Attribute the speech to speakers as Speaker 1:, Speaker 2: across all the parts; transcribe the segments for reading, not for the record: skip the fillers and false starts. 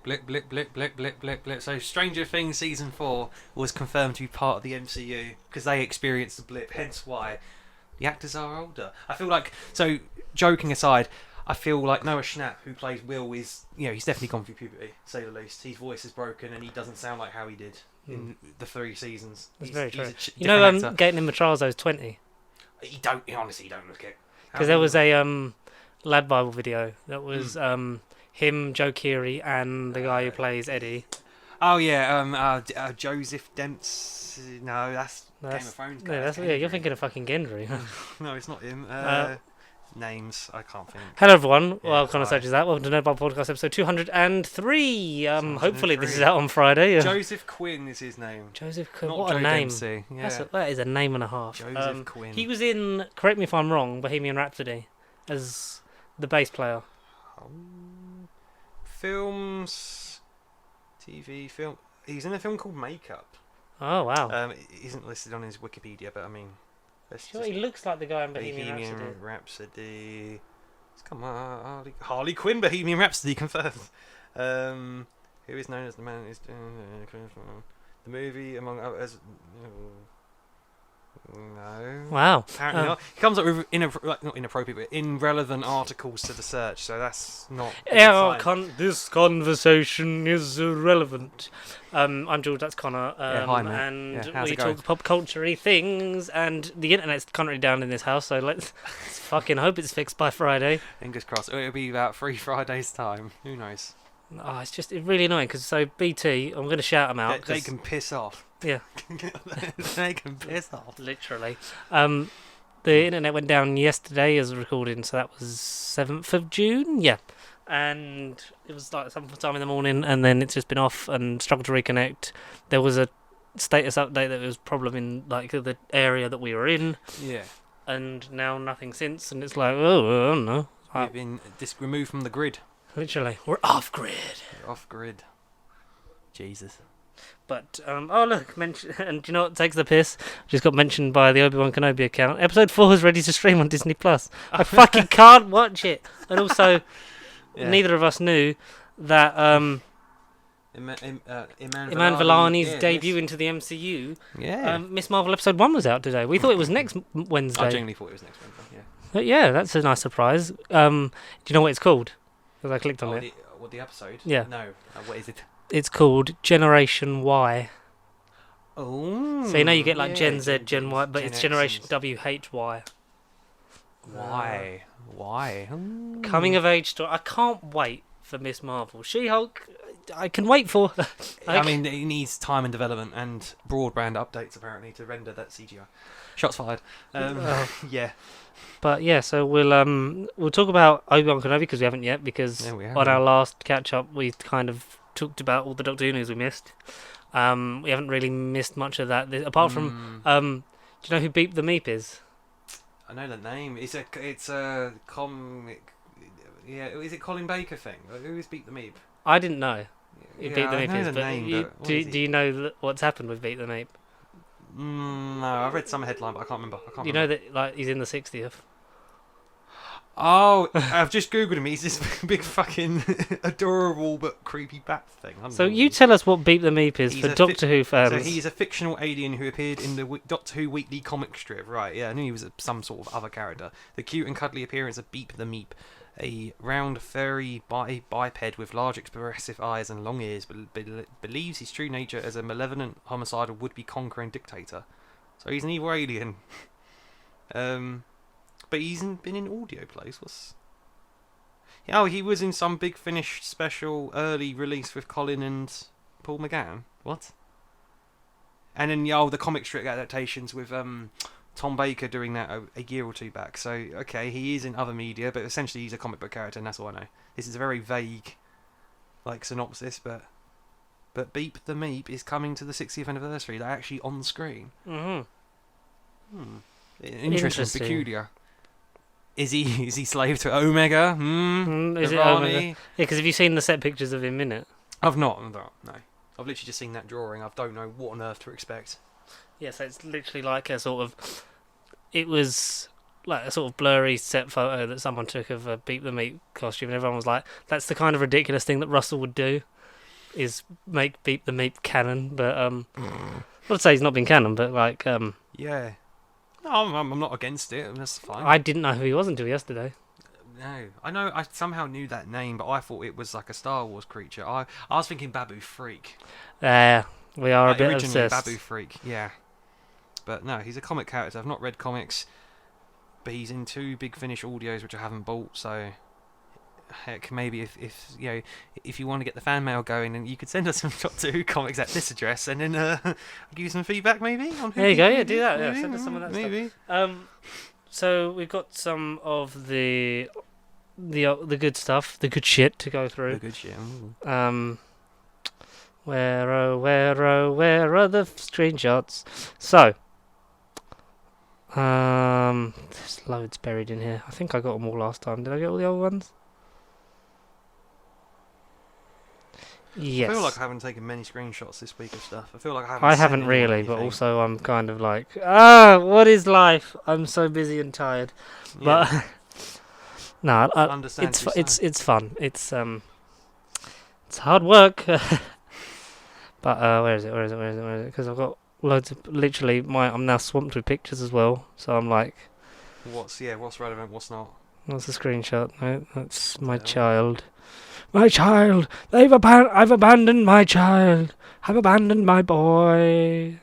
Speaker 1: blip, blip, blip, blip, blip, blip, blip. So Stranger Things season 4 was confirmed to be part of the MCU because they experienced the blip. Hence why the actors are older. I feel like, so joking aside, I feel like Noah Schnapp, who plays Will, is, he's definitely gone through puberty, to say the least. His voice is broken and he doesn't sound like how he did in the 3 seasons.
Speaker 2: That's
Speaker 1: He's,
Speaker 2: very
Speaker 1: he's
Speaker 2: true.
Speaker 1: a different actor.
Speaker 2: Gaten Matrazo's 20.
Speaker 1: He honestly don't look it.
Speaker 2: Because there was a Lad Bible video that was him, Joe Keery, and the guy who plays Eddie.
Speaker 1: Oh yeah, Joseph Dempsey. No, that's Game of Thrones guy.
Speaker 2: You're thinking of fucking Gendry.
Speaker 1: No, it's not him. Names, I can't think.
Speaker 2: Hello everyone,
Speaker 1: Yeah,
Speaker 2: well, kind of
Speaker 1: hi.
Speaker 2: such as that. Welcome to Nerd Bible Podcast episode 203. Hopefully this is out on Friday.
Speaker 1: Joseph Quinn is his name.
Speaker 2: Joseph Quinn,
Speaker 1: Not
Speaker 2: what
Speaker 1: Joe
Speaker 2: a name.
Speaker 1: Dempsey. Yeah.
Speaker 2: That is a name and a half.
Speaker 1: Joseph Quinn.
Speaker 2: He was in, correct me if I'm wrong, Bohemian Rhapsody as the bass player.
Speaker 1: Films, TV, film. He's in a film called Makeup.
Speaker 2: Oh wow.
Speaker 1: It isn't listed on his Wikipedia, but I mean, let's
Speaker 2: Sure,
Speaker 1: just
Speaker 2: he looks like the guy in Bohemian Rhapsody.
Speaker 1: Rhapsody. Come on, Harley Quinn, Bohemian Rhapsody confirmed. Who is known as the man who's the movie among others? No.
Speaker 2: Wow.
Speaker 1: Apparently not. He comes up with not inappropriate, but irrelevant articles to the search, so that's not.
Speaker 2: This conversation is irrelevant. I'm George, that's Connor,
Speaker 1: hi, mate.
Speaker 2: and
Speaker 1: Yeah, how's
Speaker 2: we
Speaker 1: it going?
Speaker 2: talk pop culture-y things, and the internet's currently down in this house, so let's fucking hope it's fixed by Friday.
Speaker 1: Fingers crossed. It'll be about 3 Fridays' time. Who knows?
Speaker 2: Oh, it's really annoying, because BT, I'm going to shout them out.
Speaker 1: They can piss off.
Speaker 2: Yeah.
Speaker 1: They can piss off.
Speaker 2: Literally. The internet went down yesterday as a recording, so that was 7th of June, yeah. And it was like sometime in the morning, and then it's just been off and struggled to reconnect. There was a status update that there was a problem in like the area that we were in,
Speaker 1: Yeah.
Speaker 2: and now nothing since, and it's like, oh, I don't know.
Speaker 1: We've been removed from the grid.
Speaker 2: Literally, we're off grid.
Speaker 1: We're off grid. Jesus.
Speaker 2: But oh look, and do you know what takes the piss? Just got mentioned by the Obi-Wan Kenobi account. Episode 4 is ready to stream on Disney Plus. I fucking can't watch it. And also, neither of us knew that
Speaker 1: Iman
Speaker 2: Vellani's debut into the MCU.
Speaker 1: Yeah.
Speaker 2: Miss Marvel episode 1 was out today. We thought it was next Wednesday.
Speaker 1: I genuinely thought it was next Wednesday. Yeah.
Speaker 2: But yeah, that's a nice surprise. Do you know what it's called? Because I clicked on it.
Speaker 1: The episode?
Speaker 2: Yeah.
Speaker 1: No. What is it?
Speaker 2: It's called Generation Y.
Speaker 1: Oh.
Speaker 2: So you know you get like Gen Z, Gen Y, but it's Generation WHY.
Speaker 1: Why?
Speaker 2: Coming of age story. I can't wait for Miss Marvel. She-Hulk, I can wait for.
Speaker 1: I mean, it needs time and development and broadband updates apparently to render that CGI. Shots fired. Yeah.
Speaker 2: But yeah, so we'll talk about Obi-Wan Kenobi because we haven't yet, because
Speaker 1: Yeah, we
Speaker 2: on
Speaker 1: haven't.
Speaker 2: our last catch-up we kind of talked about all the Doctor Who news we missed. We haven't really missed much of that, apart from, do you know who Beep the Meep is?
Speaker 1: I know the name. It's a comic. Yeah, is it Colin Baker thing? Who is Beat the Meep?
Speaker 2: I didn't know who
Speaker 1: Yeah,
Speaker 2: Beep the
Speaker 1: I
Speaker 2: Meep
Speaker 1: know
Speaker 2: is,
Speaker 1: the
Speaker 2: but
Speaker 1: name, but what
Speaker 2: do
Speaker 1: is he?
Speaker 2: you know what's happened with Beep the Meep?
Speaker 1: No, I read some headline, but I can't remember.
Speaker 2: You know that like he's in the 60th.
Speaker 1: Oh, I've just googled him. He's this big fucking adorable but creepy bat thing.
Speaker 2: So you tell us what Beep the Meep is
Speaker 1: He's
Speaker 2: for
Speaker 1: a
Speaker 2: Doctor Who fans.
Speaker 1: So he's a fictional alien who appeared in the Doctor Who weekly comic strip. Right, yeah, I knew he was some sort of other character. The cute and cuddly appearance of Beep the Meep, a round furry biped with large expressive eyes and long ears, believes his true nature as a malevolent, homicidal, would-be conquering dictator. So he's an evil alien. But he's been in audio plays. Oh, he was in some Big Finish special early release with Colin and Paul McGann. What? And then the comic strip adaptations with Tom Baker doing that a year or two back. So okay, he is in other media, but essentially he's a comic book character, and that's all I know. This is a very vague, synopsis, but Beep the Meep is coming to the 60th anniversary. They're actually on screen. Interesting. Peculiar. Is he slave to Omega?
Speaker 2: Is it Omega? Yeah, because have you seen the set pictures of him in it?
Speaker 1: I've not. No. I've literally just seen that drawing. I don't know what on earth to expect.
Speaker 2: Yeah, so it's literally like a sort of... It was like a sort of blurry set photo that someone took of a Beep the Meep costume, and everyone was like, that's the kind of ridiculous thing that Russell would do. is make Beep the Meep canon, but I'd say he's not been canon, but like
Speaker 1: Yeah. No, I'm not against it. That's fine.
Speaker 2: I didn't know who he was until yesterday.
Speaker 1: No, I know. I somehow knew that name, but I thought it was like a Star Wars creature. I was thinking Babu Freak.
Speaker 2: We are a bit
Speaker 1: Originally
Speaker 2: obsessed.
Speaker 1: Babu Freak. Yeah. But no, he's a comic character. I've not read comics, but he's in 2 Big Finish audios which I haven't bought. So heck, maybe if you know, if you want to get the fan mail going, and you could send us some Doctor Who comics at this address, and then I'll give you some feedback maybe on who.
Speaker 2: There you go. Yeah,
Speaker 1: who-
Speaker 2: do that. Yeah,
Speaker 1: maybe,
Speaker 2: send us some of that stuff.
Speaker 1: maybe.
Speaker 2: So we've got some of the good stuff, the good shit to go
Speaker 1: Oh,
Speaker 2: through.
Speaker 1: good shit. Ooh.
Speaker 2: Where are the screenshots? So, there's loads buried in here. I think I got them all last time. Did I get all the old ones? Yes.
Speaker 1: I feel like I haven't taken many screenshots this week of stuff. I feel like
Speaker 2: I
Speaker 1: sent
Speaker 2: haven't
Speaker 1: anyone
Speaker 2: really, but
Speaker 1: anything.
Speaker 2: also I'm kind of like, what is life? I'm so busy and tired. But no,
Speaker 1: understand
Speaker 2: it's
Speaker 1: you
Speaker 2: it's fun. It's hard work. But where is it? Because I've got loads of literally I'm now swamped with pictures as well. So I'm like,
Speaker 1: what's relevant, what's not.
Speaker 2: what's the screenshot? No, that's my
Speaker 1: Yeah.
Speaker 2: child. My child. I've abandoned my child. I've abandoned my boy.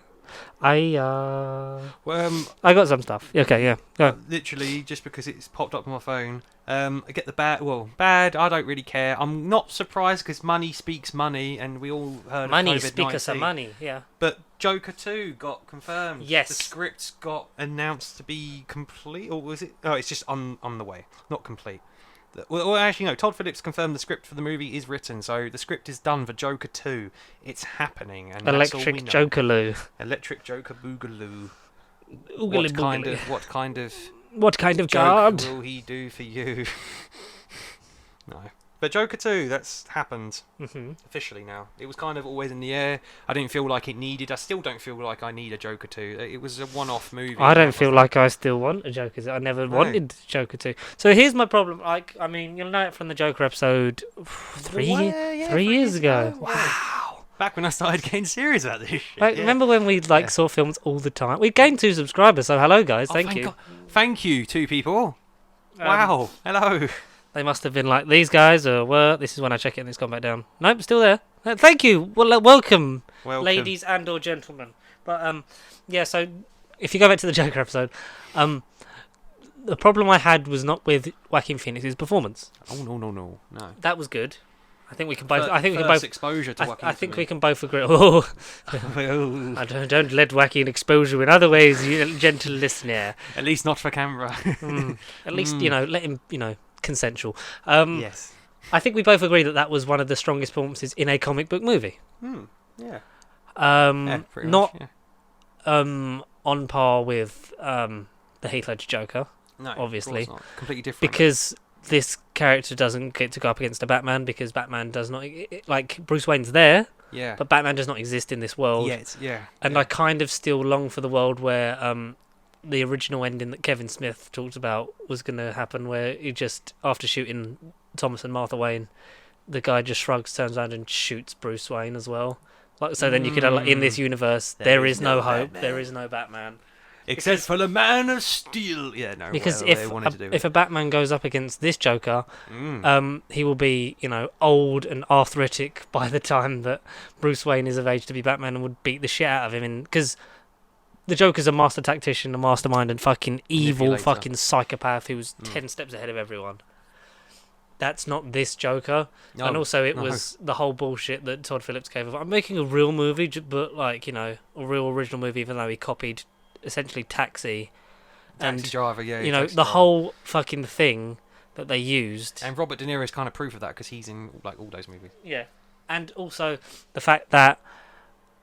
Speaker 1: Well,
Speaker 2: I got some stuff. Okay, yeah. Go.
Speaker 1: literally, just because it's popped up on my phone, I get the bad, I don't really care. I'm not surprised because money speaks money, and we all heard
Speaker 2: Money
Speaker 1: of
Speaker 2: speak us of
Speaker 1: COVID-19.
Speaker 2: money. Yeah.
Speaker 1: But Joker 2 got confirmed.
Speaker 2: Yes.
Speaker 1: The script got announced to be complete, or was it? Oh, it's just on the way, not complete. Well, actually, no. Todd Phillips confirmed the script for the movie is written, so the script is done for Joker 2. It's happening, and that's all we
Speaker 2: Electric
Speaker 1: know.
Speaker 2: Jokerloo.
Speaker 1: Electric Joker Boogaloo.
Speaker 2: Oogly
Speaker 1: What kind of
Speaker 2: What kind of
Speaker 1: joke
Speaker 2: god?
Speaker 1: will he do for you? No. But Joker 2, that's happened
Speaker 2: Mm-hmm.
Speaker 1: officially now. It was kind of always in the air. I didn't feel like it needed. I still don't feel like I need a Joker 2. It was a one-off movie.
Speaker 2: I don't
Speaker 1: That
Speaker 2: feel
Speaker 1: was-
Speaker 2: like I still want a Joker. I never
Speaker 1: No.
Speaker 2: wanted Joker to. So here's my problem. Like, I mean, you'll know it from the Joker episode three years ago.
Speaker 1: Yeah.
Speaker 2: Wow.
Speaker 1: Back when I started getting serious about this shit.
Speaker 2: Like,
Speaker 1: yeah.
Speaker 2: remember when we like
Speaker 1: Yeah.
Speaker 2: saw films all the time? We gained 2 subscribers, so hello guys,
Speaker 1: Oh,
Speaker 2: thank you.
Speaker 1: God. Thank you, 2 people.
Speaker 2: Um,
Speaker 1: Wow. Hello.
Speaker 2: They must have been like these guys, or this is when I check it and it's gone back down. Nope, still there. Thank you. Well, welcome, ladies and or gentlemen. But yeah. So if you go back to the Joker episode, the problem I had was not with Joaquin Phoenix's performance.
Speaker 1: Oh no.
Speaker 2: That was good. I think we can both.
Speaker 1: Fir-
Speaker 2: I think we can
Speaker 1: first
Speaker 2: both.
Speaker 1: exposure to Joaquin
Speaker 2: I think
Speaker 1: for
Speaker 2: we
Speaker 1: me.
Speaker 2: can both agree. Oh,
Speaker 1: Oh.
Speaker 2: I don't let Joaquin expose you in other ways, you gentle listener.
Speaker 1: At least not for camera.
Speaker 2: At least let him. Consensual.
Speaker 1: Yes.
Speaker 2: I think we both agree that was one of the strongest performances in a comic book movie.
Speaker 1: Yeah. Yeah, pretty
Speaker 2: Not
Speaker 1: much, yeah.
Speaker 2: on par with the Heath Ledger Joker,
Speaker 1: No, of
Speaker 2: obviously.
Speaker 1: course not. Completely different.
Speaker 2: because this character doesn't get to go up against a Batman because Batman does not like Bruce Wayne's there,
Speaker 1: yeah.
Speaker 2: but Batman does not exist in this world.
Speaker 1: Yeah.
Speaker 2: And
Speaker 1: yeah.
Speaker 2: I kind of still long for the world where the original ending that Kevin Smith talked about was going to happen, where he just, after shooting Thomas and Martha Wayne, the guy just shrugs, turns around and shoots Bruce Wayne as well. Like, so then you could, in this universe, there is no hope,
Speaker 1: Batman.
Speaker 2: there is no Batman.
Speaker 1: Except for the Man of Steel. Yeah, no.
Speaker 2: Because
Speaker 1: whatever
Speaker 2: if
Speaker 1: they wanted to do
Speaker 2: if a Batman goes up against this Joker,
Speaker 1: Mm.
Speaker 2: he will be, old and arthritic by the time that Bruce Wayne is of age to be Batman and would beat the shit out of him. Because the Joker's a master tactician, a mastermind, and fucking evil
Speaker 1: Manipulator.
Speaker 2: fucking psychopath who's
Speaker 1: Mm.
Speaker 2: 10 steps ahead of everyone. That's not this Joker.
Speaker 1: No,
Speaker 2: And also it
Speaker 1: no.
Speaker 2: was the whole bullshit that Todd Phillips gave of, I'm making a real movie, but like, a real original movie, even though he copied essentially Taxi.
Speaker 1: Taxi
Speaker 2: And,
Speaker 1: Driver, yeah.
Speaker 2: the
Speaker 1: Taxi Driver.
Speaker 2: whole fucking thing that they used.
Speaker 1: And Robert De Niro is kind of proof of that because he's in like all those movies.
Speaker 2: Yeah. And also the fact that,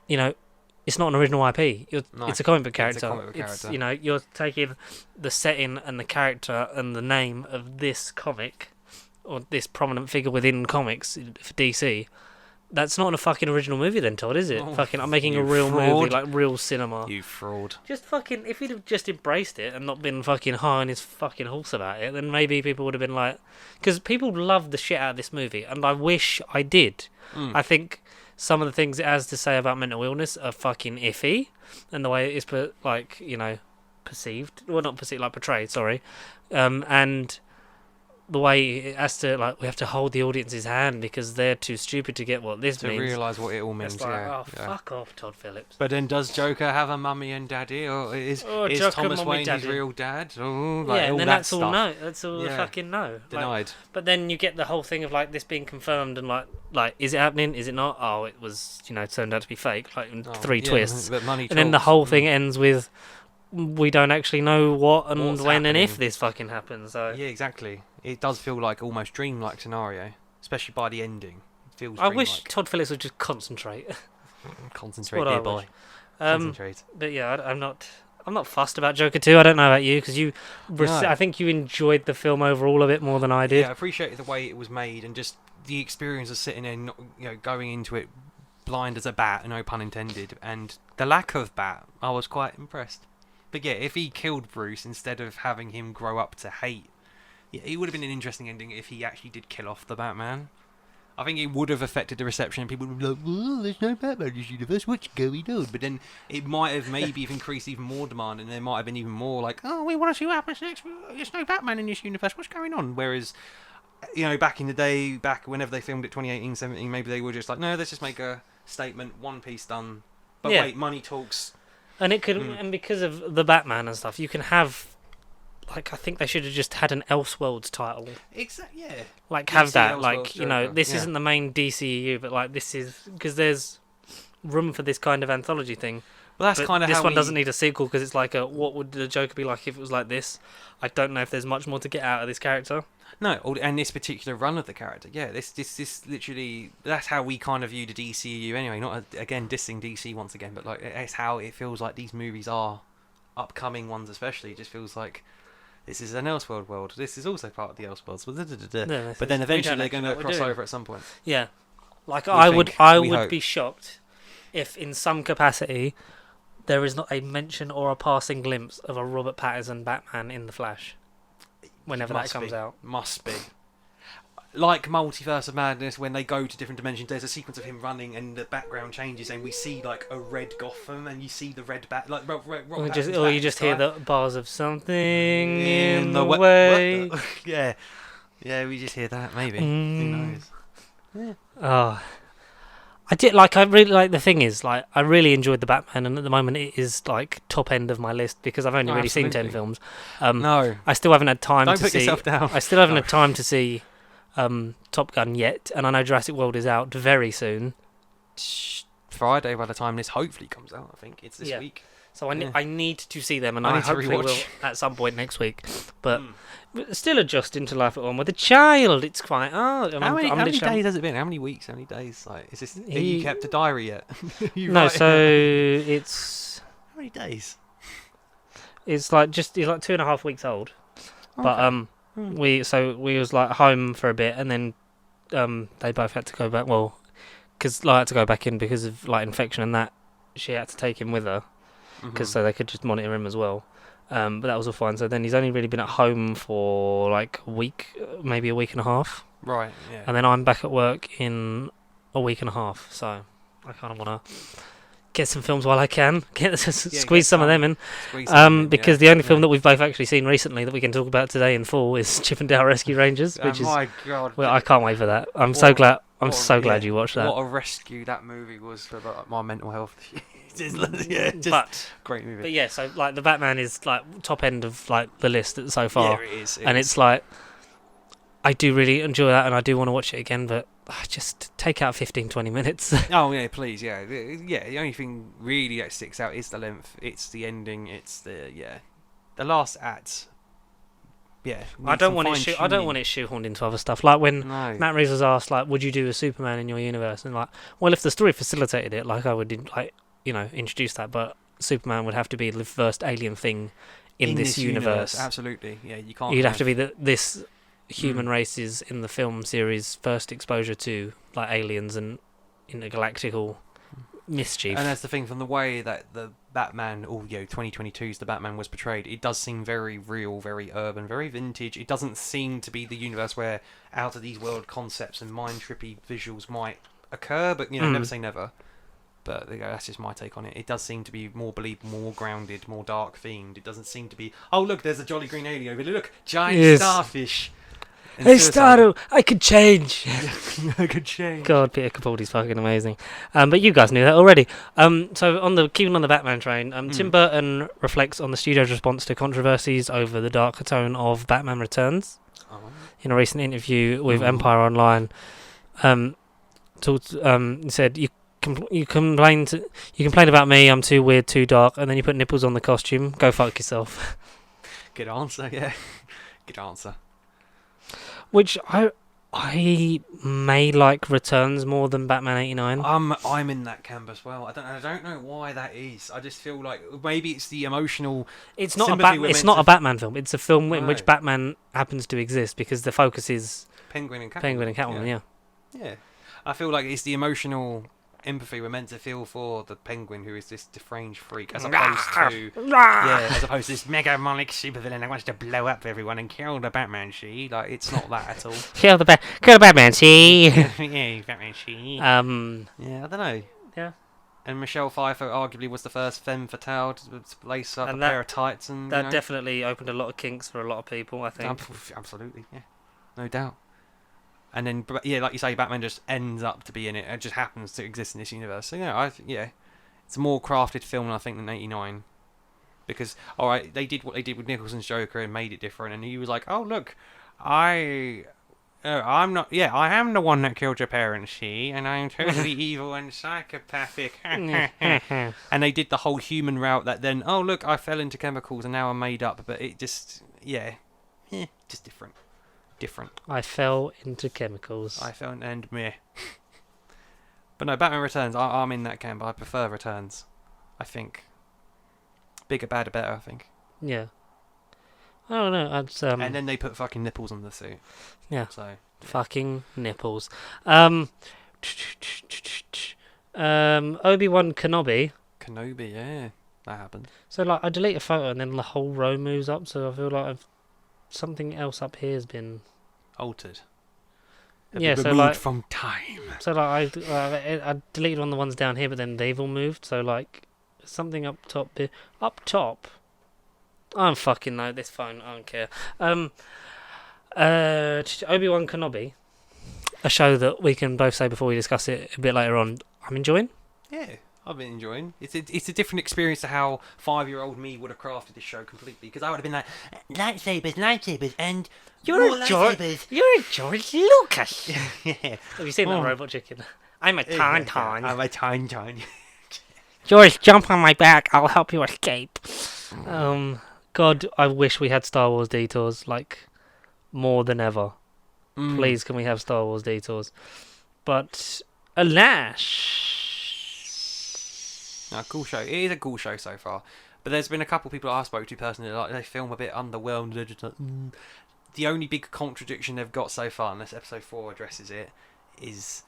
Speaker 2: it's not an original IP.
Speaker 1: No,
Speaker 2: It's a comic book
Speaker 1: it's a
Speaker 2: character.
Speaker 1: comic book character.
Speaker 2: You're taking the setting and the character and the name of this comic, or this prominent figure within comics for DC. That's not a fucking original movie then, Todd, is it?
Speaker 1: Oh,
Speaker 2: I'm making a
Speaker 1: you
Speaker 2: real movie,
Speaker 1: fraud.
Speaker 2: like real cinema.
Speaker 1: You fraud.
Speaker 2: Just fucking, if he'd have just embraced it and not been fucking high on his fucking horse about it, then maybe people would have been like... Because people loved the shit out of this movie, and I wish I did.
Speaker 1: Mm.
Speaker 2: I think some of the things it has to say about mental illness are fucking iffy, and the way it is perceived, well, not perceived, like portrayed, sorry, and the way it has to, like, we have to hold the audience's hand because they're too stupid to get what this
Speaker 1: To
Speaker 2: means.
Speaker 1: realise what it all means,
Speaker 2: It's like,
Speaker 1: yeah.
Speaker 2: fuck off, Todd Phillips.
Speaker 1: But then does Joker have a mummy and daddy, or is
Speaker 2: Joker,
Speaker 1: Thomas
Speaker 2: mummy,
Speaker 1: Wayne his
Speaker 2: daddy.
Speaker 1: real dad? Oh,
Speaker 2: Yeah,
Speaker 1: like
Speaker 2: and
Speaker 1: all
Speaker 2: then
Speaker 1: that
Speaker 2: that's
Speaker 1: stuff.
Speaker 2: all no. That's all
Speaker 1: Yeah.
Speaker 2: fucking no. Like,
Speaker 1: Denied.
Speaker 2: but then you get the whole thing of, like, this being confirmed and, like, is it happening? Is it not? Oh, it was, turned out to be fake. Like, in
Speaker 1: Oh,
Speaker 2: 3
Speaker 1: yeah,
Speaker 2: twists.
Speaker 1: But money
Speaker 2: And then the
Speaker 1: talks.
Speaker 2: whole thing ends with, we don't actually know what and
Speaker 1: What's
Speaker 2: when and if
Speaker 1: happening.
Speaker 2: this fucking happens. So
Speaker 1: Yeah, exactly. It does feel like almost dreamlike scenario, especially by the ending. It feels
Speaker 2: I wish
Speaker 1: dreamlike.
Speaker 2: Todd Phillips would just concentrate.
Speaker 1: Concentrate,
Speaker 2: what I
Speaker 1: dear boy.
Speaker 2: wish.
Speaker 1: Concentrate.
Speaker 2: But yeah, I'm not fussed about Joker 2. I don't know about you, because
Speaker 1: No.
Speaker 2: I think you enjoyed the film overall a bit more than I did.
Speaker 1: Yeah, I appreciated the way it was made and just the experience of sitting there, going into it blind as a bat, no pun intended, and the lack of bat. I was quite impressed. But yeah, if he killed Bruce instead of having him grow up to hate, yeah, it would have been an interesting ending if he actually did kill off the Batman. I think it would have affected the reception. People would be like, "Well, there's no Batman in this universe. What's going on?" But then it might have maybe increased even more demand, and there might have been even more like, "Oh, we want to see what happens next. There's no Batman in this universe. What's going on?" Whereas, back in the day, back whenever they filmed it, 2018, 17, maybe they were just like, "No, let's just make a statement. One piece done." But
Speaker 2: Yeah.
Speaker 1: wait, money talks.
Speaker 2: And it could, and because of the Batman and stuff, you can have, like, I think they should have just had an Elseworlds title.
Speaker 1: Exactly. Yeah.
Speaker 2: Like,
Speaker 1: DC
Speaker 2: have that,
Speaker 1: Elseworlds
Speaker 2: like,
Speaker 1: Joker,
Speaker 2: this
Speaker 1: yeah.
Speaker 2: isn't the main DCEU, but, like, this is, because there's room for this kind of anthology thing.
Speaker 1: Well, that's
Speaker 2: But
Speaker 1: kind of
Speaker 2: this
Speaker 1: how
Speaker 2: one
Speaker 1: we...
Speaker 2: doesn't need a sequel, because it's like, what would the Joker be like if it was like this? I don't know if there's much more to get out of this character.
Speaker 1: No, and this particular run of the character, yeah, this literally, that's how we kind of view the DCU anyway. Not again dissing DC once again, but like it's how it feels like these movies are, upcoming ones especially. It just feels like this is an Elseworld world. This is also part of the Elseworlds.
Speaker 2: No,
Speaker 1: But then
Speaker 2: we
Speaker 1: eventually
Speaker 2: don't
Speaker 1: they're
Speaker 2: actually
Speaker 1: going
Speaker 2: know
Speaker 1: to
Speaker 2: what we're
Speaker 1: cross
Speaker 2: doing.
Speaker 1: over at some point.
Speaker 2: Yeah. Like,
Speaker 1: We
Speaker 2: I
Speaker 1: think,
Speaker 2: would
Speaker 1: we hope.
Speaker 2: be shocked if in some capacity there is not a mention or a passing glimpse of a Robert Pattinson Batman in The Flash whenever that
Speaker 1: Must
Speaker 2: comes
Speaker 1: be.
Speaker 2: out.
Speaker 1: Must be. Like Multiverse of Madness, when they go to different dimensions, there's a sequence of him running, and the background changes, and we see like a red Gotham, and you see the red bat, like
Speaker 2: Or you just hear the bars of something in the
Speaker 1: what
Speaker 2: way.
Speaker 1: the- yeah, we just hear that. Maybe who
Speaker 2: Mm.
Speaker 1: knows?
Speaker 2: Oh, I really like, the thing is, like, I really enjoyed the Batman, and at the moment it is like top end of my list because I've only
Speaker 1: Oh,
Speaker 2: really seen 10
Speaker 1: absolutely.
Speaker 2: films.
Speaker 1: No,
Speaker 2: I still haven't had time
Speaker 1: don't
Speaker 2: to
Speaker 1: put
Speaker 2: see.
Speaker 1: yourself down.
Speaker 2: I still haven't
Speaker 1: No.
Speaker 2: had time to see Top Gun yet, and I know Jurassic World is out very soon.
Speaker 1: Friday, by the time this hopefully comes out, I think it's this
Speaker 2: Yeah.
Speaker 1: week.
Speaker 2: So I,
Speaker 1: Yeah.
Speaker 2: I need to see them, and
Speaker 1: I
Speaker 2: I,
Speaker 1: need to
Speaker 2: hopefully will
Speaker 1: rewatch.
Speaker 2: at some point next week. But
Speaker 1: Mm.
Speaker 2: still adjusting to life at home with a child. It's quite hard. And
Speaker 1: How many
Speaker 2: literally-
Speaker 1: days has it been? How many weeks? How many days? Like, is this? Have you
Speaker 2: He-
Speaker 1: kept a diary yet? You
Speaker 2: No,
Speaker 1: write-
Speaker 2: so it's
Speaker 1: how many days?
Speaker 2: it's like 2.5 weeks old. But
Speaker 1: Hmm.
Speaker 2: we was like home for a bit, and then they both had to go back. Well, because I had to go back in because of like infection and that. She had to take him with her because
Speaker 1: Mhm.
Speaker 2: so they could just monitor him as well. But that was all fine. So then he's only really been at home for like a week, maybe a week and a half,
Speaker 1: Right, yeah.
Speaker 2: and then I'm back at work in a week and a half. So I kind of want to get some films while I can, squeeze some of them in.
Speaker 1: Squeeze them in,
Speaker 2: Because
Speaker 1: yeah.
Speaker 2: the only film
Speaker 1: Yeah.
Speaker 2: that we've both actually seen recently that we can talk about today in full is Chippendale Rescue Rangers, which is
Speaker 1: my God.
Speaker 2: well, I can't wait for that. I'm
Speaker 1: What-
Speaker 2: so glad. I'm
Speaker 1: what-
Speaker 2: so glad
Speaker 1: yeah,
Speaker 2: you watched that.
Speaker 1: What a rescue that movie was for my mental health. just
Speaker 2: But
Speaker 1: great movie.
Speaker 2: yeah, so like the Batman is like top end of like the list so far,
Speaker 1: Yeah, it is.
Speaker 2: and it's like I do really enjoy that, and I do want to watch it again, but just take out 15-20 minutes.
Speaker 1: Oh yeah, please, yeah. The only thing really that sticks out is the length. It's the ending. It's the last act. Yeah.
Speaker 2: I don't want it. I don't want it shoehorned into other stuff. Like when
Speaker 1: No.
Speaker 2: Matt Reeves was asked, like, would you do a Superman in your universe? And like, well, if the story facilitated it, like I would, like, introduce that, but Superman would have to be the first alien thing in this universe.
Speaker 1: Absolutely. Yeah, you can't.
Speaker 2: You'd have to be this human race is in the film series first exposure to like aliens and intergalactical mischief.
Speaker 1: And that's the thing, from the way that the Batman, 2022's the Batman was portrayed, it does seem very real, very urban, very vintage. It doesn't seem to be the universe where out of these world concepts and mind trippy visuals might occur, but never say never. But there you go, that's just my take on it. It does seem to be more believable, more grounded, more dark themed. It doesn't seem to be, oh look, there's a jolly green alien over there. Look, giant starfish. And
Speaker 2: Hey
Speaker 1: suicide.
Speaker 2: Staru, I could change.
Speaker 1: I could change.
Speaker 2: God, Peter Capaldi's fucking amazing. But you guys knew that already. So keeping on the Batman train, Tim Burton reflects on the studio's response to controversies over the darker tone of Batman Returns.
Speaker 1: Oh.
Speaker 2: In a recent interview with Empire Online, he said you complain about me. I'm too weird, too dark, and then you put nipples on the costume. Go fuck yourself.
Speaker 1: Good answer, yeah. Good answer.
Speaker 2: Which I may like Returns more than Batman '89.
Speaker 1: I'm in that camp as well. I don't know why that is. I just feel like maybe it's the emotional.
Speaker 2: It's not
Speaker 1: sympathy we're
Speaker 2: it's
Speaker 1: meant
Speaker 2: not
Speaker 1: to-
Speaker 2: a Batman film. It's a film in which
Speaker 1: No.
Speaker 2: Batman happens to exist because the focus is
Speaker 1: Penguin and Catwoman.
Speaker 2: Penguin and Catwoman. Yeah.
Speaker 1: Yeah. I feel like it's the emotional empathy we're meant to feel for the Penguin, who is this deranged freak, as opposed to this megamonic supervillain that wants to blow up everyone and kill the Batman. It's not that at all.
Speaker 2: Kill the Batman. See.
Speaker 1: Yeah, Batman. Yeah, I don't know.
Speaker 2: Yeah.
Speaker 1: And Michelle Pfeiffer arguably was the first femme fatale to lace up
Speaker 2: And
Speaker 1: a
Speaker 2: that-
Speaker 1: pair of tights, and
Speaker 2: That definitely opened a lot of kinks for a lot of people, I think.
Speaker 1: Absolutely, yeah, no doubt. And then, like you say, Batman just ends up to be in it. It just happens to exist in this universe. So it's a more crafted film, I think, than '89. Because all right, they did what they did with Nicholson's Joker and made it different. And he was like, "Oh look, I'm not. Yeah, I am the one that killed your parents, and I'm totally evil and psychopathic." And they did the whole human route. That then, oh look, I fell into chemicals and now I'm made up. But it just, just different.
Speaker 2: I fell into chemicals.
Speaker 1: I fell and meh. But no, Batman Returns. I'm in that camp. I prefer Returns. I think. Bigger, badder, better. I think.
Speaker 2: Yeah. I don't know.
Speaker 1: And then they put fucking nipples on the suit.
Speaker 2: Yeah.
Speaker 1: So.
Speaker 2: Fucking nipples. Obi-Wan Kenobi.
Speaker 1: Kenobi, yeah, that happened.
Speaker 2: So I delete a photo and then the whole row moves up. So I feel like something else up here has been
Speaker 1: Altered.
Speaker 2: Yeah, so
Speaker 1: removed from time.
Speaker 2: So I deleted one of the ones down here, but then they've all moved. So something up top. Up top. I don't fucking know this phone. I don't care. Obi-Wan Kenobi, a show that we can both say before we discuss it a bit later on. I'm enjoying.
Speaker 1: Yeah, I've been enjoying. It's a different experience to how 5-year-old me would have crafted this show completely. Because I would have been like, lightsabers, and
Speaker 2: You're a George Lucas.
Speaker 1: yeah.
Speaker 2: Have you seen that Robot Chicken? I'm a tauntaun.
Speaker 1: I'm a tauntaun.
Speaker 2: George, jump on my back. I'll help you escape. God, I wish we had Star Wars detours more than ever. Please, can we have Star Wars detours? But alas.
Speaker 1: No, cool show. It is a cool show so far. But there's been a couple of people I spoke to personally, they film a bit underwhelmed. They're just like, The only big contradiction they've got so far, unless episode 4 addresses it, is,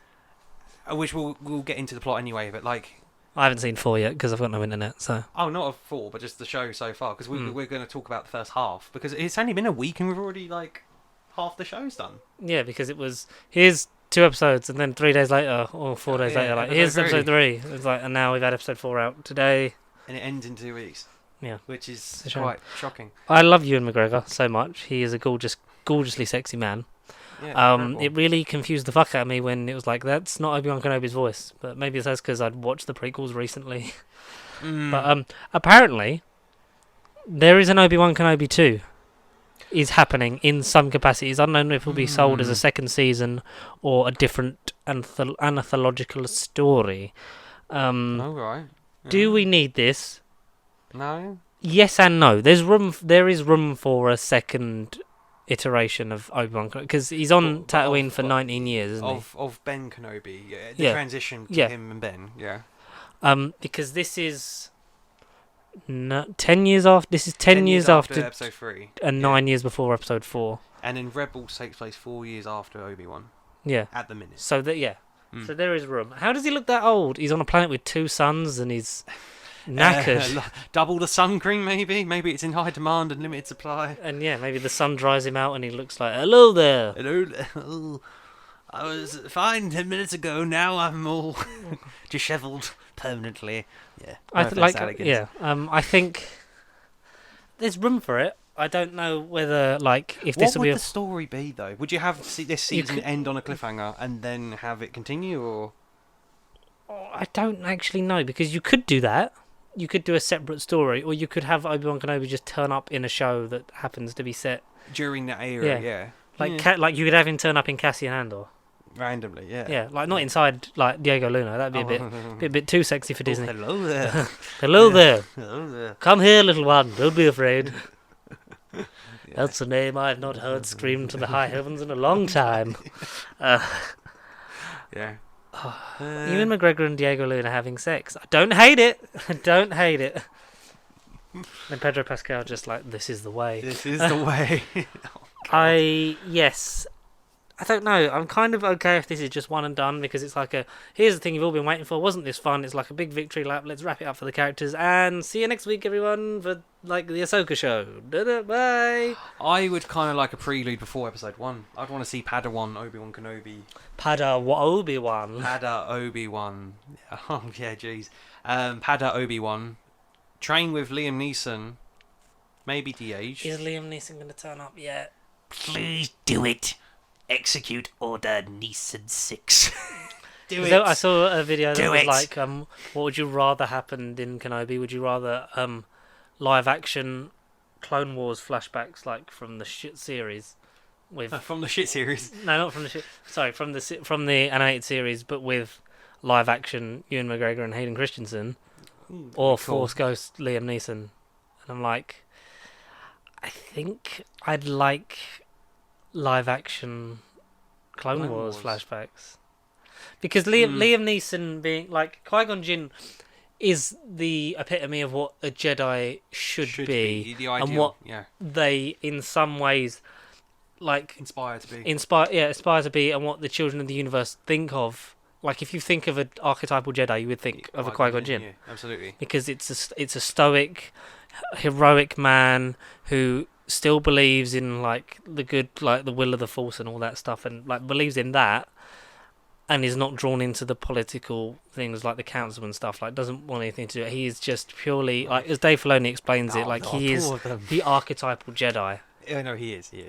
Speaker 1: which we'll get into the plot anyway, but
Speaker 2: I haven't seen 4 yet because I've got no internet, so...
Speaker 1: Oh, not of 4, but just the show so far, because we're going to talk about the first half, because it's only been a week and we've already, half the show's done.
Speaker 2: Yeah, because it was, here's 2 episodes, and then 3 days later, or 4 days later, here's episode 3. It's and now we've had episode 4 out today.
Speaker 1: And it ends in 2 weeks.
Speaker 2: Yeah.
Speaker 1: Which is
Speaker 2: a shame.
Speaker 1: quite shocking.
Speaker 2: I love Ewan McGregor so much. He is a gorgeously sexy man.
Speaker 1: Yeah,
Speaker 2: it really confused the fuck out of me when it was that's not Obi-Wan Kenobi's voice, but maybe that's because I'd watched the prequels recently. But apparently, there is an Obi-Wan Kenobi 2 is happening in some capacity. It's unknown if it will be sold as a second season or a different anthological story.
Speaker 1: Right.
Speaker 2: Do we need this?
Speaker 1: No.
Speaker 2: Yes and no. There is room for a second iteration of Obi-Wan Kenobi because he's on Tatooine for 19 years, isn't he?
Speaker 1: Of Ben Kenobi, the transition to him and Ben,
Speaker 2: because this is 10 years after. This is 10 years after
Speaker 1: episode 3,
Speaker 2: and 9 years before episode 4.
Speaker 1: and then Rebels takes place 4 years after Obi-Wan.
Speaker 2: Yeah.
Speaker 1: At the minute.
Speaker 2: So so there is room. How does he look that old? He's on a planet with 2 suns and he's knackered.
Speaker 1: Double the sun cream, maybe. Maybe it's in high demand and limited supply.
Speaker 2: And maybe the sun dries him out and he looks like, hello there.
Speaker 1: Hello. I was fine 10 minutes ago. Now I'm all dishevelled permanently. Yeah.
Speaker 2: I
Speaker 1: No
Speaker 2: th-
Speaker 1: offence,
Speaker 2: like
Speaker 1: Anakin.
Speaker 2: yeah. I think there's room for it. I don't know whether like if this
Speaker 1: What
Speaker 2: will
Speaker 1: would
Speaker 2: be
Speaker 1: the story be though? Would you have this
Speaker 2: You
Speaker 1: season
Speaker 2: could-
Speaker 1: end on a cliffhanger and then have it continue, or
Speaker 2: I don't actually know because you could do that. You could do a separate story, or you could have Obi-Wan Kenobi just turn up in a show that happens to be set
Speaker 1: during that era?
Speaker 2: Yeah.
Speaker 1: Yeah.
Speaker 2: like
Speaker 1: Yeah.
Speaker 2: like you could have him turn up in Cassian Andor.
Speaker 1: Randomly, yeah.
Speaker 2: Yeah, like not inside like Diego Luna. That'd be a bit too sexy for Disney.
Speaker 1: Hello there.
Speaker 2: Hello there,
Speaker 1: Hello there.
Speaker 2: come here, little one. Don't be afraid.
Speaker 1: Yeah.
Speaker 2: That's a name I've not heard screamed to the high heavens in a long time.
Speaker 1: Yeah.
Speaker 2: Ewan McGregor and Diego Luna having sex. I don't hate it. I don't hate it. And Pedro Pascal just like, this is the way.
Speaker 1: This is the way.
Speaker 2: Yes. I don't know. I'm kind of okay if this is just one and done because it's like here's the thing you've all been waiting for. Wasn't this fun? It's like a big victory lap. Let's wrap it up for the characters and see you next week, everyone, for like the Ahsoka show. Bye.
Speaker 1: I would kind of like a prelude before episode 1. I'd want to see Padawan Obi-Wan Kenobi.
Speaker 2: Pada Obi-Wan.
Speaker 1: Pada Obi-Wan. Oh yeah, jeez. Pada Obi-Wan. Train with Liam Neeson. Maybe de-aged.
Speaker 2: Is Liam Neeson going to turn up yet?
Speaker 1: Please do it. Execute Order Neeson 6. Do
Speaker 2: So I saw a video that
Speaker 1: Do
Speaker 2: was
Speaker 1: it.
Speaker 2: like, what would you rather happened in Kenobi? Would you rather live action Clone Wars flashbacks like from the shit series with
Speaker 1: From the shit series.
Speaker 2: no, not from the shit. Sorry, from the animated series, but with live action Ewan McGregor and Hayden Christensen, or
Speaker 1: cool.
Speaker 2: Force Ghost Liam Neeson, and I'm like, I think I'd like live action Clone Wars flashbacks. Because Liam Neeson being like Qui-Gon Jinn is the epitome of what a Jedi should be,
Speaker 1: the ideal.
Speaker 2: and what
Speaker 1: yeah,
Speaker 2: they in some ways like
Speaker 1: inspired to be.
Speaker 2: aspire to be, and what the children of the universe think of. Like if you think of an archetypal Jedi, you would think of a Qui-Gon Jinn,
Speaker 1: Yeah, absolutely.
Speaker 2: because it's a stoic, heroic man who still believes in like the good, like the will of the Force and all that stuff, and like believes in that, and is not drawn into the political things like the council and stuff. Like doesn't want anything to do. He is just purely like, as Dave Filoni explains it, like he is the archetypal Jedi.
Speaker 1: Yeah, no, he is. Yeah.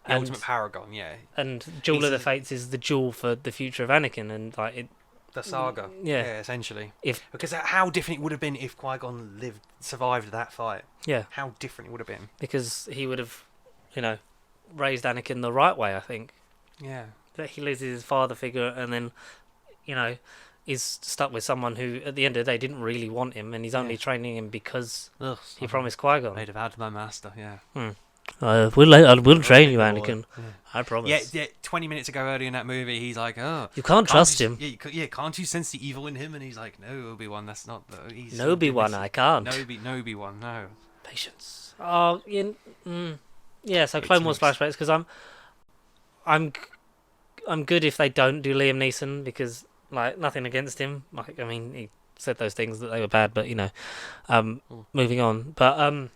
Speaker 1: The
Speaker 2: And-
Speaker 1: ultimate paragon. Yeah,
Speaker 2: And Jewel of the
Speaker 1: He's-
Speaker 2: Fates is the jewel for the future of Anakin, and like it.
Speaker 1: the saga.
Speaker 2: Yeah.
Speaker 1: essentially.
Speaker 2: If-
Speaker 1: Because how different it would have been if Qui-Gon survived that fight.
Speaker 2: Yeah,
Speaker 1: How different it would have been.
Speaker 2: because he would have, raised Anakin the right way. I think
Speaker 1: Yeah.
Speaker 2: that he loses his father figure, and then, is stuck with someone who, at the end of the day, didn't really want him, and he's only
Speaker 1: Yeah.
Speaker 2: training him because
Speaker 1: Ugh,
Speaker 2: he promised Qui-Gon.
Speaker 1: I'd have had my master. Yeah.
Speaker 2: I will train you,
Speaker 1: Lord.
Speaker 2: Anakin.
Speaker 1: Yeah.
Speaker 2: I promise.
Speaker 1: Yeah, 20 minutes ago earlier in that movie, he's like, oh.
Speaker 2: You can't trust him.
Speaker 1: Yeah, can't you sense the evil in him? And he's like, no, Obi-Wan, that's not... He's
Speaker 2: No Obi-Wan, I can't.
Speaker 1: No Obi-Wan, no.
Speaker 2: Patience. Oh, yeah. So Clone Wars
Speaker 1: mixed.
Speaker 2: flashbacks, because I'm good if they don't do Liam Neeson, because like nothing against him. Like I mean, he said those things that they were bad, but moving on. But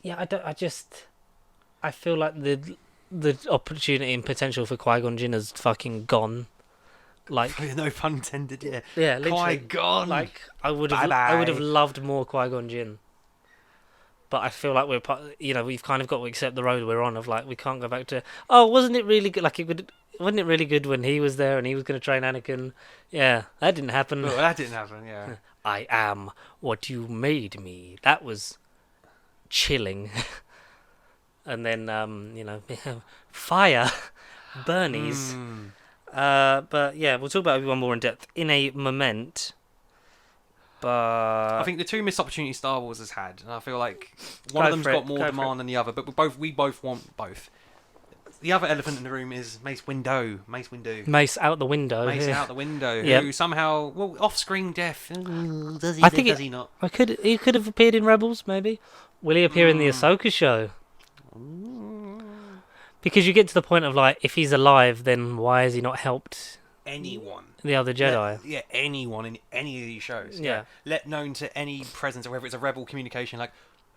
Speaker 2: yeah, I feel like the opportunity and potential for Qui-Gon Jinn has fucking gone. Like
Speaker 1: No pun intended, yeah.
Speaker 2: yeah, literally.
Speaker 1: Qui-Gon!
Speaker 2: Like I would have
Speaker 1: Bye-bye.
Speaker 2: loved more Qui-Gon Jinn. But I feel like we've kind of got to accept the road we're on of like we can't go back to. Oh, wasn't it really good? Like wasn't it really good when he was there and he was going to train Anakin? Yeah, that didn't happen.
Speaker 1: Well, that didn't happen, yeah.
Speaker 2: I am what you made me. That was chilling. And then fire, Bernie's. But yeah, we'll talk about Obi-Wan more in depth in a moment. But
Speaker 1: I think the two missed opportunities Star Wars has had, and I feel like one of them's got more demand than the other, but we both want both. The other elephant in the room is Mace Windu.
Speaker 2: Mace out the window.
Speaker 1: Mace
Speaker 2: yeah.
Speaker 1: out the window,
Speaker 2: Yep.
Speaker 1: who somehow, off-screen death. Does he?
Speaker 2: I think
Speaker 1: does he not?
Speaker 2: He could have appeared in Rebels, maybe. Will he appear in the Ahsoka show? Because you get to the point of like, if he's alive, then why has he not helped
Speaker 1: Anyone.
Speaker 2: the other Jedi?
Speaker 1: Anyone in any of these shows.
Speaker 2: Yeah.
Speaker 1: Let known to any presence, or whether it's a rebel communication, like,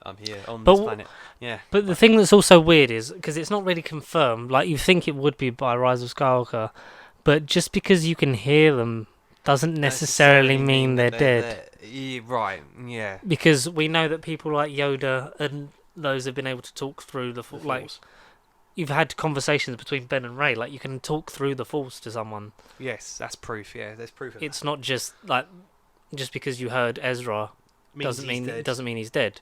Speaker 1: I'm here on
Speaker 2: But
Speaker 1: this planet. Yeah.
Speaker 2: But the thing that's also weird is because it's not really confirmed. Like you think it would be by Rise of Skywalker, but just because you can hear them doesn't necessarily mean they're dead.
Speaker 1: Yeah, right. Yeah.
Speaker 2: Because we know that people like Yoda and those have been able to talk through the
Speaker 1: The
Speaker 2: like.
Speaker 1: Force.
Speaker 2: You've had conversations between Ben and Ray. Like you can talk through the Force to someone.
Speaker 1: Yes, that's proof. Yeah, there's proof of
Speaker 2: It's not just like just because you heard Ezra
Speaker 1: that.
Speaker 2: doesn't
Speaker 1: he's
Speaker 2: mean
Speaker 1: dead.
Speaker 2: doesn't mean he's dead.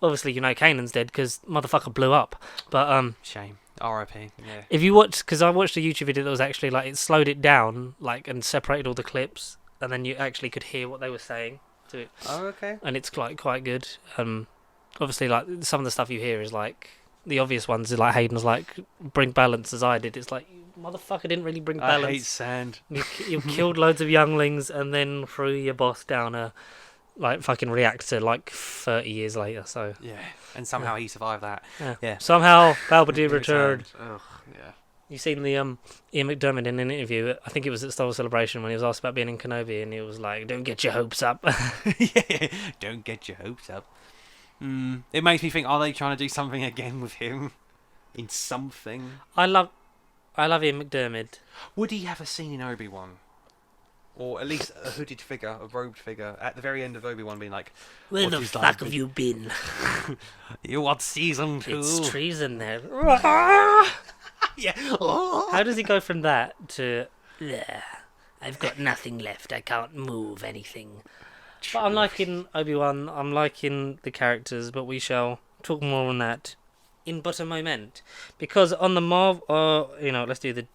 Speaker 2: Obviously, you know Kanan's dead because motherfucker blew up. But
Speaker 1: Shame. R.I.P. Yeah.
Speaker 2: if you watch, because I watched a YouTube video that was actually like it slowed it down, like and separated all the clips, and then you actually could hear what they were saying to it,
Speaker 1: Oh, okay.
Speaker 2: and it's quite good. Obviously, like some of the stuff you hear is like the obvious ones, is like Hayden's like bring balance as I did. It's like motherfucker didn't really bring balance.
Speaker 1: I hate sand.
Speaker 2: You killed loads of younglings and then threw your boss down a like fucking reactor like 30 years later. So
Speaker 1: Yeah, and somehow he survived that. Yeah.
Speaker 2: somehow Palpatine
Speaker 1: Hate
Speaker 2: returned.
Speaker 1: sand. Ugh, yeah.
Speaker 2: You seen the Ian McDermott in an interview? I think it was at Star Wars Celebration when he was asked about being in Kenobi, and he was like, "Don't get your hopes up."
Speaker 1: Yeah. Don't get your hopes up. It makes me think: are they trying to do something again with him? In something?
Speaker 2: I love Ian McDermott.
Speaker 1: Would he have a scene in Obi-Wan? Or at least a hooded figure, a robed figure, at the very end of Obi-Wan being like,
Speaker 2: Where
Speaker 1: what
Speaker 2: the
Speaker 1: is
Speaker 2: fuck
Speaker 1: that?
Speaker 2: have you been?
Speaker 1: You want season 2?
Speaker 2: It's treason there.
Speaker 1: Yeah. Oh.
Speaker 2: How does he go from that to? Yeah, I've got nothing left. I can't move anything. But I'm liking Obi-Wan. I'm liking the characters, but we shall talk more on that in but a moment. Because on the Marvel, let's do the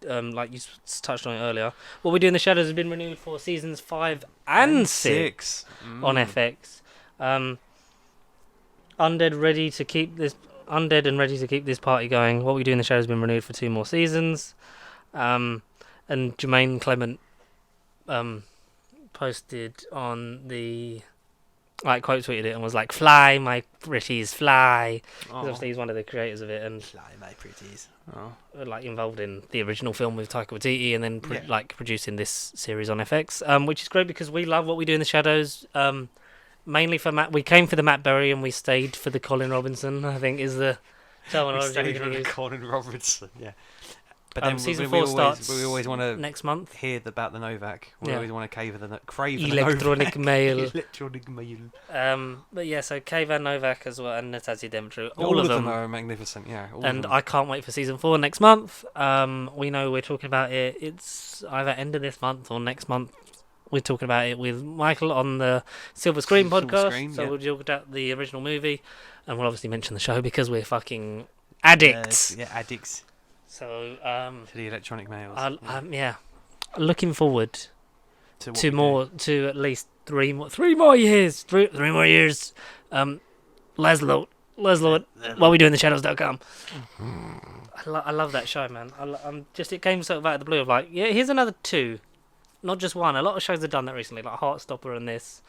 Speaker 2: like you touched on it earlier. What We Do in the Shadows has been renewed for seasons 5 and 6 on FX. Undead and ready to keep this party going. What We Do in the Shadows has been renewed for 2 more seasons. And Jermaine Clement posted on the quote tweeted it and was like, "Fly, my pretties, fly." 'Cause obviously he's one of the creators of it and
Speaker 1: Fly, my pretties. Oh.
Speaker 2: like involved in the original film with Taika Waititi and then producing this series on FX, which is great because we love What We Do in the Shadows. Mainly for Matt, we came for the Matt Berry and we stayed for the Colin Robinson. I think is the terminology we're going to use.
Speaker 1: Colin Robertson, yeah. But then
Speaker 2: Season 4 starts
Speaker 1: we always want to
Speaker 2: next month.
Speaker 1: hear about the Novak. We
Speaker 2: Yeah.
Speaker 1: always want to crave the
Speaker 2: Electronic
Speaker 1: Novak.
Speaker 2: mail.
Speaker 1: Electronic mail.
Speaker 2: But yeah, so Kayvan Novak as well and Natasha Demetriou,
Speaker 1: All of them are magnificent, yeah.
Speaker 2: And I can't wait for season 4 next month. We know we're talking about it. It's either end of this month or next month. We're talking about it with Michael on the Silver Screen podcast. So we'll talk about the original movie, and we'll obviously mention the show because we're fucking addicts.
Speaker 1: Addicts.
Speaker 2: So
Speaker 1: to the electronic mails.
Speaker 2: Looking forward
Speaker 1: to
Speaker 2: to at least three more years. Laszlo, what we do in the shadows.com. I love that show, man. It came sort of out of the blue of like, yeah, here's another 2, not just 1. A lot of shows have done that recently, like Heartstopper and this.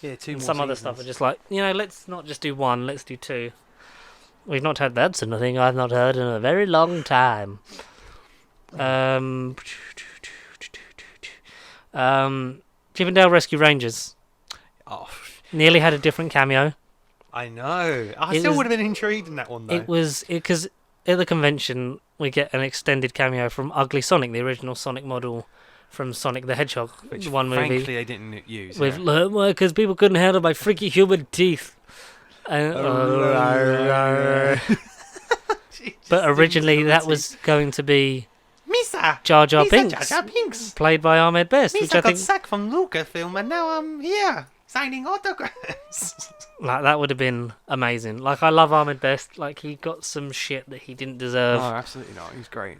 Speaker 1: Yeah, 2
Speaker 2: and
Speaker 1: more
Speaker 2: some other stuff are just like, let's not just do 1, let's do 2. We've not had that, so nothing I've not heard in a very long time. Chippendale Rescue Rangers
Speaker 1: Oh,
Speaker 2: nearly had a different cameo.
Speaker 1: I know. I
Speaker 2: It
Speaker 1: still
Speaker 2: was-
Speaker 1: would have been intrigued in that one though.
Speaker 2: It was because at the convention we get an extended cameo from Ugly Sonic, the original Sonic model from Sonic the Hedgehog,
Speaker 1: which
Speaker 2: one movie.
Speaker 1: frankly they didn't use.
Speaker 2: With because people couldn't handle my freaky human teeth. And, but originally that was going to be
Speaker 1: Misa
Speaker 2: Jar Jar
Speaker 1: Misa
Speaker 2: Binks,
Speaker 1: Jar Jar Binks.
Speaker 2: played by Ahmed Best, which I
Speaker 1: Misa got
Speaker 2: think
Speaker 1: sacked from Lucasfilm and now I'm here signing autographs.
Speaker 2: like that would have been amazing. Like I love Ahmed Best. Like he got some shit that he didn't deserve.
Speaker 1: Oh, absolutely not. He's great.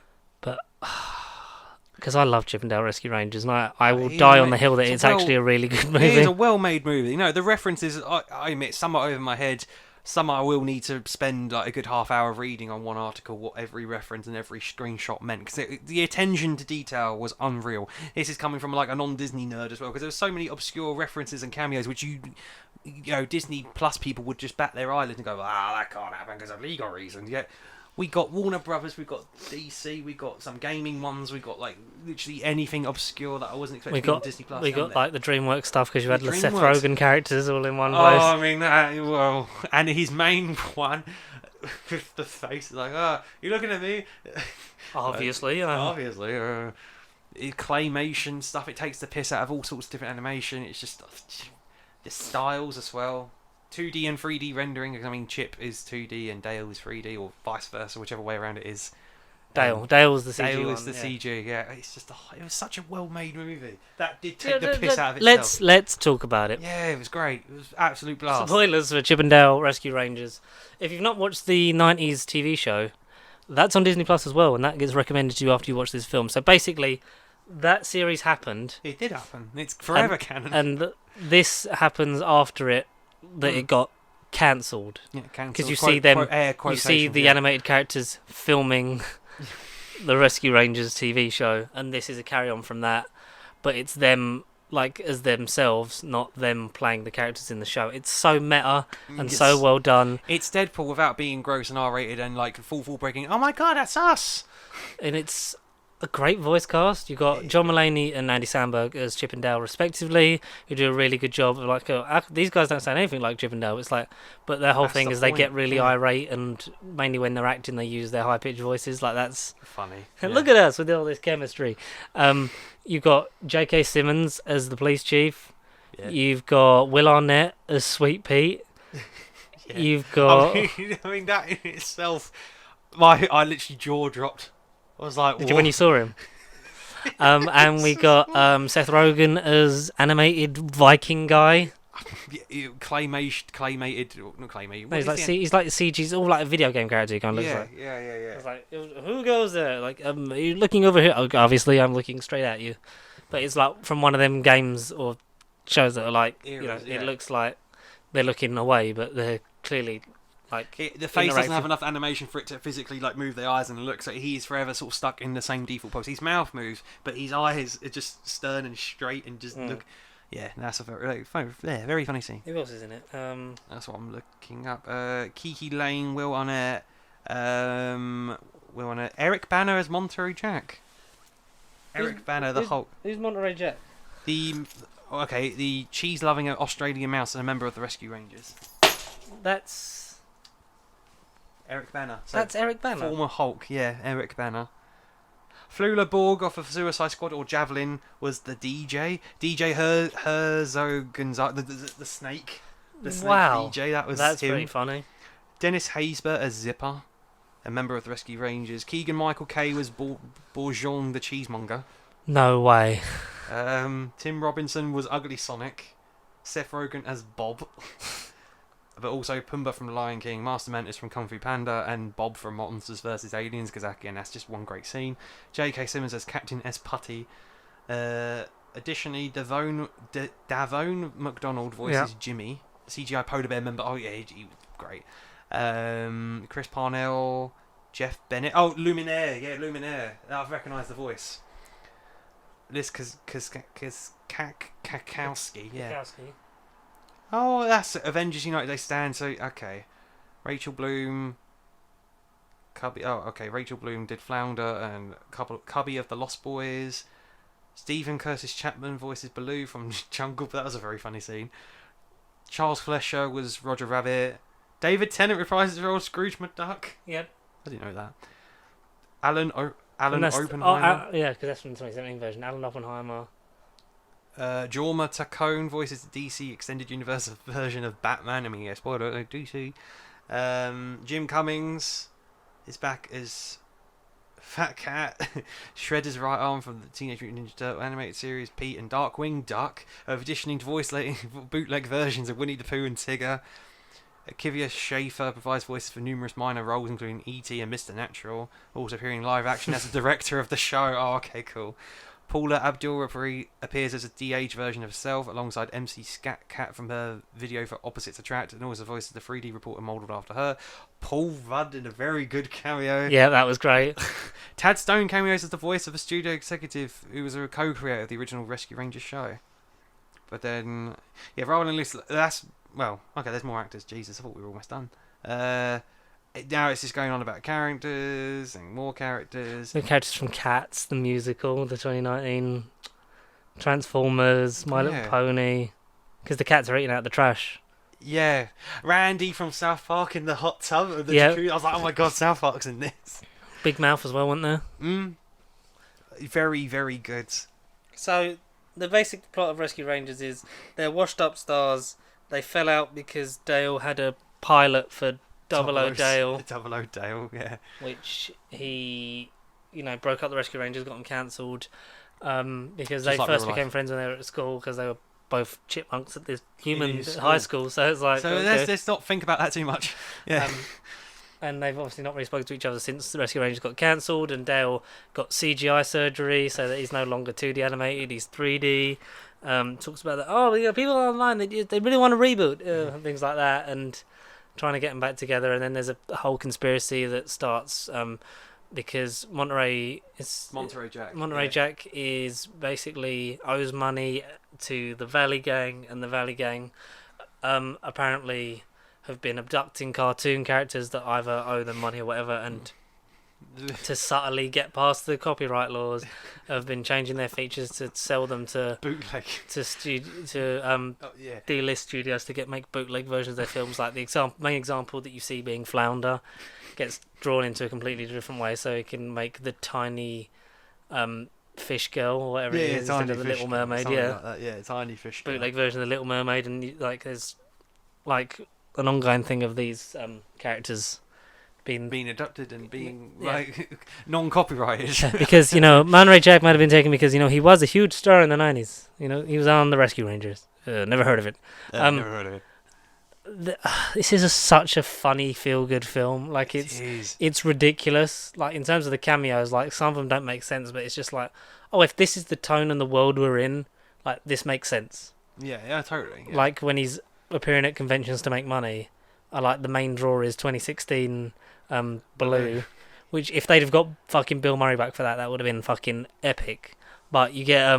Speaker 2: Because I love Chippendale Rescue Rangers, and I will
Speaker 1: He
Speaker 2: die on
Speaker 1: ma-
Speaker 2: the hill that
Speaker 1: it's a
Speaker 2: it's actually a really good movie.
Speaker 1: It is a well-made movie. The references, I admit, some are over my head. Some I will need to spend like a good half hour reading on one article what every reference and every screenshot meant, because the attention to detail was unreal. This is coming from like a non-Disney nerd as well, because there were so many obscure references and cameos which Disney Plus people would just bat their eyelids and go, that can't happen because of legal reasons. Yet We got Warner Brothers, we got DC, we got some gaming ones, we got like literally anything obscure that I wasn't expecting on Disney Plus.
Speaker 2: We got like the DreamWorks stuff because you had
Speaker 1: The
Speaker 2: the Seth
Speaker 1: DreamWorks.
Speaker 2: Rogen characters all in one
Speaker 1: Oh,
Speaker 2: place.
Speaker 1: I mean well, and his main one with the face is like, oh, you looking at me?
Speaker 2: Obviously,
Speaker 1: Obviously, claymation stuff. It takes the piss out of all sorts of different animation. It's just the styles as well. 2D and 3D rendering. I mean, Chip is 2D and Dale is 3D, or vice versa, whichever way around it is.
Speaker 2: Dale was the CG
Speaker 1: Dale
Speaker 2: one.
Speaker 1: is the CG. Yeah, it's just it was such a well-made movie. That did
Speaker 2: Yeah,
Speaker 1: take the piss out of itself.
Speaker 2: Let's talk about it.
Speaker 1: Yeah, it was great. It was absolute blast.
Speaker 2: Spoilers for Chip and Dale Rescue Rangers. If you've not watched the 90s TV show, that's on Disney Plus as well, and that gets recommended to you after you watch this film. So basically, that series happened,
Speaker 1: It did happen. It's forever canon.
Speaker 2: and this happens after it, that it got cancelled.
Speaker 1: Yeah,
Speaker 2: Because you see them, you see the animated characters filming the Rescue Rangers TV show, and this is a carry-on from that, but it's them like as themselves, not them playing the characters in the show. It's so meta and so well done.
Speaker 1: It's Deadpool without being gross and R-rated and like full breaking. Oh my god, that's us!
Speaker 2: And it's a great voice cast. You got John Mulaney and Andy Samberg as Chip and Dale respectively, who do a really good job of like these guys don't sound anything like Chip and Dale. It's like, but their whole
Speaker 1: That's
Speaker 2: thing
Speaker 1: the
Speaker 2: is they
Speaker 1: point,
Speaker 2: get really
Speaker 1: yeah.
Speaker 2: irate, and mainly when they're acting they use their high pitched voices. Like that's
Speaker 1: Funny.
Speaker 2: look at us with all this chemistry. You got J.K. Simmons as the police chief.
Speaker 1: Yeah.
Speaker 2: You've got Will Arnett as Sweet Pete.
Speaker 1: Yeah.
Speaker 2: You've got
Speaker 1: I mean that in itself, I literally jaw dropped. I was like,
Speaker 2: did you when you saw him? And we got Seth Rogen as animated Viking guy.
Speaker 1: claymated, not claymate.
Speaker 2: No, he's like CG. He's all like a video game character. He kind of looks like.
Speaker 1: Yeah.
Speaker 2: It's like, who goes there? Like, you're looking over here. Oh, obviously, I'm looking straight at you. But it's like from one of them games or shows that are like,
Speaker 1: Eras,
Speaker 2: it looks like they're looking away, but they're clearly like.
Speaker 1: The face doesn't have
Speaker 2: interactive.
Speaker 1: enough animation for it to physically like move the eyes and look. So he's forever sort of stuck in the same default pose. His mouth moves, but his eyes are just stern and straight and just look. Yeah, that's a very funny scene.
Speaker 2: Who else is in it?
Speaker 1: That's what I'm looking up. Kiki Lane, Will Arnett, Eric Banner as Monterey Jack. Eric Banner, the Hulk.
Speaker 2: Who's Monterey Jack?
Speaker 1: The cheese-loving Australian mouse and a member of the Rescue Rangers.
Speaker 2: That's
Speaker 1: Eric Banner.
Speaker 2: that's Eric Banner.
Speaker 1: Former Hulk, yeah, Eric Banner. Flula Borg off of Suicide Squad or Javelin was the DJ. DJ Herzogen's the snake. The snake
Speaker 2: Wow.
Speaker 1: DJ,
Speaker 2: That's
Speaker 1: him.
Speaker 2: pretty funny.
Speaker 1: Dennis Haysbert as Zipper, a member of the Rescue Rangers. Keegan Michael Kay was Bourgeon the cheesemonger.
Speaker 2: No way.
Speaker 1: Tim Robinson was Ugly Sonic. Seth Rogen as Bob. But also Pumbaa from The Lion King, Master Mantis from Kung Fu Panda, and Bob from Monsters vs. Aliens, because again, that's just one great scene. J.K. Simmons as Captain S. Putty. Additionally, Davone McDonald voices Jimmy, CGI Polar Bear member. Oh yeah, he was great. Chris Parnell, Jeff Bennett. Oh, Luminaire. Yeah, Luminaire. I've recognised the voice. Liz Kakowski. Yeah. Oh, that's Avengers United. They stand. So okay, Rachel Bloom. Cubby. Oh, okay. Rachel Bloom did Flounder and Cubby of the Lost Boys. Stephen Curtis Chapman voices Baloo from Jungle. That was a very funny scene. Charles Fleischer was Roger Rabbit. David Tennant reprises the role of Scrooge McDuck.
Speaker 2: Yep.
Speaker 1: I didn't know that. Alan
Speaker 2: And that's-
Speaker 1: Oppenheimer.
Speaker 2: yeah, because that's from the 2017 version. Alan Oppenheimer.
Speaker 1: Jorma Tacone voices the DC Extended Universe version of Batman. I mean, yeah, spoiler alert, DC. Jim Cummings is back as Fat Cat. Shredder's right arm from the Teenage Mutant Ninja Turtle animated series. Pete and Darkwing Duck, auditioning to voice bootleg versions of Winnie the Pooh and Tigger. Kivia Schaefer provides voices for numerous minor roles, including E.T. and Mr. Natural, also appearing live action as the director of the show. Oh, okay, cool. Paula Abdul appears as a de-aged version of herself, alongside MC Scat Cat from her video for Opposites Attract, and also voices the 3D reporter modelled after her. Paul Rudd in a very good cameo.
Speaker 2: Yeah, that was great.
Speaker 1: Tad Stone cameos as the voice of a studio executive who was a co-creator of the original Rescue Rangers show. But then, yeah, rather than list, that's, well, okay, there's more actors. Jesus, I thought we were almost done. Now it's just going on about characters and more characters.
Speaker 2: The characters from Cats, the musical, the 2019 Transformers, My Little
Speaker 1: Yeah.
Speaker 2: Pony, because the cats are eating out the trash.
Speaker 1: Yeah, Randy from South Park in the hot tub of the
Speaker 2: Yeah.
Speaker 1: jacuzzi. I was like, oh my god, South Park's in this.
Speaker 2: Big Mouth as well, weren't there?
Speaker 1: Very, very good.
Speaker 2: So, the basic plot of Rescue Rangers is they're washed up stars. They fell out because Dale had a pilot for Double O Dale,
Speaker 1: Double O Dale, yeah.
Speaker 2: which he, broke up the Rescue Rangers, got them cancelled, because
Speaker 1: Just
Speaker 2: they
Speaker 1: like
Speaker 2: first
Speaker 1: real life.
Speaker 2: became friends when they were at school because they were both chipmunks at this human
Speaker 1: his
Speaker 2: high
Speaker 1: school.
Speaker 2: school. So it's like,
Speaker 1: So
Speaker 2: okay.
Speaker 1: let's not think about that too much. Yeah.
Speaker 2: And they've obviously not really spoken to each other since the Rescue Rangers got cancelled, and Dale got CGI surgery so that he's no longer 2D animated, he's 3D. Talks about that. Oh, people online they really want to reboot and things like that, and trying to get them back together. And then there's a whole conspiracy that starts because Monterey
Speaker 1: Jack.
Speaker 2: Jack is basically owes money to the Valley Gang, and the Valley Gang apparently have been abducting cartoon characters that either owe them money or whatever, and to subtly get past the copyright laws, have been changing their features to sell them to
Speaker 1: Bootleg.
Speaker 2: to
Speaker 1: Yeah.
Speaker 2: D-list studios to make bootleg versions of their films. Like the main example that you see being Flounder gets drawn into a completely different way, so it can make the tiny fish girl or whatever it is instead of the Little Mermaid. Yeah,
Speaker 1: like that. Yeah, tiny fish.
Speaker 2: bootleg version of the Little Mermaid, and there's like an ongoing thing of these characters being
Speaker 1: adopted and being
Speaker 2: Yeah.
Speaker 1: like non-copyrighted.
Speaker 2: because Monterey Jack might have been taken because he was a huge star in the 90s. He was on the Rescue Rangers. Never heard of it.
Speaker 1: Never heard of it.
Speaker 2: This is such a funny, feel-good film. Like
Speaker 1: It is.
Speaker 2: it's ridiculous. Like in terms of the cameos, like some of them don't make sense, but it's just like, oh, if this is the tone and the world we're in, like this makes sense.
Speaker 1: Yeah, totally. Yeah.
Speaker 2: Like when he's appearing at conventions to make money, the main draw is 2016 Baloo, which if they'd have got fucking Bill Murray back for that would have been fucking epic. But you get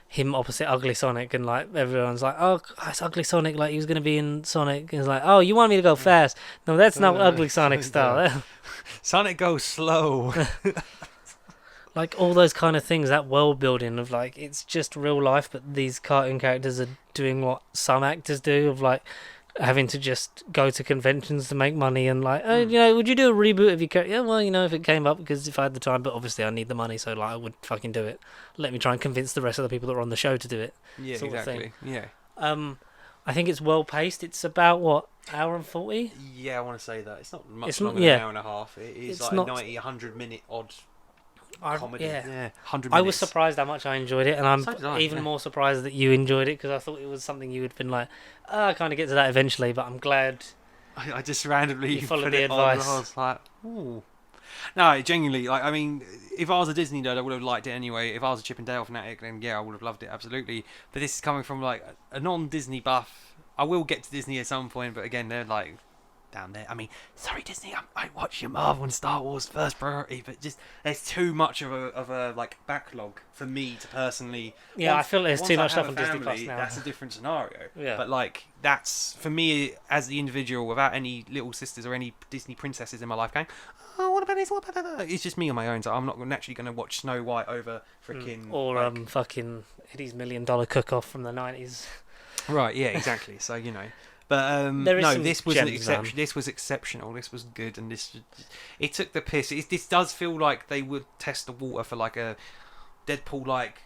Speaker 2: him opposite Ugly Sonic, and like everyone's like, oh, it's Ugly Sonic, like he was gonna be in Sonic, and it's like, oh, you want me to go fast? No, that's not Ugly Sonic style.
Speaker 1: Sonic goes slow.
Speaker 2: Like all those kind of things, that world building of like it's just real life, but these cartoon characters are doing what some actors do of like having to just go to conventions to make money, and like, would you do a reboot of your character? Yeah, well, if it came up, because if I had the time, but obviously I need the money, so like I would fucking do it. Let me try and convince the rest of the people that are on the show to do it.
Speaker 1: Yeah,
Speaker 2: Sort of
Speaker 1: exactly. Yeah.
Speaker 2: I think it's well paced. It's about what, hour and 40?
Speaker 1: Yeah, I want to say that it's not much
Speaker 2: It's
Speaker 1: longer
Speaker 2: yeah.
Speaker 1: than an hour and a half. It is
Speaker 2: It's
Speaker 1: like
Speaker 2: not-
Speaker 1: a 90, 100-minute odd comedy.
Speaker 2: Yeah.
Speaker 1: 100 minutes.
Speaker 2: I was surprised how much I enjoyed it, and I'm
Speaker 1: So did I,
Speaker 2: even
Speaker 1: yeah.
Speaker 2: more surprised that you enjoyed it, because I thought it was something you had been like, I kind of get to that eventually, but I'm glad.
Speaker 1: I just randomly
Speaker 2: You followed
Speaker 1: put
Speaker 2: the
Speaker 1: it on,
Speaker 2: advice.
Speaker 1: and I was like, ooh. No, genuinely, like, I mean, if I was a Disney nerd, I would have liked it anyway. If I was a Chip and Dale fanatic, then yeah, I would have loved it, absolutely. But this is coming from, like, a non-Disney buff. I will get to Disney at some point, but again, they're, like, down there. I mean, sorry, Disney, I watch your Marvel and Star Wars first priority, but just, there's too much of a like, backlog for me to personally...
Speaker 2: Yeah, I feel there's
Speaker 1: once
Speaker 2: too
Speaker 1: I
Speaker 2: much
Speaker 1: have
Speaker 2: stuff
Speaker 1: a
Speaker 2: on Disney Plus
Speaker 1: family,
Speaker 2: now.
Speaker 1: That's a different scenario.
Speaker 2: Yeah.
Speaker 1: But like that's for me as the individual without any little sisters or any Disney princesses in my life going, oh, what about this? What about that? It's just me on my own, so I'm not naturally going to watch Snow White over freaking
Speaker 2: Or
Speaker 1: like-
Speaker 2: fucking Eddie's $1 Million Cook-Off from the 90s.
Speaker 1: right, yeah, exactly. So but
Speaker 2: There is
Speaker 1: no,
Speaker 2: some
Speaker 1: this was an
Speaker 2: gems,
Speaker 1: exception. This was exceptional. This was good, and it took the piss. This does feel like they would test the water for like a Deadpool like.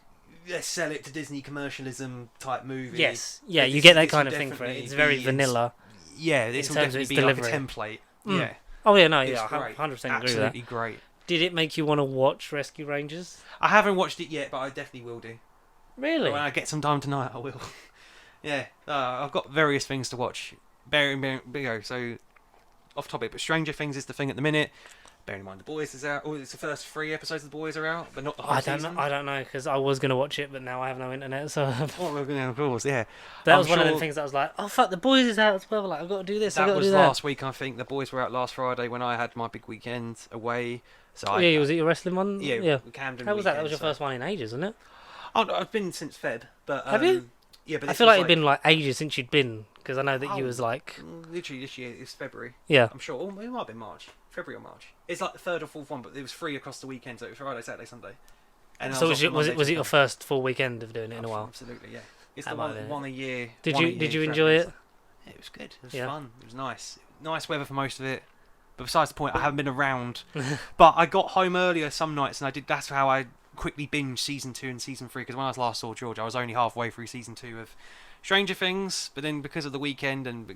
Speaker 1: Let's sell it to Disney commercialism type movie.
Speaker 2: Yes, yeah,
Speaker 1: But
Speaker 2: you
Speaker 1: this-
Speaker 2: get that
Speaker 1: this will
Speaker 2: kind of thing for it.
Speaker 1: definitely
Speaker 2: It's very
Speaker 1: be
Speaker 2: vanilla.
Speaker 1: Yeah, this
Speaker 2: in
Speaker 1: will
Speaker 2: terms of
Speaker 1: definitely
Speaker 2: its
Speaker 1: be like
Speaker 2: delivery.
Speaker 1: a template.
Speaker 2: Mm.
Speaker 1: Yeah,
Speaker 2: Oh yeah, no,
Speaker 1: it's
Speaker 2: yeah,
Speaker 1: great.
Speaker 2: 100% agree with that.
Speaker 1: Absolutely great.
Speaker 2: Did it make you want to watch Rescue Rangers?
Speaker 1: I haven't watched it yet, but I definitely will do.
Speaker 2: Really?
Speaker 1: When I get some time tonight, I will. Yeah, I've got various things to watch. So off topic, but Stranger Things is the thing at the minute. Bearing in mind The Boys is out. Oh, it's the first 3 episodes of The Boys are out, but not the whole
Speaker 2: I don't
Speaker 1: season.
Speaker 2: know. I don't know, because I was going to watch it, but now I have no internet, so
Speaker 1: Oh, well, yeah, of course, yeah.
Speaker 2: that
Speaker 1: I'm
Speaker 2: was one of
Speaker 1: sure-
Speaker 2: the things that I was like, oh fuck, The Boys is out as well. Like I've got to do this. I've
Speaker 1: That
Speaker 2: got to
Speaker 1: was
Speaker 2: do that.
Speaker 1: last week, I think. The Boys were out last Friday when I had my big weekend away. So
Speaker 2: Oh, yeah, was it your wrestling one?
Speaker 1: yeah, Camden.
Speaker 2: How was that? That was
Speaker 1: weekend,
Speaker 2: your
Speaker 1: so-
Speaker 2: first one in ages, wasn't it?
Speaker 1: Oh, no, I've been since Feb, but
Speaker 2: Have you?
Speaker 1: Yeah, but
Speaker 2: I
Speaker 1: this
Speaker 2: feel
Speaker 1: was
Speaker 2: like it'd been like ages since you'd been, because I know that you
Speaker 1: Oh.
Speaker 2: was like,
Speaker 1: literally this year. It's February.
Speaker 2: yeah.
Speaker 1: I'm sure. Oh, it might have been March. February or March. It's like the third or fourth one, but it was free across the weekend, so it was Friday, Saturday, Sunday. And
Speaker 2: So
Speaker 1: I
Speaker 2: was
Speaker 1: off
Speaker 2: it was
Speaker 1: Monday,
Speaker 2: it was it your
Speaker 1: Tuesday.
Speaker 2: first full weekend of doing it in a while?
Speaker 1: Absolutely, yeah. It's
Speaker 2: That
Speaker 1: the
Speaker 2: might have been
Speaker 1: one a year.
Speaker 2: Did
Speaker 1: one a
Speaker 2: you
Speaker 1: year
Speaker 2: enjoy
Speaker 1: throughout
Speaker 2: it?
Speaker 1: the- Yeah, it was good. It was
Speaker 2: Yeah.
Speaker 1: fun. It was nice. Nice weather for most of it. But besides the point, I haven't been around. But I got home earlier some nights, and I did. That's how I quickly binged season 2 and season 3. Because when I last saw George, I was only halfway through season 2 of Stranger Things. But then because of the weekend, and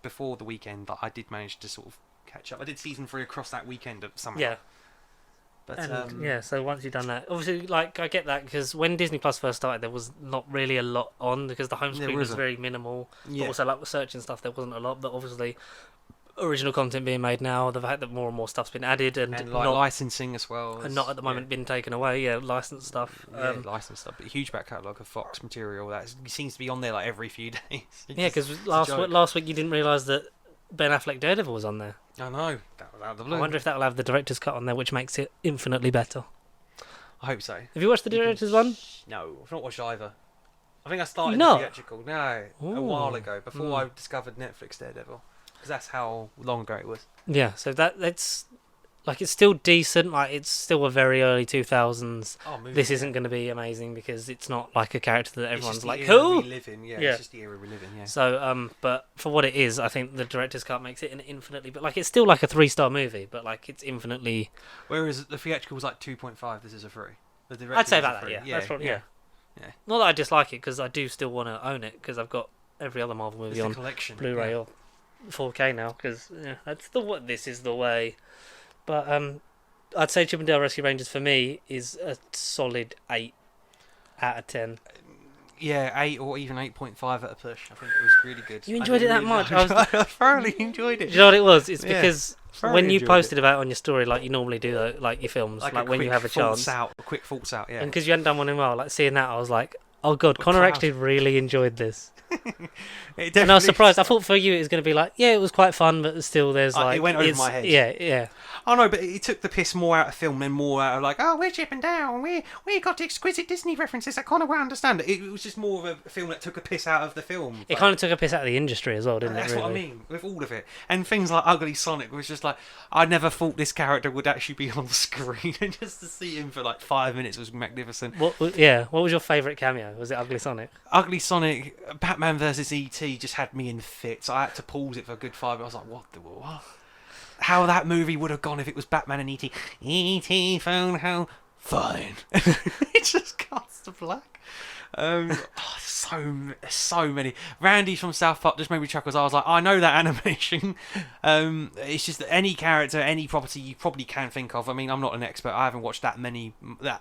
Speaker 1: before the weekend, I did manage to sort of catch up. I did season 3 across that weekend somehow.
Speaker 2: Yeah.
Speaker 1: But
Speaker 2: And, yeah, so once you've done that, obviously, like, I get that, because when Disney Plus first started, there was not really a lot on, because the home
Speaker 1: There
Speaker 2: screen was
Speaker 1: wasn't.
Speaker 2: very minimal.
Speaker 1: yeah.
Speaker 2: But also, like, with searching stuff, there wasn't a lot, but obviously, original content being made now, the fact that more and more stuff's been added, and,
Speaker 1: And like
Speaker 2: not,
Speaker 1: licensing as well.
Speaker 2: and not at the moment been taken away, licensed stuff.
Speaker 1: Yeah, licensed stuff, but a huge back catalogue of Fox material that seems to be on there like every few days.
Speaker 2: Yeah, because
Speaker 1: a
Speaker 2: last
Speaker 1: joke.
Speaker 2: week you didn't realise that Ben Affleck Daredevil was on there.
Speaker 1: I know. That was out of the blue.
Speaker 2: I wonder if that will have the director's cut on there, which makes it infinitely better.
Speaker 1: I hope so.
Speaker 2: Have you watched the
Speaker 1: You can
Speaker 2: director's one?
Speaker 1: No, I've not watched either. I think I started
Speaker 2: You
Speaker 1: the
Speaker 2: not?
Speaker 1: theatrical. No, a
Speaker 2: Ooh.
Speaker 1: while ago, before
Speaker 2: Mm.
Speaker 1: I discovered Netflix Daredevil, because that's how long ago it was.
Speaker 2: Yeah, so that's like, it's still decent. Like, it's still a very early 2000s.
Speaker 1: Oh, movie.
Speaker 2: This isn't going to be amazing because it's not like a character that
Speaker 1: It's just
Speaker 2: everyone's
Speaker 1: the
Speaker 2: like,
Speaker 1: era
Speaker 2: who?
Speaker 1: we live in. Yeah,
Speaker 2: Yeah.
Speaker 1: it's just the era we live in. Yeah.
Speaker 2: So, but for what it is, I think the director's cut makes it an infinitely. But like, it's still like a 3-star movie, but like, it's infinitely.
Speaker 1: Whereas the theatrical was like 2.5. This is a 3. The
Speaker 2: I'd
Speaker 1: director's
Speaker 2: say
Speaker 1: is a
Speaker 2: about that.
Speaker 1: 3.
Speaker 2: Yeah, that's probably yeah.
Speaker 1: Yeah.
Speaker 2: Not that I dislike it, because I do still want to own it, because I've got every other Marvel
Speaker 1: It's
Speaker 2: movie
Speaker 1: a
Speaker 2: on
Speaker 1: collection.
Speaker 2: Blu-ray
Speaker 1: yeah.
Speaker 2: or 4K now, because that's the what. This is the way. But I'd say Chip 'n Dale Rescue Rangers for me is a solid 8 out of 10.
Speaker 1: Yeah, 8 or even 8.5 at a push. I think it was really good.
Speaker 2: You
Speaker 1: I
Speaker 2: enjoyed
Speaker 1: didn't
Speaker 2: it that
Speaker 1: really
Speaker 2: much?
Speaker 1: know-
Speaker 2: I
Speaker 1: I thoroughly enjoyed
Speaker 2: Do
Speaker 1: it.
Speaker 2: you know what it was? It's
Speaker 1: Yeah.
Speaker 2: because
Speaker 1: Thoroughly
Speaker 2: when you
Speaker 1: enjoyed
Speaker 2: posted about it on your story, like you normally do, like your films, like when you
Speaker 1: quick
Speaker 2: have a chance,
Speaker 1: thoughts out, a quick thoughts out, yeah.
Speaker 2: and because you hadn't done one in a while, like seeing that, I was like, oh god, Connor
Speaker 1: proud.
Speaker 2: actually really enjoyed this.
Speaker 1: It
Speaker 2: And I was
Speaker 1: definitely-
Speaker 2: surprised. I thought for you it was going to be like, yeah, it was quite fun, but still, there's
Speaker 1: It
Speaker 2: like,
Speaker 1: went over
Speaker 2: it's-
Speaker 1: my head.
Speaker 2: Yeah, yeah.
Speaker 1: Oh no, but it took the piss more out of film and more out of like, oh, we're Chip and Dale, we got exquisite Disney references that Connor will understand. It was just more of a film that took a piss out of the film.
Speaker 2: It kind of took a piss out of the industry as well, didn't
Speaker 1: That's
Speaker 2: it? Really?
Speaker 1: what I mean with all of it, and things like Ugly Sonic was just like, I never thought this character would actually be on screen, and just to see him for like 5 minutes was magnificent.
Speaker 2: What was your favourite cameo? Was it Ugly Sonic?
Speaker 1: Ugly Sonic, Batman vs ET just had me in fits. I had to pause it for a good 5 minutes. I was like, what? How that movie would have gone if it was Batman and ET. ET phone home. Fine. It just cuts to black. So many. Randy from South Park just made me chuckle. I was like, I know that animation. It's just that any character, any property you probably can think of. I mean, I'm not an expert. I haven't watched that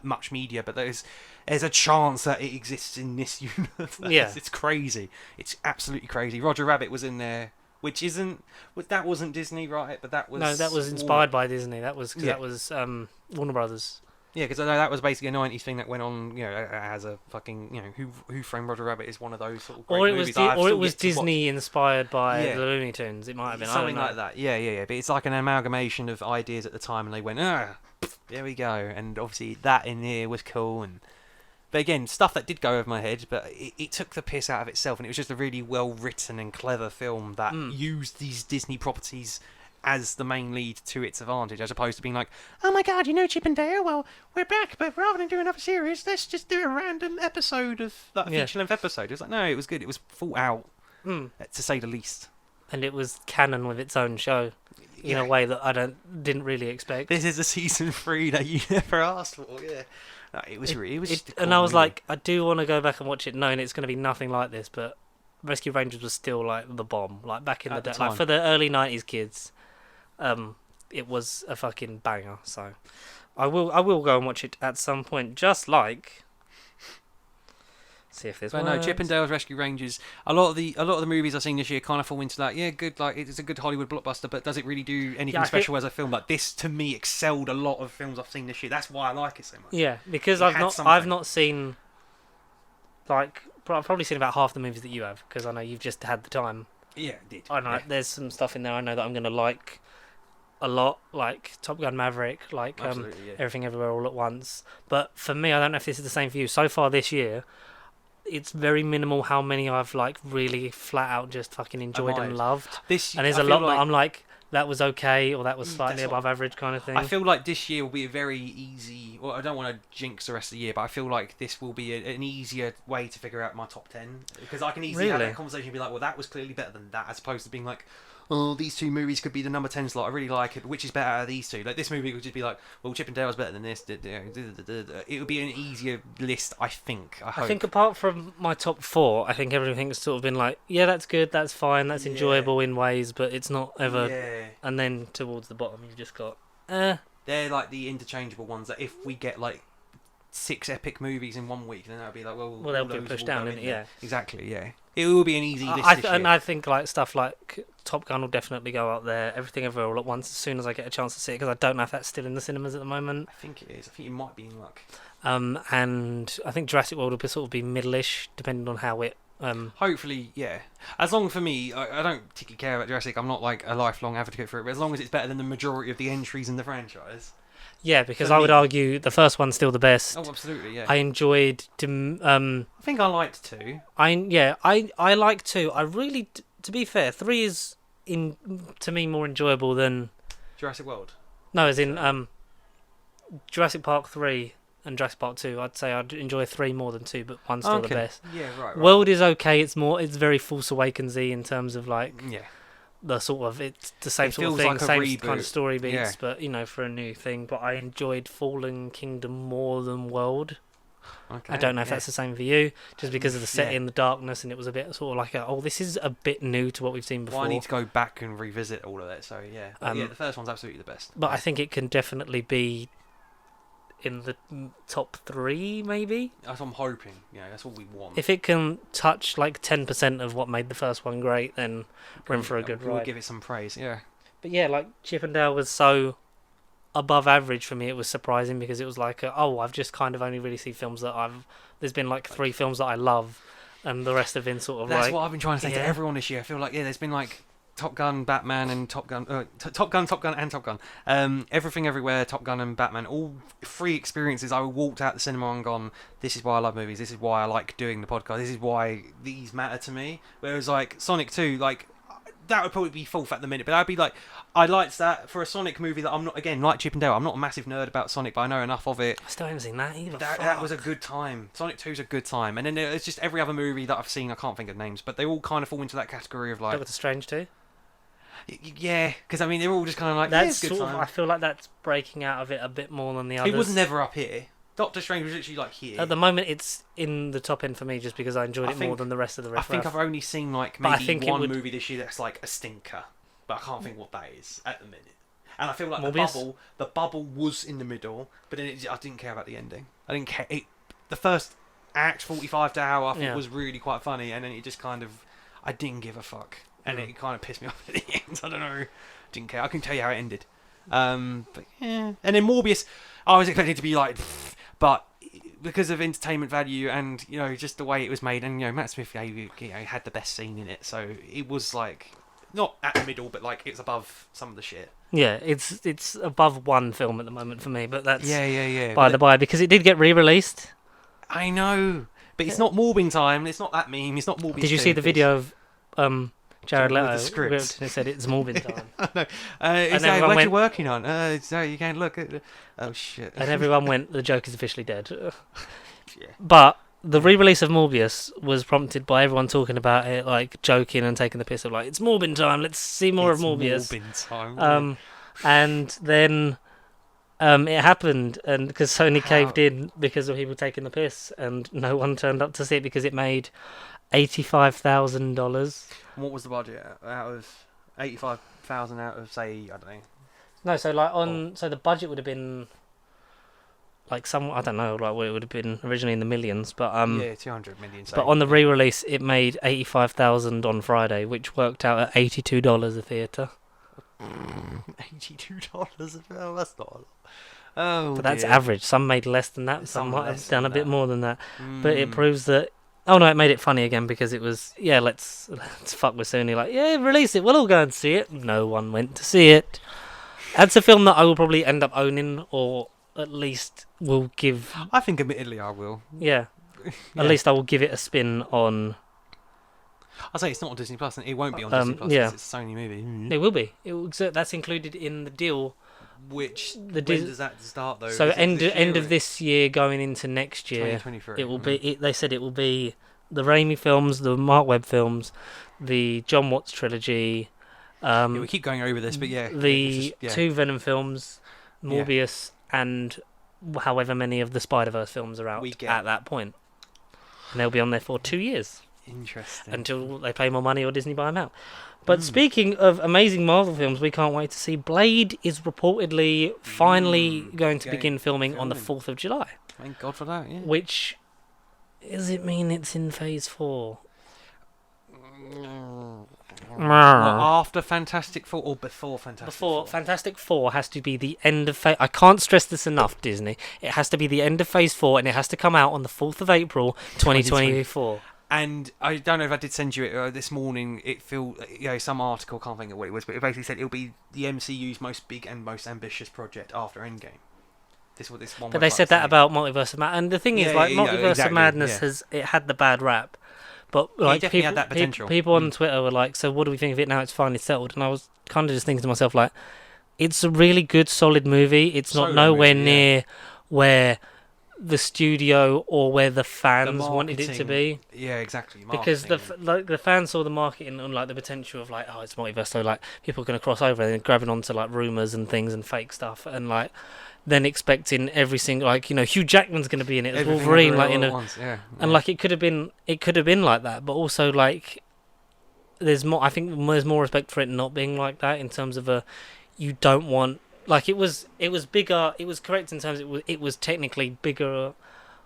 Speaker 1: much media, but there's a chance that it exists in this universe.
Speaker 2: Yeah.
Speaker 1: It's crazy. It's absolutely crazy. Roger Rabbit was in there, which that wasn't Disney, right? But that was
Speaker 2: No, that was inspired by Disney. That was
Speaker 1: Yeah.
Speaker 2: Warner Brothers.
Speaker 1: Yeah, because I know that was basically a '90s thing that went on. As a fucking Who Framed Roger Rabbit is one of those sort of great
Speaker 2: Or it was
Speaker 1: movies. I've
Speaker 2: or it
Speaker 1: still
Speaker 2: was
Speaker 1: yet to watch.
Speaker 2: Disney inspired by
Speaker 1: Yeah.
Speaker 2: the Looney Tunes. It might have been I
Speaker 1: Something
Speaker 2: don't know.
Speaker 1: like that. Yeah. But it's like an amalgamation of ideas at the time, and they went, there we go. And obviously that in here was cool. But again, stuff that did go over my head, but it took the piss out of itself, and it was just a really well written and clever film that used these Disney properties as the main lead to its advantage, as opposed to being like, oh my god, Chip and Dale, well, we're back, but rather than do another series, let's just do a random episode of that
Speaker 2: Yeah.
Speaker 1: feature-length episode. It was like, no, it was good. It was thought out,
Speaker 2: Mm.
Speaker 1: to say the least.
Speaker 2: And it was canon with its own show in
Speaker 1: Yeah.
Speaker 2: a way that I didn't really expect.
Speaker 1: This is a season 3 that you never asked for. Yeah, no, it was just a cool
Speaker 2: And I was
Speaker 1: movie.
Speaker 2: like, I do want to go back and watch it, knowing it's going to be nothing like this. But Rescue Rangers was still like the bomb, like back in
Speaker 1: At
Speaker 2: the
Speaker 1: the
Speaker 2: day, like
Speaker 1: time.
Speaker 2: for the early '90s kids. It was a fucking banger. So I will go and watch it at some point. Just like, see if there's
Speaker 1: But no, Chip and Dale's Rescue Rangers. A lot of the movies I've seen this year kind of fall into that. Yeah, good. Like it's a good Hollywood blockbuster, but does it really do anything
Speaker 2: I
Speaker 1: special as a film? Like this, to me, excelled a lot of films I've seen this year. That's why I like it so much.
Speaker 2: Yeah, because
Speaker 1: It
Speaker 2: I've
Speaker 1: had
Speaker 2: not
Speaker 1: something.
Speaker 2: seen like I've probably seen about half the movies that you have, because I know you've just had the time.
Speaker 1: Yeah, it did.
Speaker 2: I know
Speaker 1: Yeah,
Speaker 2: there's some stuff in there I know that I'm gonna like a lot, like Top Gun Maverick, like
Speaker 1: absolutely. Yeah.
Speaker 2: Everything Everywhere All at Once. But for me, I don't know if this is the same for you. So far this year, it's very minimal how many I've like really flat out just fucking enjoyed and
Speaker 1: Admired.
Speaker 2: loved.
Speaker 1: This
Speaker 2: And there's
Speaker 1: I
Speaker 2: a
Speaker 1: feel
Speaker 2: lot that I'm like, that was okay, or that was slightly
Speaker 1: That's what-
Speaker 2: above average kind of thing.
Speaker 1: I feel like this year will be a very easy. Well, I don't want to jinx the rest of the year, but I feel like this will be an easier way to figure out my top 10 because I can easily have
Speaker 2: Really?
Speaker 1: that conversation and be like, well, that was clearly better than that, as opposed to being like, oh, these two movies could be the number 10 slot. I really like it, but which is better out of these two? Like this movie would just be like, well, Chip and Dale's better than this. It would be an easier list, I think. I hope.
Speaker 2: I think apart from my top 4, I think everything's sort of been like, yeah, that's good, that's fine, that's
Speaker 1: Yeah.
Speaker 2: enjoyable in ways, but it's not ever.
Speaker 1: Yeah.
Speaker 2: And then towards the bottom, you've just got,
Speaker 1: They're like the interchangeable ones that if we get like 6 epic movies in 1 week, then that'll be like, well,
Speaker 2: Well, they'll
Speaker 1: all
Speaker 2: be
Speaker 1: those
Speaker 2: pushed
Speaker 1: will
Speaker 2: down,
Speaker 1: go
Speaker 2: innit?
Speaker 1: in there.
Speaker 2: Yeah.
Speaker 1: Exactly, yeah. It will be an easy list this
Speaker 2: And
Speaker 1: year.
Speaker 2: I think like stuff like Top Gun will definitely go up there. Everything Everywhere All at Once as soon as I get a chance to see it, because I don't know if that's still in the cinemas at the moment.
Speaker 1: I think it is. I think you might be in luck.
Speaker 2: And I think Jurassic World will be sort of be middle-ish, depending on how it.
Speaker 1: Hopefully, yeah. As long for me, I don't particularly care about Jurassic. I'm not like a lifelong advocate for it, but as long as it's better than the majority of the entries in the franchise.
Speaker 2: Yeah, because
Speaker 1: For
Speaker 2: I would
Speaker 1: me-
Speaker 2: argue the first one's still the best.
Speaker 1: Oh, absolutely, yeah.
Speaker 2: I enjoyed.
Speaker 1: I think I liked 2.
Speaker 2: I like 2. I really, to be fair, 3 is to me more enjoyable than
Speaker 1: Jurassic World.
Speaker 2: no, as in Jurassic Park 3 and Jurassic Park 2. I'd say I'd enjoy 3 more than 2, but 1's still the best.
Speaker 1: Yeah, right.
Speaker 2: World is okay. It's very Force Awakens-y in terms of like
Speaker 1: Yeah.
Speaker 2: the sort of it's the same
Speaker 1: It
Speaker 2: sort of
Speaker 1: feels
Speaker 2: thing,
Speaker 1: like a
Speaker 2: same
Speaker 1: reboot.
Speaker 2: kind of story beats,
Speaker 1: Yeah.
Speaker 2: but for a new thing. But I enjoyed Fallen Kingdom more than World.
Speaker 1: Okay.
Speaker 2: I don't know if
Speaker 1: yeah.
Speaker 2: that's the same for you, just because of the set
Speaker 1: Yeah.
Speaker 2: in the darkness, and it was a bit sort of like this is a bit new to what we've seen before.
Speaker 1: Well, I need to go back and revisit all of that. So yeah, but yeah, the first one's absolutely the best.
Speaker 2: But I think it can definitely be in the top 3, maybe.
Speaker 1: That's what I'm hoping. Yeah, that's what we want.
Speaker 2: If it can touch like 10% of what made the first one great, then we're in for a good
Speaker 1: We'll
Speaker 2: ride.
Speaker 1: give it some praise. Yeah.
Speaker 2: But yeah, like Chip and Dale was so above average for me. It was surprising because it was like, I've just kind of only really seen films that there's been like 3 films that I love, and the rest have been sort of
Speaker 1: That's
Speaker 2: like.
Speaker 1: what I've been trying to say to
Speaker 2: yeah.
Speaker 1: everyone this year. I feel like there's been like Top Gun, Batman, and Top Gun, Top Gun, and Top Gun. Everything, Everywhere, Top Gun, and Batman. All 3 experiences. I walked out the cinema and gone, "This is why I love movies. This is why I like doing the podcast. This is why these matter to me." Whereas like Sonic 2, like that would probably be 4th at the minute, but I'd be like, I liked that for a Sonic movie that I'm not, again, like Chip and Dale. I'm not a massive nerd about Sonic, but I know enough of it.
Speaker 2: I still haven't seen that either.
Speaker 1: That was a good time. Sonic 2's a good time. And then there's just every other movie that I've seen, I can't think of names, but they all kind of fall into that category of like,
Speaker 2: Doctor Strange too.
Speaker 1: yeah, because I mean, they're all just kind of like,
Speaker 2: That's
Speaker 1: yeah, good
Speaker 2: sort of.
Speaker 1: time.
Speaker 2: I feel like that's breaking out of it a bit more than the others.
Speaker 1: It was never up here. Doctor Strange was literally like here.
Speaker 2: At the moment, it's in the top end for me just because I enjoyed
Speaker 1: I
Speaker 2: it more
Speaker 1: think-
Speaker 2: than the rest of the
Speaker 1: I
Speaker 2: riff
Speaker 1: think
Speaker 2: raff.
Speaker 1: I've only seen like
Speaker 2: But I
Speaker 1: maybe
Speaker 2: think it
Speaker 1: one
Speaker 2: would-
Speaker 1: movie this year that's like a stinker, but I can't think what that is at the minute. And I feel like
Speaker 2: Morbius?
Speaker 1: the bubble was in the middle, but then I didn't care about the ending. I didn't care. The first act, 45 to hour, I thought
Speaker 2: Yeah.
Speaker 1: was really quite funny, and then it just kind of, I didn't give a fuck, and it kind of pissed me off at the end. I don't know, didn't care. I can tell you how it ended. But yeah, and then Morbius, I was expecting it to be like, but because of entertainment value and just the way it was made, and Matt Smith had the best scene in it, so it was like not at the middle, but like it's above some of the shit.
Speaker 2: Yeah, it's above 1 film at the moment for me, but that's
Speaker 1: Yeah.
Speaker 2: by the by because it did get re-released.
Speaker 1: I know, but it's not Morbin time. It's not that meme. It's not Morbin.
Speaker 2: Did you see the video of Jared
Speaker 1: With the
Speaker 2: Leto?
Speaker 1: script.
Speaker 2: And it said it's Morbin time,
Speaker 1: No.
Speaker 2: And
Speaker 1: What
Speaker 2: everyone
Speaker 1: you
Speaker 2: went-
Speaker 1: working on? So you can't look at. Oh shit.
Speaker 2: and everyone went, "The joke is officially dead."
Speaker 1: Yeah.
Speaker 2: But the re-release of Morbius was prompted by everyone talking about it, like joking and taking the piss of like, "It's Morbin time. Let's see more
Speaker 1: It's
Speaker 2: of Morbius."
Speaker 1: Morbin time.
Speaker 2: And then it happened, and because Sony
Speaker 1: How?
Speaker 2: caved in because of people taking the piss, and no one turned up to see it because it made $85,000.
Speaker 1: What was the budget out of 85,000 out of say I don't know.
Speaker 2: No, so like so the budget would have been like I don't know, like what it would have been originally in the millions, but
Speaker 1: Yeah, 200 million.
Speaker 2: but on the re-release it made 85,000 on Friday, which worked out at $82 a theatre.
Speaker 1: $82 a film. That's not a lot. Oh,
Speaker 2: But that's
Speaker 1: dear.
Speaker 2: average. Some made less than that. Some
Speaker 1: Some
Speaker 2: might
Speaker 1: less
Speaker 2: have done a
Speaker 1: than
Speaker 2: bit
Speaker 1: that.
Speaker 2: more than that. But it
Speaker 1: Mm.
Speaker 2: proves that. Oh no, it made it funny again because it was let's fuck with Sony. Like release it. We'll all go and see it. No one went to see it. That's a film that I will probably end up owning, or at least will give.
Speaker 1: I think admittedly I will.
Speaker 2: Yeah, at least I will give it a spin on.
Speaker 1: I'll say it's not on Disney Plus, and it won't be on Disney Plus.
Speaker 2: Yeah.
Speaker 1: Because it's a Sony movie.
Speaker 2: It will be. That's included in the deal.
Speaker 1: Which
Speaker 2: The
Speaker 1: when does that start though?
Speaker 2: So
Speaker 1: Is it
Speaker 2: end
Speaker 1: this
Speaker 2: end
Speaker 1: year
Speaker 2: of this year, going into next year,
Speaker 1: 2023.
Speaker 2: it will be. They said it will be the Raimi films, the Mark Webb films, the John Watts trilogy.
Speaker 1: Yeah, we keep going over this, but yeah,
Speaker 2: the
Speaker 1: yeah.
Speaker 2: 2 Venom films, Morbius, and however many of the Spider-Verse films are out at that point. And they'll be on there for 2 years.
Speaker 1: Interesting.
Speaker 2: Until they pay more money or Disney buy them out. But speaking of amazing Marvel films, we can't wait to see. Blade is reportedly finally going to begin filming on the 4th of July.
Speaker 1: Thank God for that, yeah.
Speaker 2: Which, does it mean it's in Phase 4?
Speaker 1: Well, after Fantastic Four or before Fantastic Four?
Speaker 2: Before Fantastic Four has to be the end of Phase... I can't stress this enough, Disney. It has to be the end of Phase 4 and it has to come out on the 4th of April, 2024.
Speaker 1: And I don't know if I did send you it this morning. Some article, can't think of what it was, but it basically said it'll be the MCU's most big and most ambitious project after Endgame. This one.
Speaker 2: But they said that about Multiverse of Madness, and the thing is, Multiverse of Madness it had the bad rap, but like
Speaker 1: definitely had that potential.
Speaker 2: People on Twitter were like, "So what do we think of it now? It's finally settled." And I was kind of just thinking to myself, like, it's a really good, solid movie. It's not nowhere near where the studio or where the fans wanted it to be.
Speaker 1: Yeah, exactly.
Speaker 2: Because the fans saw the marketing and like the potential of like, oh, it's multiverse, so like people are going to cross over and then grabbing onto like rumors and things and fake stuff and like then expecting every single Hugh Jackman's going to be in it as Wolverine, like and like it could have been like that, but also like there's more. I think there's more respect for it not being like that in terms of you don't want. Like it was bigger. It was correct in terms it was technically bigger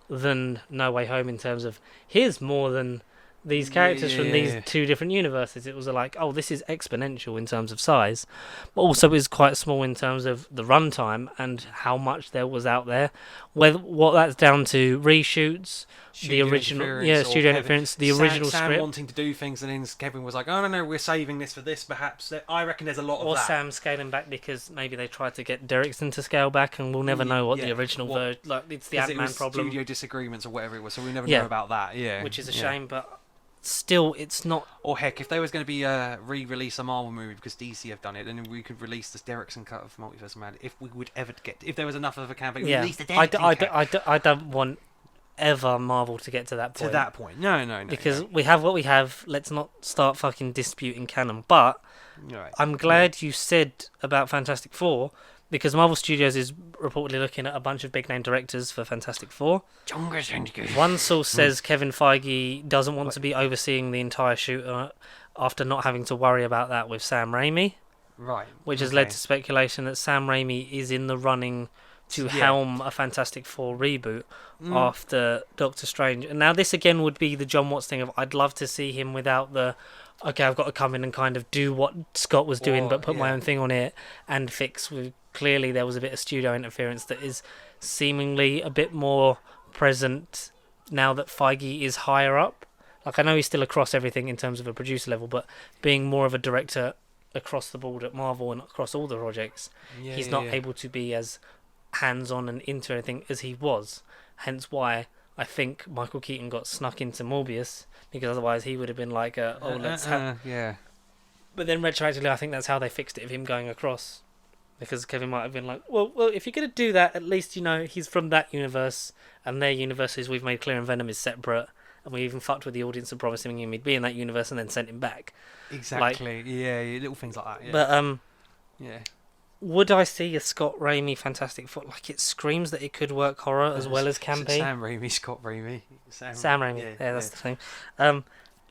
Speaker 2: than No Way Home in terms of here's more than these characters from these two different universes. It was like, oh, this is exponential in terms of size, but also it was quite small in terms of the runtime and how much there was out there. What that's down to reshoots, the original, studio interference, the original
Speaker 1: Sam
Speaker 2: script,
Speaker 1: wanting to do things, and then Kevin was like, "Oh no, we're saving this for this. Perhaps I reckon there's a lot of that."
Speaker 2: Or Sam scaling back because maybe they tried to get Derrickson to scale back, and we'll never know what the original version. Like it's the Ant-Man problem,
Speaker 1: studio disagreements or whatever it was, so we never know about that. Yeah,
Speaker 2: which is a shame, but. Still, it's not.
Speaker 1: Or heck, if there was going to be re-release a Marvel movie because DC have done it, then we could release this Derrickson cut of Multiverse of Madness. If we would ever if there was enough of a campaign, release the Derrickson cut.
Speaker 2: I don't want ever Marvel to get to that point.
Speaker 1: To that point, no.
Speaker 2: Because we have what we have. Let's not start fucking disputing canon. But I'm glad you said about Fantastic Four. Because Marvel Studios is reportedly looking at a bunch of big-name directors for Fantastic Four. One source says Kevin Feige doesn't want to be overseeing the entire shoot after not having to worry about that with Sam Raimi.
Speaker 1: Right.
Speaker 2: Which has led to speculation that Sam Raimi is in the running to helm a Fantastic Four reboot after Doctor Strange. And now this again would be the John Watts thing of I'd love to see him without the... Okay, I've got to come in and kind of do what Scott was doing, but put my own thing on it and fix with... Clearly, there was a bit of studio interference that is seemingly a bit more present now that Feige is higher up. Like, I know he's still across everything in terms of a producer level, but being more of a director across the board at Marvel and across all the projects, he's not able to be as hands-on and into anything as he was. Hence why I think Michael Keaton got snuck into Morbius, because otherwise he would have been like, let's have... But then retroactively, I think that's how they fixed it, of him going across. Because Kevin might have been like, well, if you're going to do that, at least, he's from that universe, and their universes we've made clear in Venom is separate, and we even fucked with the audience and promising him he'd be in that universe and then sent him back.
Speaker 1: Exactly, little things like that,
Speaker 2: But, would I see a Scott Raimi Fantastic Four? Like, it screams that it could work horror as well as campy.
Speaker 1: Sam Raimi, Scott Raimi.
Speaker 2: Sam Raimi, that's the thing.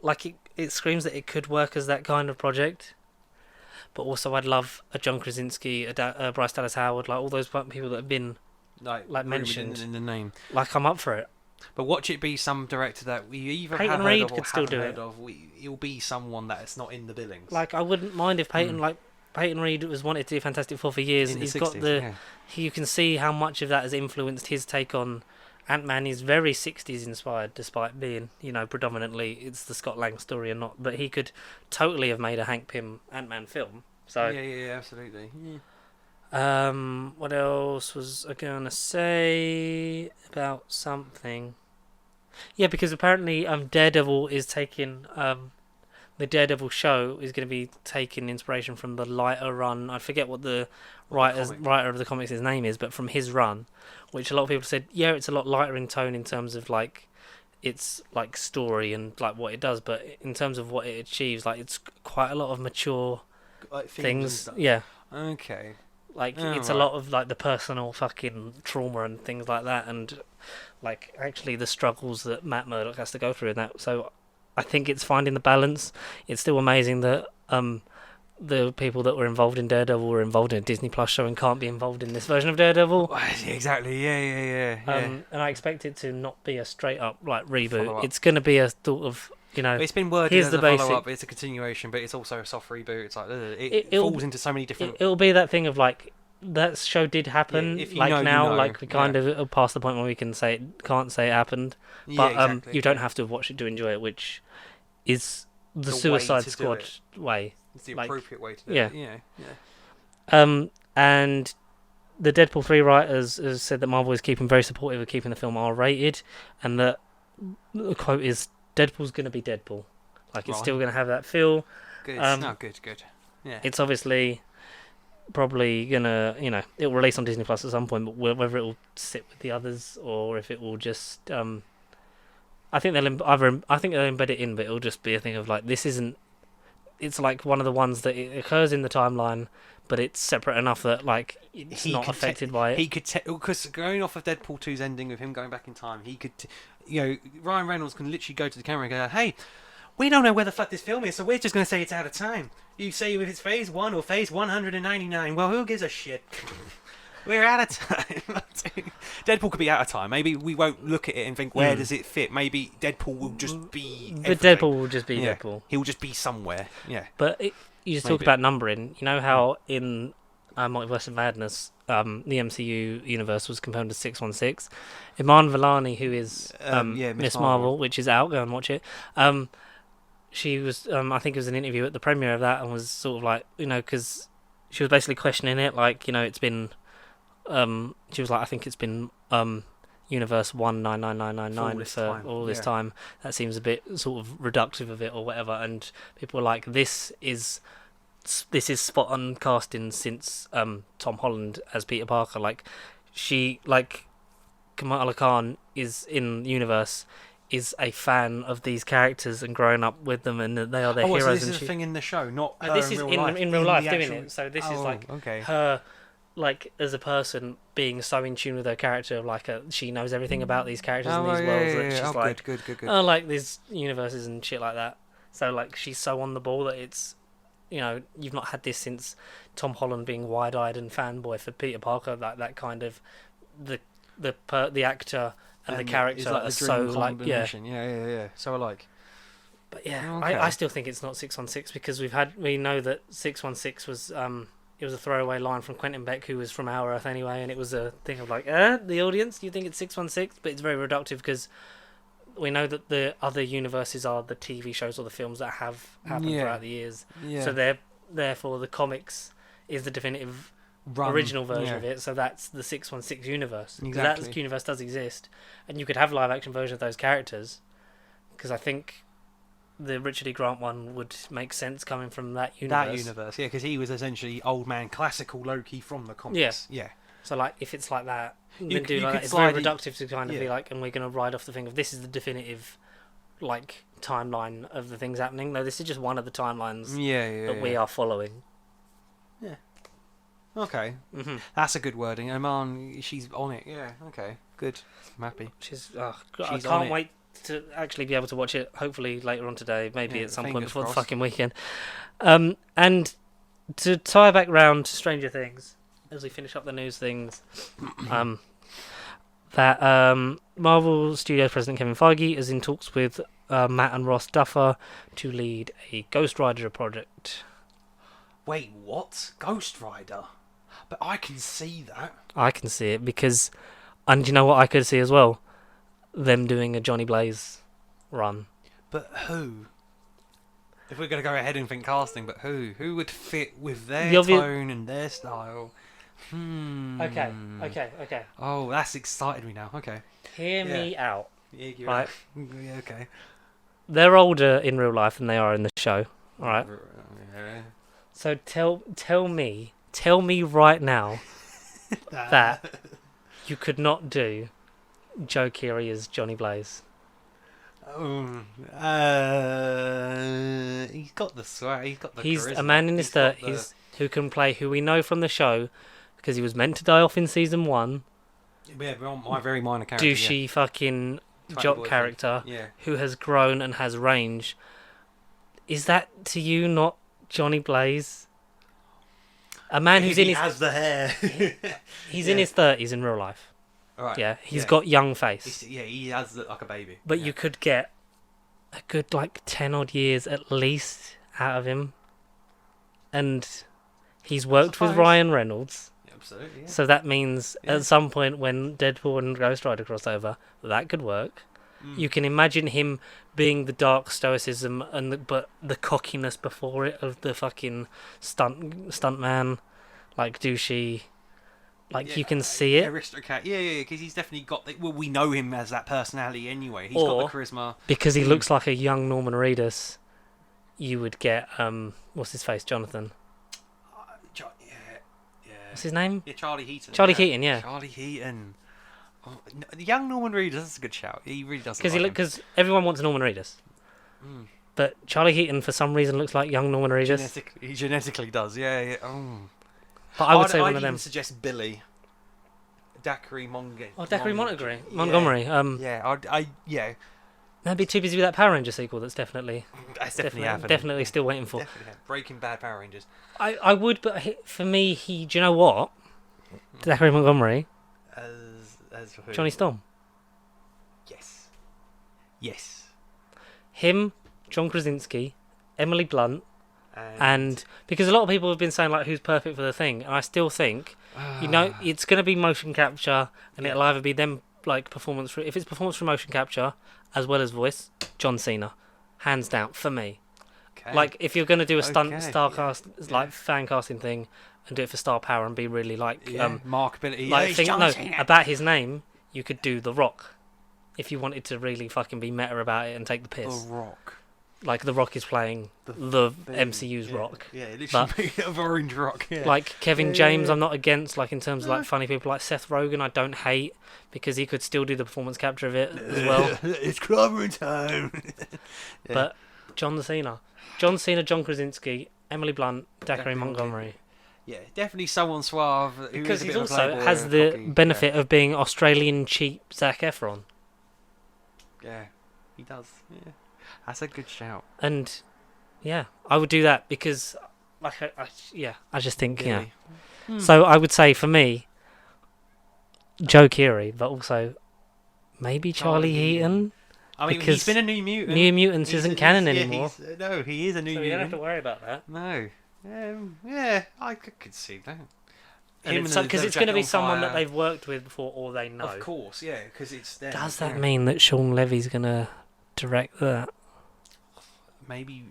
Speaker 2: Like, it screams that it could work as that kind of project. But also, I'd love a John Krasinski, a Bryce Dallas Howard, like all those people that have been like mentioned
Speaker 1: in the name.
Speaker 2: Like, I'm up for it.
Speaker 1: But watch it be some director that we either
Speaker 2: Peyton
Speaker 1: have
Speaker 2: Reed
Speaker 1: heard of or
Speaker 2: could still
Speaker 1: haven't
Speaker 2: do
Speaker 1: heard
Speaker 2: it.
Speaker 1: of. It'll be someone that's not in the billings.
Speaker 2: Like, I wouldn't mind if Peyton Reed was wanted to do Fantastic Four for years.
Speaker 1: In
Speaker 2: He's
Speaker 1: the 60s,
Speaker 2: got the. You can see how much of that has influenced his take on Ant-Man. Is very 60s inspired, despite being, predominantly it's the Scott Lang story and not. But he could totally have made a Hank Pym Ant-Man film. So
Speaker 1: yeah, absolutely.
Speaker 2: What else was I gonna say about something? Yeah, because apparently Daredevil is taking the Daredevil show is going to be taking inspiration from the lighter run. I forget what the writer of the comics' name is, but from his run, which a lot of people said, yeah, it's a lot lighter in tone in terms of like its like story and like what it does, but in terms of what it achieves, like it's quite a lot of mature
Speaker 1: Like
Speaker 2: things. Yeah,
Speaker 1: Okay.
Speaker 2: like
Speaker 1: Oh,
Speaker 2: it's a
Speaker 1: right.
Speaker 2: lot of like the personal fucking trauma and things like that, and like actually the struggles that Matt Murdock has to go through in that. So I think it's finding the balance. It's still amazing that the people that were involved in Daredevil were involved in a Disney Plus show and can't be involved in this version of Daredevil.
Speaker 1: Exactly. Yeah.
Speaker 2: And I expect it to not be a straight up like reboot.
Speaker 1: Follow-up.
Speaker 2: It's going to be a sort of
Speaker 1: It's been worded
Speaker 2: here's
Speaker 1: as
Speaker 2: the
Speaker 1: a follow-up.
Speaker 2: basic.
Speaker 1: It's a continuation, but it's also a soft reboot. It's like
Speaker 2: It'll
Speaker 1: falls into so many different.
Speaker 2: it'll be that thing of like that show did happen.
Speaker 1: Yeah, if you
Speaker 2: like
Speaker 1: know, you
Speaker 2: now,
Speaker 1: know.
Speaker 2: like we kind of are past the point where we can say can't say it happened. But
Speaker 1: exactly.
Speaker 2: you don't have to have watched it to enjoy it, which is the
Speaker 1: The way
Speaker 2: Suicide
Speaker 1: to do
Speaker 2: Squad
Speaker 1: it.
Speaker 2: way.
Speaker 1: It's the
Speaker 2: like-
Speaker 1: appropriate way to do
Speaker 2: yeah.
Speaker 1: it. Yeah.
Speaker 2: And the Deadpool 3 writers has said that Marvel is keeping very supportive of keeping the film R-rated, and that the quote is Deadpool's going to be Deadpool. Like, it's
Speaker 1: Right.
Speaker 2: still going to have that feel.
Speaker 1: Good.
Speaker 2: Um,
Speaker 1: Good. Yeah.
Speaker 2: It's obviously probably going to, it'll release on Disney Plus at some point, but whether it will sit with the others or if it will just... I think they'll embed it in, but it'll just be a thing of, like, this isn't... It's like one of the ones that it occurs in the timeline, but it's separate enough that like it's
Speaker 1: He
Speaker 2: not
Speaker 1: could
Speaker 2: affected by it.
Speaker 1: He could because going off of Deadpool 2's ending of him going back in time, he could, Ryan Reynolds can literally go to the camera and go, "Hey, we don't know where the fuck this film is, so we're just going to say it's out of time. You say if it's phase 1 or phase 199. Well, who gives a shit? We're out of time." Deadpool could be out of time. Maybe we won't look at it and think, where does it fit? Maybe Deadpool will just be
Speaker 2: The
Speaker 1: everything.
Speaker 2: Deadpool will just be
Speaker 1: Yeah.
Speaker 2: Deadpool.
Speaker 1: He'll just be somewhere. Yeah.
Speaker 2: But you just talk
Speaker 1: Maybe.
Speaker 2: about numbering. You know how in Multiverse of Madness, the MCU universe was composed of 616. Iman Vellani, who is Miss Marvel, which is out, go and watch it. She was, I think it was an interview at the premiere of that, and was sort of like, because she was basically questioning it, like, it's been, she was like, I think it's been universe 199999 for all this time. That seems a bit sort of reductive of it or whatever, and people were like, this is spot on casting since Tom Holland as Peter Parker. Like, Kamala Khan is in the universe, is a fan of these characters and growing up with them, and they are their heroes.
Speaker 1: So this
Speaker 2: and
Speaker 1: is a thing in the show, not her
Speaker 2: this is
Speaker 1: in real life.
Speaker 2: in real life
Speaker 1: the
Speaker 2: doing
Speaker 1: actual-
Speaker 2: it. So this is like
Speaker 1: okay.
Speaker 2: her, like, as a person being so in tune with her character, like she knows everything about these characters and these worlds that she's like,
Speaker 1: good.
Speaker 2: oh, like these universes and shit like that. So like she's so on the ball that it's, you've not had this since Tom Holland being wide-eyed and fanboy for Peter Parker, like that kind of the actor and the character
Speaker 1: it's like
Speaker 2: are
Speaker 1: the
Speaker 2: so
Speaker 1: dream
Speaker 2: like
Speaker 1: combination. Yeah. So like,
Speaker 2: But yeah,
Speaker 1: Okay.
Speaker 2: I still think it's not 616 because we know that 616 was it was a throwaway line from Quentin Beck, who was from Our Earth anyway, and it was a thing of like, the audience, you think it's 616, but it's very reductive because we know that the other universes are the TV shows or the films that have happened
Speaker 1: Yeah.
Speaker 2: throughout the years.
Speaker 1: yeah.
Speaker 2: So therefore the comics is the definitive original version of it. So that's the 616 universe. 'Cause
Speaker 1: Exactly.
Speaker 2: that universe does exist, and you could have live action version of those characters. Because I think the Richard E. Grant one would make sense coming from that universe.
Speaker 1: Yeah, because he was essentially old man classical Loki from the comics. Yeah.
Speaker 2: So like, if it's like that, then
Speaker 1: You
Speaker 2: do like
Speaker 1: could
Speaker 2: that. It's very
Speaker 1: slide
Speaker 2: reductive to kind of be
Speaker 1: yeah.
Speaker 2: like, and we're going to ride off the thing of this is the definitive, like, timeline of the things happening. No, this is just one of the timelines
Speaker 1: Yeah.
Speaker 2: that we are following.
Speaker 1: Okay,
Speaker 2: Mm-hmm.
Speaker 1: that's a good wording. Oman, she's on it. Yeah. Okay. Good. I'm happy.
Speaker 2: She's
Speaker 1: She's
Speaker 2: I
Speaker 1: on
Speaker 2: can't
Speaker 1: it.
Speaker 2: wait to actually be able to watch it. Hopefully later on today, maybe
Speaker 1: Yeah,
Speaker 2: at some point
Speaker 1: fingers
Speaker 2: before
Speaker 1: crossed.
Speaker 2: the fucking weekend. And to tie back round to Stranger Things, as we finish up the news things, that Marvel Studios president Kevin Feige is in talks with Matt and Ross Duffer to lead a Ghost Rider project.
Speaker 1: Wait, what? Ghost Rider? But I can see that.
Speaker 2: I can see it because, and you know what I could see as well? Them doing a Johnny Blaze run.
Speaker 1: But who? If we're going to go ahead and think casting, but who? Who would fit with their
Speaker 2: The obvious-
Speaker 1: tone and their style?
Speaker 2: Okay.
Speaker 1: Oh, that's excited me now. Okay.
Speaker 2: Hear
Speaker 1: Yeah.
Speaker 2: me out.
Speaker 1: Yeah, you're
Speaker 2: Right.
Speaker 1: Yeah, okay.
Speaker 2: They're older in real life than they are in the show. All right.
Speaker 1: Yeah.
Speaker 2: So tell me right now that you could not do Joe Keery as Johnny Blaze.
Speaker 1: Oh, he's got the swag. He's got the
Speaker 2: He's
Speaker 1: charisma.
Speaker 2: a man in his
Speaker 1: He's got the-
Speaker 2: 30s who can play, who we know from the show because he was meant to die off in season 1.
Speaker 1: Yeah, my very minor character.
Speaker 2: Douchey fucking
Speaker 1: Tiny
Speaker 2: jock
Speaker 1: boyfriend.
Speaker 2: character
Speaker 1: Yeah.
Speaker 2: who has grown and has range. Is that to you not Johnny Blaze? A man who's in
Speaker 1: He
Speaker 2: his
Speaker 1: has the hair.
Speaker 2: he's
Speaker 1: Yeah.
Speaker 2: in his 30s in real life.
Speaker 1: All right.
Speaker 2: Yeah, he's
Speaker 1: Yeah.
Speaker 2: got young face.
Speaker 1: Yeah, he has like a baby.
Speaker 2: But
Speaker 1: Yeah.
Speaker 2: you could get a good 10 odd years at least out of him. And he's worked with
Speaker 1: suppose.
Speaker 2: Ryan Reynolds.
Speaker 1: Yeah, absolutely. Yeah.
Speaker 2: So that means
Speaker 1: Yeah.
Speaker 2: at some point when Deadpool and Ghost Rider cross over, that could work.
Speaker 1: Mm.
Speaker 2: You can imagine him being the dark stoicism but the cockiness before it of the fucking stunt man, like douchey. Like you can see it
Speaker 1: Aristocrat. Yeah, because he's definitely got. Well, we know him as that personality anyway. He's
Speaker 2: Or-
Speaker 1: got the charisma.
Speaker 2: because he
Speaker 1: Mm.
Speaker 2: looks like a young Norman Reedus. You would get what's his face, Jonathan?
Speaker 1: Yeah.
Speaker 2: What's his name?
Speaker 1: Yeah, Charlie Heaton.
Speaker 2: Charlie Keaton, yeah.
Speaker 1: Charlie Heaton. Oh, the young Norman Reedus. That's a good shout. He really does.
Speaker 2: Because everyone wants Norman Reedus,
Speaker 1: Mm.
Speaker 2: but Charlie Heaton for some reason looks like young Norman Reedus.
Speaker 1: He genetically does. Yeah. Oh.
Speaker 2: But I would say
Speaker 1: I'd
Speaker 2: one of
Speaker 1: even
Speaker 2: them.
Speaker 1: suggest Billy. Dacre
Speaker 2: Montgomery.
Speaker 1: Yeah.
Speaker 2: I'd be too busy with that Power Ranger sequel. That's definitely
Speaker 1: That's definitely happening.
Speaker 2: definitely still waiting for.
Speaker 1: Definitely happening. Breaking Bad Power Rangers.
Speaker 2: I would, but for me, do you know what? Zachary Montgomery,
Speaker 1: As who?
Speaker 2: Johnny Storm,
Speaker 1: Yes.
Speaker 2: him, John Krasinski, Emily Blunt, and because a lot of people have been saying who's perfect for the thing, and I still think it's going to be motion capture, and it'll either be them performance if it's performance for motion capture as well as voice, John Cena, hands down for me.
Speaker 1: okay.
Speaker 2: If you're going to do a stunt
Speaker 1: Okay,
Speaker 2: star
Speaker 1: yeah,
Speaker 2: cast fan casting thing and do it for star power and be really
Speaker 1: markability.
Speaker 2: about his name, you could do The Rock if you wanted to really fucking be meta about it and take the piss.
Speaker 1: The Rock.
Speaker 2: The Rock is playing the
Speaker 1: thing,
Speaker 2: MCU's Rock.
Speaker 1: Yeah, literally of Orange Rock. Yeah.
Speaker 2: Kevin
Speaker 1: Yeah,
Speaker 2: James,
Speaker 1: yeah.
Speaker 2: I'm not against. In terms of funny people like Seth Rogen, I don't hate because he could still do the performance capture of it as well.
Speaker 1: It's clobbering time. Yeah.
Speaker 2: But John Cena, John Krasinski, Emily Blunt, Zachary Montgomery.
Speaker 1: Yeah, definitely someone suave. who
Speaker 2: Because
Speaker 1: is a
Speaker 2: he
Speaker 1: bit of a
Speaker 2: also
Speaker 1: playboy
Speaker 2: has
Speaker 1: and
Speaker 2: the
Speaker 1: cocky.
Speaker 2: benefit of being Australian cheap Zac Efron.
Speaker 1: Yeah, he does. Yeah, that's a good shout.
Speaker 2: And yeah, I would do that because I just think
Speaker 1: Really.
Speaker 2: So I would say for me, Joe Keery, but also maybe Charlie Heaton.
Speaker 1: I mean,
Speaker 2: because
Speaker 1: he's been a New Mutant.
Speaker 2: New Mutants
Speaker 1: He's
Speaker 2: isn't
Speaker 1: a-
Speaker 2: canon
Speaker 1: he's- yeah,
Speaker 2: anymore,
Speaker 1: no, he is a New
Speaker 2: so you don't have
Speaker 1: Mutant.
Speaker 2: to worry about that.
Speaker 1: No. Yeah, I could see that.
Speaker 2: And because it's going to be someone that they've worked with before or they know.
Speaker 1: Of course, yeah, because it's them.
Speaker 2: Does that
Speaker 1: yeah.
Speaker 2: mean that Sean Levy's going to direct that?
Speaker 1: Maybe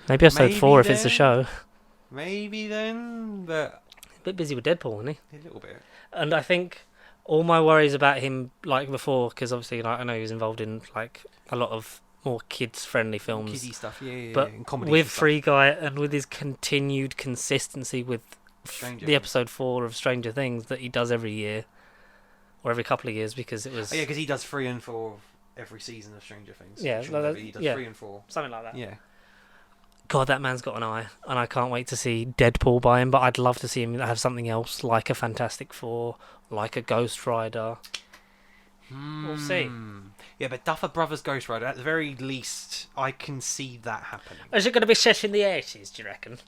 Speaker 2: Maybe episode
Speaker 1: Maybe
Speaker 2: 4 if it's a
Speaker 1: then.
Speaker 2: show.
Speaker 1: Maybe then, but
Speaker 2: A bit busy with Deadpool, isn't he?
Speaker 1: a little bit.
Speaker 2: And I think all my worries about him, before, because obviously I know he was involved in a lot of more kids-friendly films.
Speaker 1: Kiddie stuff, yeah,
Speaker 2: But
Speaker 1: and comedy
Speaker 2: with
Speaker 1: stuff.
Speaker 2: Free Guy and with his continued consistency with
Speaker 1: Stranger
Speaker 2: the
Speaker 1: Things.
Speaker 2: episode 4 of Stranger Things that he does every year or every couple of years because it was
Speaker 1: Oh, yeah, because he does 3 and 4 of every season of Stranger Things.
Speaker 2: Yeah,
Speaker 1: Sean
Speaker 2: no, that-
Speaker 1: Levy, he does
Speaker 2: yeah.
Speaker 1: 3 and 4.
Speaker 2: something like that.
Speaker 1: Yeah.
Speaker 2: God, that man's got an eye, and I can't wait to see Deadpool by him. But I'd love to see him have something else, like a Fantastic Four, like a Ghost Rider. We'll see.
Speaker 1: Yeah, but Duffer Brothers Ghost Rider, at the very least, I can see that happening.
Speaker 2: Is it going to be set in the 80s? Do you reckon?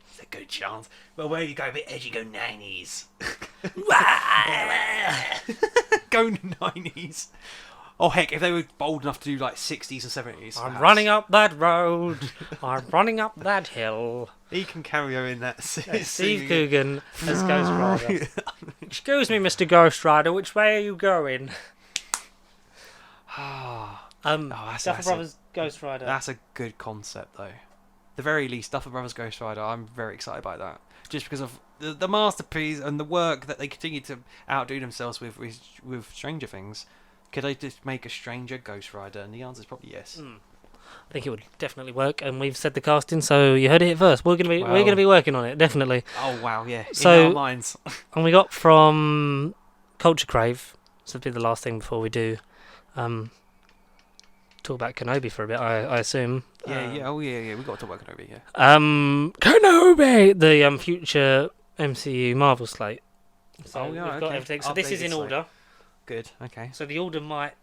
Speaker 1: It's a good chance. Well, where you go a bit edgy, go 90s. Go 90s. Oh, heck, if they were bold enough to do 60s and 70s.
Speaker 2: I'm
Speaker 1: perhaps.
Speaker 2: running up that road. I'm running up that hill.
Speaker 1: He can cameo in that.
Speaker 2: Steve Coogan as Ghost Rider. Excuse me, Mr. Ghost Rider. Which way are you going?
Speaker 1: that's
Speaker 2: Duffer
Speaker 1: a-
Speaker 2: Brothers Ghost Rider.
Speaker 1: That's a good concept, though. The very least, Duffer Brothers Ghost Rider, I'm very excited by that. Just because of the masterpiece and the work that they continue to outdo themselves with Stranger Things. Could they just make a stranger Ghost Rider? And the answer is probably yes.
Speaker 2: I think it would definitely work, and we've said the casting, so you heard it here first. We're gonna be working on it, definitely.
Speaker 1: Oh wow, yeah.
Speaker 2: So-
Speaker 1: in our minds.
Speaker 2: And we got from Culture Crave. This will be the last thing before we do. Talk about Kenobi for a bit, I assume.
Speaker 1: Yeah. Oh yeah. We got to talk about Kenobi. Yeah.
Speaker 2: Kenobi, the future MCU Marvel slate. So
Speaker 1: Oh, yeah,
Speaker 2: we've got
Speaker 1: okay.
Speaker 2: everything. So this is
Speaker 1: Updated
Speaker 2: in
Speaker 1: slate.
Speaker 2: order.
Speaker 1: Good. Okay.
Speaker 2: So the order might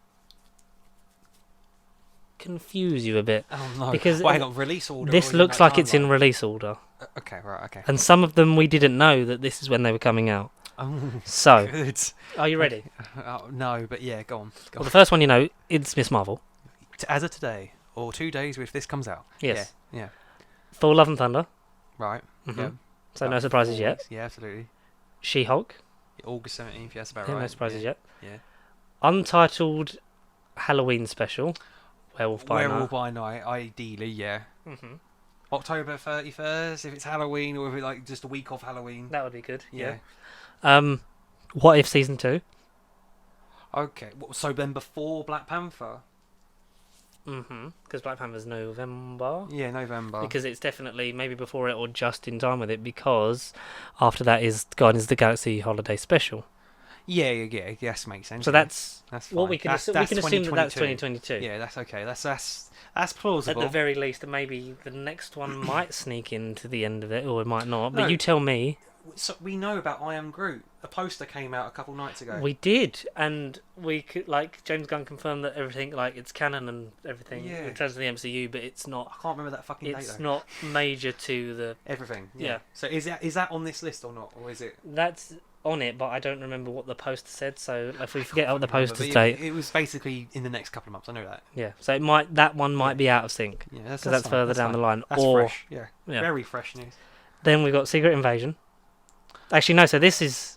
Speaker 2: confuse you a bit.
Speaker 1: Oh no.
Speaker 2: Because
Speaker 1: Wait, hang on. Release order.
Speaker 2: This
Speaker 1: or
Speaker 2: looks
Speaker 1: that
Speaker 2: like it's in
Speaker 1: timeline?
Speaker 2: release order,
Speaker 1: Okay. Right. Okay.
Speaker 2: and some of them we didn't know that this is when they were coming out.
Speaker 1: Oh,
Speaker 2: So,
Speaker 1: good.
Speaker 2: are you ready?
Speaker 1: Oh, no, but yeah, go on.
Speaker 2: Well, the first one you know is Miss Marvel.
Speaker 1: As of today, or 2 days if this comes out.
Speaker 2: Yes.
Speaker 1: Yeah.
Speaker 2: Thor: Love and Thunder.
Speaker 1: Right.
Speaker 2: Mhm.
Speaker 1: Yeah.
Speaker 2: So
Speaker 1: About
Speaker 2: no surprises
Speaker 1: 4
Speaker 2: yet.
Speaker 1: weeks. Yeah, absolutely.
Speaker 2: She-Hulk.
Speaker 1: August 17th. Yeah, that's about
Speaker 2: Yeah,
Speaker 1: right.
Speaker 2: no surprises
Speaker 1: yeah.
Speaker 2: yet.
Speaker 1: Yeah.
Speaker 2: Untitled Halloween special. Werewolf by
Speaker 1: Werewolf by Night, ideally, yeah.
Speaker 2: Night. Mhm.
Speaker 1: October 31st, if it's Halloween, or if it's like just a week off Halloween.
Speaker 2: That would be good.
Speaker 1: Yeah.
Speaker 2: Yeah. What If season 2?
Speaker 1: Okay. So then before Black Panther?
Speaker 2: Because Black Panther's November.
Speaker 1: Yeah, November.
Speaker 2: Because it's definitely maybe before it or just in time with it. Because after that is Guardians of the Galaxy Holiday Special.
Speaker 1: Yeah. Yes, makes sense.
Speaker 2: So
Speaker 1: yeah.
Speaker 2: that's
Speaker 1: That's
Speaker 2: what
Speaker 1: fine.
Speaker 2: we can
Speaker 1: That's,
Speaker 2: we
Speaker 1: that's
Speaker 2: can assume that that's
Speaker 1: 2022.
Speaker 2: 2022.
Speaker 1: Yeah, that's okay. That's
Speaker 2: At
Speaker 1: plausible.
Speaker 2: the very least, and maybe the next one might sneak into the end of it, or it might not. But
Speaker 1: No.
Speaker 2: you tell me.
Speaker 1: So we know about I Am Groot. A poster came out a couple nights ago.
Speaker 2: We did, and we could James Gunn confirmed that everything it's canon and everything
Speaker 1: Yeah.
Speaker 2: in terms of the MCU, but it's not.
Speaker 1: I can't remember that fucking date
Speaker 2: It's
Speaker 1: though.
Speaker 2: not major to the.
Speaker 1: Everything.
Speaker 2: Yeah.
Speaker 1: So is that on this list or not, or is it?
Speaker 2: That's on it, but I don't remember what the poster said. So if we forget what the
Speaker 1: Remember,
Speaker 2: poster's
Speaker 1: but
Speaker 2: date,
Speaker 1: It was basically in the next couple of months. I know that.
Speaker 2: yeah. So that one might be out of sync
Speaker 1: Yeah,
Speaker 2: because that's
Speaker 1: fine,
Speaker 2: further down
Speaker 1: fine.
Speaker 2: the line.
Speaker 1: That's
Speaker 2: or
Speaker 1: fresh. Yeah.
Speaker 2: yeah.
Speaker 1: Very fresh news.
Speaker 2: Then we've got Secret Invasion. Actually, no. So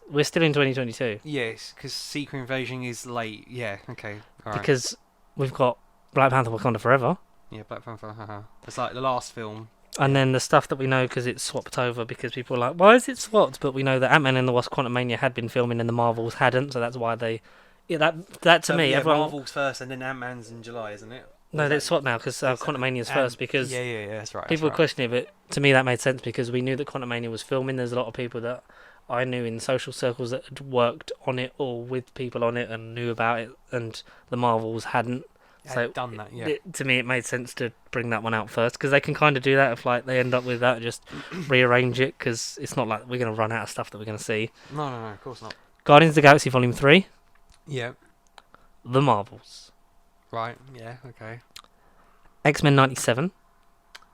Speaker 2: we're still in 2022
Speaker 1: Yes, because Secret Invasion is late. Yeah. Okay. All right.
Speaker 2: because we've got Black Panther: Wakanda Forever.
Speaker 1: Yeah, Black Panther. It's like the last film.
Speaker 2: And then the stuff that we know because it's swapped over because people are like, why is it swapped? But we know that Ant-Man and the Wasp: Quantumania had been filming and the Marvels hadn't, so that's why they. Yeah, that to me,
Speaker 1: yeah,
Speaker 2: everyone.
Speaker 1: Marvel's first, and then Ant-Man's in July, isn't it?
Speaker 2: No, it's swapped now because Quantumania's first because
Speaker 1: Yeah, that's right.
Speaker 2: people
Speaker 1: that's right.
Speaker 2: question it, but to me that made sense because we knew that Quantumania was filming. There's a lot of people that I knew in social circles that had worked on it or with people on it and knew about it, and the Marvels hadn't. So
Speaker 1: done that. Yeah.
Speaker 2: to me, it made sense to bring that one out first because they can kind of do that if they end up with that, just rearrange it because it's not like we're going to run out of stuff that we're going to see.
Speaker 1: No, of course not.
Speaker 2: Guardians of the Galaxy Volume 3,
Speaker 1: Yeah.
Speaker 2: The Marvels,
Speaker 1: Right. Yeah. Okay.
Speaker 2: X-Men 97.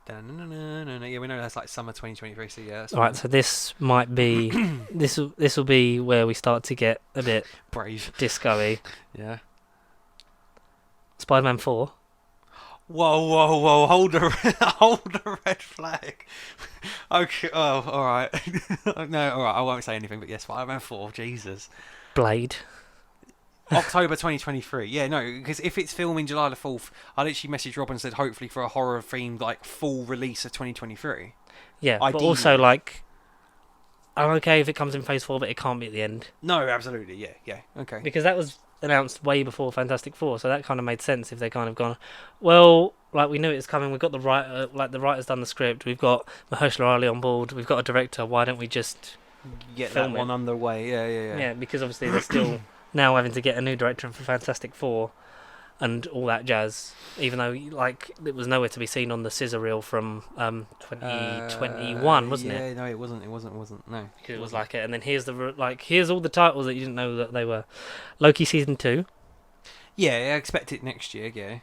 Speaker 1: Yeah, we know that's like summer 2023. So yeah. That's
Speaker 2: All right,
Speaker 1: fine.
Speaker 2: so this might be this will be where we start to get a bit
Speaker 1: Brave.
Speaker 2: disco-y.
Speaker 1: Yeah.
Speaker 2: Spider-Man 4.
Speaker 1: Whoa! Hold the red flag. Okay. Oh, all right. No, all right. I won't say anything. But yes, Spider-Man 4. Jesus.
Speaker 2: Blade.
Speaker 1: October 2023. Yeah, no, because if it's filming July the 4th, I literally messaged Rob and said hopefully for a horror themed full release of 2023.
Speaker 2: Yeah, but
Speaker 1: Ideally.
Speaker 2: also I'm okay if it comes in Phase 4, but it can't be at the end
Speaker 1: No, absolutely. Yeah. Okay.
Speaker 2: because that was announced way before Fantastic Four, so that kind of made sense if they kind of gone, well, we knew it was coming. We've got the writer, the writer's done the script. We've got Mahershala Ali on board. We've got a director. Why don't we just
Speaker 1: Get
Speaker 2: film
Speaker 1: that one
Speaker 2: it.
Speaker 1: underway. Yeah.
Speaker 2: Yeah, because obviously they're still now having to get a new director for Fantastic Four and all that jazz, even though it was nowhere to be seen on the scissor reel from 2021, wasn't it?
Speaker 1: Yeah, no, it wasn't. No,
Speaker 2: Because it was and then here's here's all the titles that you didn't know that they were. Loki season 2,
Speaker 1: Yeah, I expect it next year. Yeah.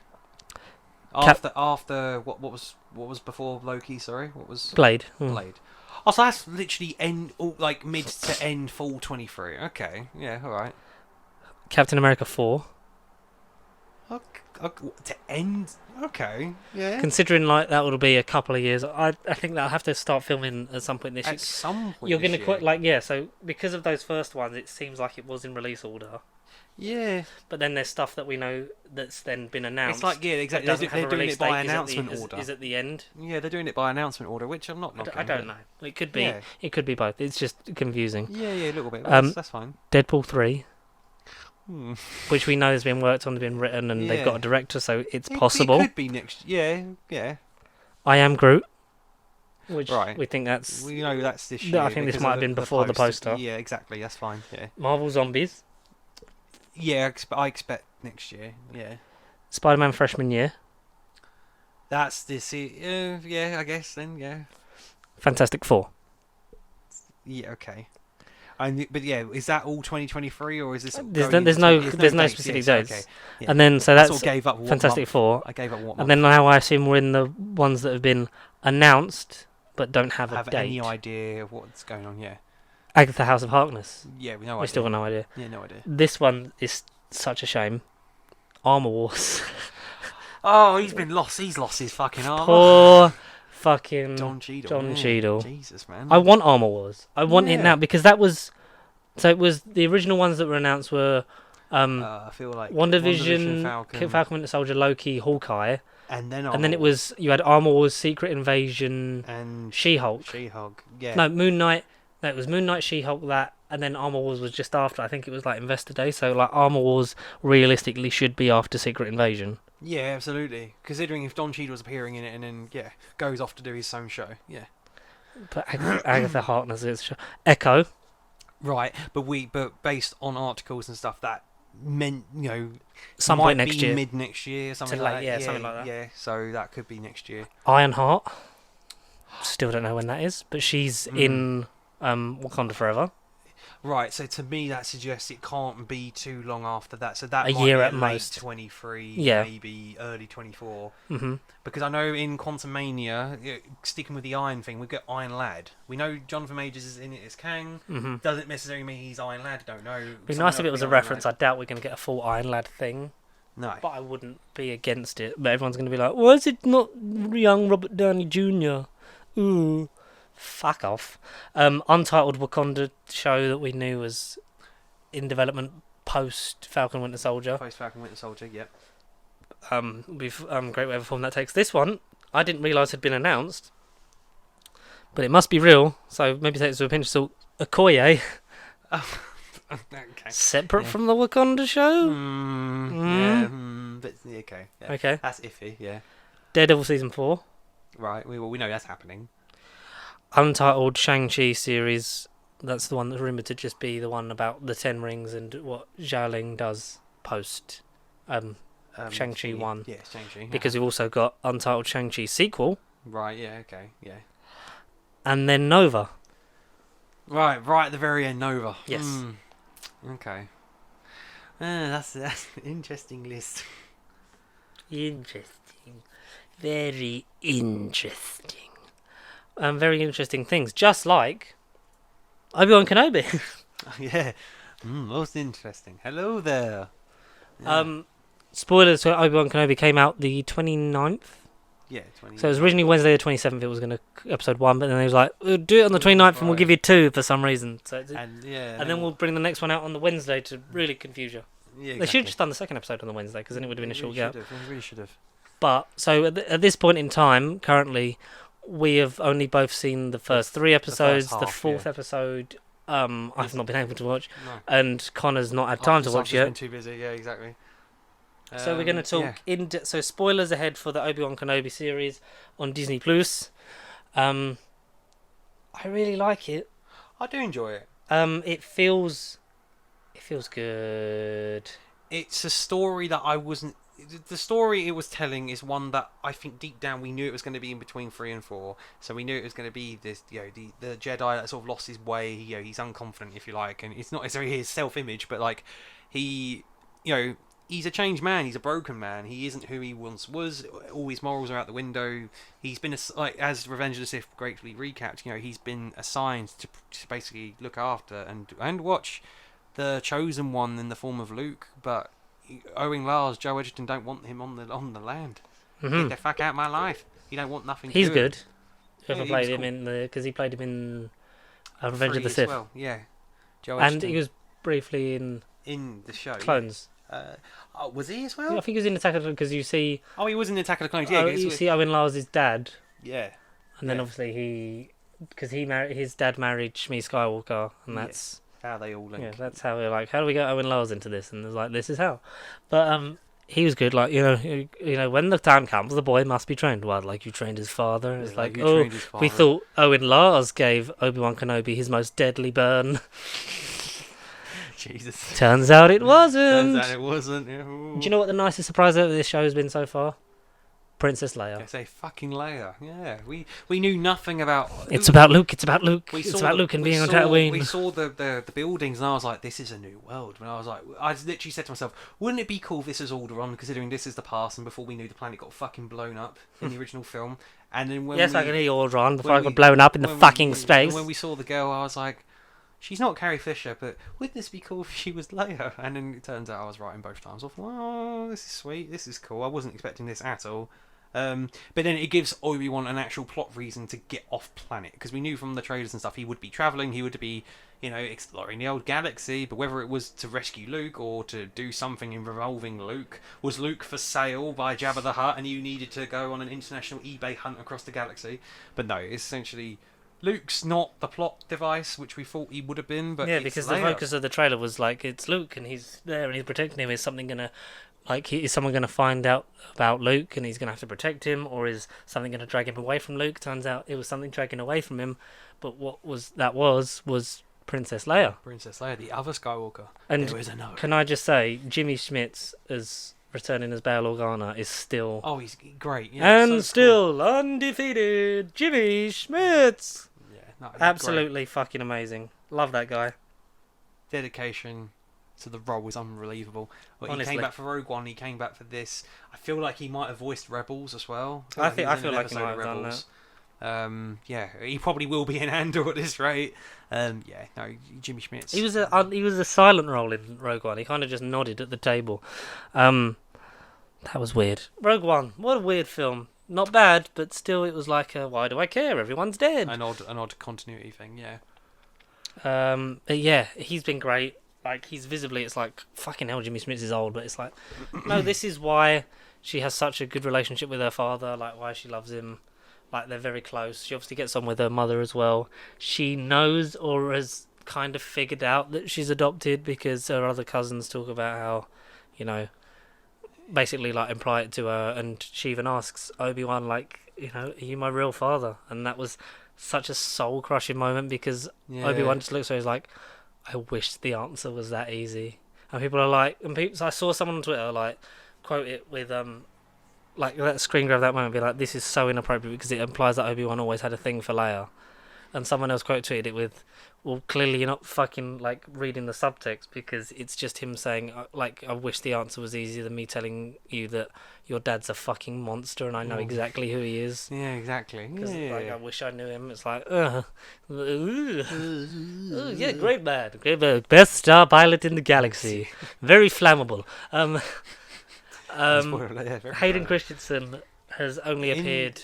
Speaker 2: Cap-
Speaker 1: After what was before Loki? Sorry, what was
Speaker 2: Blade.
Speaker 1: Blade? Oh, so that's literally mid to end fall 23. Okay, yeah, all right.
Speaker 2: Captain America 4.
Speaker 1: Okay, to end. Okay, yeah.
Speaker 2: Considering that would be a couple of years, I think they'll have to start filming at some point this year.
Speaker 1: At some point,
Speaker 2: You're going
Speaker 1: this
Speaker 2: to
Speaker 1: year.
Speaker 2: quit so because of those first ones, it seems like it was in release order.
Speaker 1: Yeah,
Speaker 2: But then there's stuff that we know that's then been announced.
Speaker 1: it's exactly.
Speaker 2: Doesn't
Speaker 1: They're
Speaker 2: have a
Speaker 1: doing
Speaker 2: release
Speaker 1: it by
Speaker 2: date,
Speaker 1: announcement
Speaker 2: is
Speaker 1: order.
Speaker 2: Is at the end.
Speaker 1: Yeah, they're doing it by announcement order, which I'm not.
Speaker 2: I don't know. It could be.
Speaker 1: Yeah.
Speaker 2: It could be both. It's just confusing.
Speaker 1: Yeah, a little bit.
Speaker 2: Um,
Speaker 1: That's fine.
Speaker 2: Deadpool 3. which we know has been worked on, been written, and they've got
Speaker 1: Yeah.
Speaker 2: a director, so it's possible.
Speaker 1: It could be next. Yeah, yeah.
Speaker 2: I Am Groot, which
Speaker 1: Right.
Speaker 2: we think that's
Speaker 1: We know that's this
Speaker 2: No,
Speaker 1: year.
Speaker 2: I think this
Speaker 1: because
Speaker 2: might
Speaker 1: of
Speaker 2: have been before the poster.
Speaker 1: Yeah, exactly. That's fine. Yeah.
Speaker 2: Marvel Zombies,
Speaker 1: Yeah, I expect next year. Yeah.
Speaker 2: Spider-Man freshman year,
Speaker 1: That's this. Yeah, I guess then. Yeah.
Speaker 2: Fantastic Four.
Speaker 1: Yeah. Okay. But yeah, is that all 2023 or is this?
Speaker 2: There's
Speaker 1: going
Speaker 2: no
Speaker 1: into-
Speaker 2: specific
Speaker 1: yes,
Speaker 2: dates.
Speaker 1: Okay. Yeah.
Speaker 2: And then so
Speaker 1: I
Speaker 2: that's
Speaker 1: sort of gave up. What
Speaker 2: Fantastic
Speaker 1: month.
Speaker 2: Four.
Speaker 1: I gave up what
Speaker 2: And
Speaker 1: month.
Speaker 2: then now I assume we're in the ones that have been announced but don't have a
Speaker 1: have
Speaker 2: date.
Speaker 1: any idea of what's going on? Yeah.
Speaker 2: Agatha House of Harkness.
Speaker 1: Yeah, we know.
Speaker 2: We still got no idea.
Speaker 1: Yeah, no idea.
Speaker 2: This one is such a shame. Armor Wars.
Speaker 1: Oh, he's lost his fucking armor.
Speaker 2: Poor fucking
Speaker 1: Don Cheadle.
Speaker 2: John
Speaker 1: yeah.
Speaker 2: Cheadle.
Speaker 1: Jesus, man.
Speaker 2: I want Armor Wars. I want it
Speaker 1: Yeah.
Speaker 2: now because that was. So it was the original ones that were announced were
Speaker 1: I feel like
Speaker 2: WandaVision,
Speaker 1: Falcon,
Speaker 2: Falcon Winter Soldier, Loki, Hawkeye,
Speaker 1: and then
Speaker 2: and then it was you had Armor Wars, Secret Invasion,
Speaker 1: and
Speaker 2: She-Hulk.
Speaker 1: She-Hulk. Yeah.
Speaker 2: No, Moon Knight. No, it was Moon Knight, She-Hulk, that, and then Armor Wars was just after. I think it was like Investor Day. So like Armor Wars realistically should be after Secret Invasion.
Speaker 1: Yeah, absolutely. Considering if Don Cheadle was appearing in it and then goes off to do his own show. Yeah.
Speaker 2: But Agatha Harkness is Echo.
Speaker 1: Right, but based on articles and stuff that meant
Speaker 2: Some
Speaker 1: might
Speaker 2: point next
Speaker 1: be
Speaker 2: year.
Speaker 1: mid next year, something
Speaker 2: To
Speaker 1: like
Speaker 2: late,
Speaker 1: that.
Speaker 2: yeah, something like that.
Speaker 1: Yeah, so that could be next year.
Speaker 2: Ironheart. Still don't know when that is, but she's
Speaker 1: Mm.
Speaker 2: in Wakanda Forever.
Speaker 1: Right, so to me that suggests it can't be too long after that. So that
Speaker 2: A
Speaker 1: might
Speaker 2: year
Speaker 1: be
Speaker 2: at
Speaker 1: late
Speaker 2: most.
Speaker 1: 23,
Speaker 2: Yeah.
Speaker 1: maybe early 24.
Speaker 2: Hmm.
Speaker 1: Because I know in Quantum Mania, sticking with the Iron thing, we get Iron Lad. We know Jonathan Majors is in it as Kang.
Speaker 2: Hmm.
Speaker 1: Doesn't necessarily mean he's Iron Lad. Don't know.
Speaker 2: It'd be
Speaker 1: Someone
Speaker 2: nice if
Speaker 1: else
Speaker 2: it was
Speaker 1: could
Speaker 2: a
Speaker 1: be Iron
Speaker 2: reference.
Speaker 1: Lad.
Speaker 2: I doubt we're going to get a full Iron Lad thing,
Speaker 1: No.
Speaker 2: but I wouldn't be against it. But everyone's going to be like, why is it not young Robert Downey Jr.? Ooh, fuck off. Untitled Wakanda show that we knew was in development post Falcon Winter Soldier.
Speaker 1: Post Falcon Winter Soldier. Yep.
Speaker 2: With great whatever form that takes. This one, I didn't realise had been announced, but it must be real. So maybe take it with a pinch of salt. Okoye,
Speaker 1: Okay.
Speaker 2: separate
Speaker 1: Yeah.
Speaker 2: from the Wakanda show.
Speaker 1: Yeah. But okay. Yeah.
Speaker 2: Okay.
Speaker 1: That's iffy. Yeah.
Speaker 2: Daredevil season 4.
Speaker 1: Right. We know that's happening.
Speaker 2: Untitled Shang-Chi series. That's the one that's rumoured to just be the one about the 10 rings and what Xialing does post. Shang-Chi
Speaker 1: yeah,
Speaker 2: 1.
Speaker 1: Yeah, Shang-Chi.
Speaker 2: Because we've also got Untitled Shang-Chi sequel,
Speaker 1: Right. Yeah. Okay. Yeah.
Speaker 2: and then Nova.
Speaker 1: Right at the very end, Nova.
Speaker 2: Yes.
Speaker 1: Okay. That's an interesting list.
Speaker 2: Interesting. Very interesting. Very interesting things. Just like Obi-Wan Kenobi.
Speaker 1: Yeah. Most interesting. Hello there. Yeah.
Speaker 2: Spoilers, so Obi-Wan Kenobi came out the 29th.
Speaker 1: Yeah. 20.
Speaker 2: So it was originally Wednesday the 27th. It was going to episode 1, but then they was like, we'll do it on the 29th and we'll give you 2 for some reason. So
Speaker 1: And
Speaker 2: and then we'll bring the next one out on the Wednesday to really confuse you.
Speaker 1: Yeah,
Speaker 2: They should have just done the second episode on the Wednesday because then it would have been a short gap.
Speaker 1: They really should have.
Speaker 2: But so at this point in time, currently, we have only both seen the first 3 episodes. The
Speaker 1: half,
Speaker 2: fourth
Speaker 1: yeah.
Speaker 2: episode, I've not been able to watch,
Speaker 1: No.
Speaker 2: and Connor's not had time to watch
Speaker 1: Been
Speaker 2: yet.
Speaker 1: too busy. Yeah, exactly.
Speaker 2: So we're going to talk so spoilers ahead for the Obi-Wan Kenobi series on Disney Plus. I really like it.
Speaker 1: I do enjoy it.
Speaker 2: It feels good.
Speaker 1: It's a story that I wasn't. The story it was telling is one that I think deep down we knew it was going to be in between 3 and 4. So we knew it was going to be this, the Jedi that sort of lost his way. He's unconfident, if you like, and it's not necessarily his self-image, but like he's a changed man. He's a broken man. He isn't who he once was. All his morals are out the window. He's been as Revenge of the Sith greatly recapped. He's been assigned to basically look after and watch the chosen one in the form of Luke, but Owen Lars, Joe Edgerton don't want him on the land. Get the fuck out of my life. You don't want nothing.
Speaker 2: He's
Speaker 1: to
Speaker 2: good.
Speaker 1: Yeah,
Speaker 2: Whoever
Speaker 1: he
Speaker 2: played
Speaker 1: was
Speaker 2: him
Speaker 1: cool.
Speaker 2: in because he played him in Revenge of the
Speaker 1: Free as
Speaker 2: Sith,
Speaker 1: well. Yeah, Joe
Speaker 2: and
Speaker 1: Edgerton
Speaker 2: he was briefly in
Speaker 1: in the show.
Speaker 2: Clones.
Speaker 1: Was he as
Speaker 2: I
Speaker 1: well?
Speaker 2: think he was in Attack of the because you see,
Speaker 1: Oh, he was in Attack of the Clones. Yeah,
Speaker 2: you see Owen Lars' dad,
Speaker 1: yeah.
Speaker 2: and then
Speaker 1: Yeah.
Speaker 2: obviously his dad married Shmi Skywalker, and
Speaker 1: Yeah.
Speaker 2: that's
Speaker 1: How they all link.
Speaker 2: Yeah, that's how we're like, how do we get Owen Lars into this? And it's like, this is how. But he was good. Like, when the time comes, the boy must be trained. Well, like you trained his father. It's like,
Speaker 1: you
Speaker 2: oh,
Speaker 1: trained his
Speaker 2: we
Speaker 1: father.
Speaker 2: thought Owen Lars gave Obi-Wan Kenobi his most deadly burn.
Speaker 1: Jesus.
Speaker 2: Turns out it wasn't.
Speaker 1: Turns out it wasn't. Yeah.
Speaker 2: Do you know what the nicest surprise of this show has been so far? Princess Leia.
Speaker 1: I say fucking Leia. Yeah, we knew nothing about.
Speaker 2: It's about Luke. It's about Luke.
Speaker 1: We
Speaker 2: It's
Speaker 1: saw
Speaker 2: about
Speaker 1: the-
Speaker 2: Luke and
Speaker 1: we
Speaker 2: being on
Speaker 1: saw-
Speaker 2: Tatooine.
Speaker 1: We saw the buildings, and I was like, "This is a new world." When I literally said to myself, "Wouldn't it be cool if this was Alderaan, considering this is the past, and before we knew the planet got fucking blown up in the original film?" And then when
Speaker 2: Yes, I can hear you all wrong before
Speaker 1: when
Speaker 2: I got
Speaker 1: we-
Speaker 2: blown up in the
Speaker 1: when
Speaker 2: fucking
Speaker 1: we-
Speaker 2: space.
Speaker 1: When we saw the girl, I was like, "She's not Carrie Fisher, but wouldn't this be cool if she was Leia?" And then it turns out I was right in both times. I thought, "Oh, this is sweet. This is cool. I wasn't expecting this at all." But then it gives Obi-Wan an actual plot reason to get off planet, because we knew from the trailers and stuff he would be travelling, he would be, exploring the old galaxy. But whether it was to rescue Luke or to do something involving Luke, was Luke for sale by Jabba the Hutt, and you needed to go on an international eBay hunt across the galaxy? But no, it's essentially Luke's not the plot device which we thought he would have been. But
Speaker 2: yeah,
Speaker 1: it's
Speaker 2: because
Speaker 1: Leia.
Speaker 2: the focus of the trailer was like, it's Luke and he's there and he's protecting him. Is something gonna, is someone gonna find out about Luke and he's gonna have to protect him, or is something gonna drag him away from Luke? Turns out it was something dragging away from him. But what was Princess Leia.
Speaker 1: Princess Leia, the other Skywalker.
Speaker 2: And
Speaker 1: there is another.
Speaker 2: can I just say, Jimmy Schmitz as returning as Bail Organa is still
Speaker 1: Oh, he's great. Yeah,
Speaker 2: and
Speaker 1: so
Speaker 2: still undefeated. Jimmy Schmitz,
Speaker 1: cool. Yeah, no,
Speaker 2: absolutely fucking amazing. Love that guy.
Speaker 1: dedication to the role was unbelievable. Well, he
Speaker 2: Honestly.
Speaker 1: came back for Rogue One. He came back for this. I feel like he might have voiced Rebels as well.
Speaker 2: I
Speaker 1: he was in
Speaker 2: feel
Speaker 1: an
Speaker 2: like he
Speaker 1: episode
Speaker 2: might
Speaker 1: of
Speaker 2: have done
Speaker 1: Rebels. Yeah, he probably will be in Andor at this rate. Yeah, no, Jimmy Schmitz.
Speaker 2: He was a silent role in Rogue One. He kind of just nodded at the table. That was weird. Rogue One, what a weird film. Not bad, but still, it was like, why do I care? Everyone's dead.
Speaker 1: an odd continuity thing. Yeah,
Speaker 2: But yeah, he's been great. Like, he's visibly, it's like, fucking hell, Jimmy Smith is old, but it's like, no, this is why she has such a good relationship with her father, like, why she loves him. Like, they're very close. She obviously gets on with her mother as well. She knows or has kind of figured out that she's adopted because her other cousins talk about how, basically, like, imply it to her, and she even asks Obi-Wan, like, are you my real father? And that was such a soul-crushing moment because
Speaker 1: yeah.
Speaker 2: Obi-Wan just looks at her and is like, I wish the answer was that easy. And people are like, so I saw someone on Twitter, like, quote it with, like, that screen grab that moment, be like, this is so inappropriate because it implies that Obi-Wan always had a thing for Leia. And someone else quote tweeted it with, well, clearly you're not fucking, like, reading the subtext because it's just him saying, like, I wish the answer was easier than me telling you that your dad's a fucking monster and I know exactly who he is.
Speaker 1: Yeah, exactly.
Speaker 2: Because,
Speaker 1: Yeah.
Speaker 2: like, I wish I knew him. It's like, yeah, great man. Great man. Best star pilot in the galaxy. Very flammable.
Speaker 1: Spoiler alert, yeah, very
Speaker 2: Hayden
Speaker 1: bad.
Speaker 2: Christensen has only
Speaker 1: In-
Speaker 2: appeared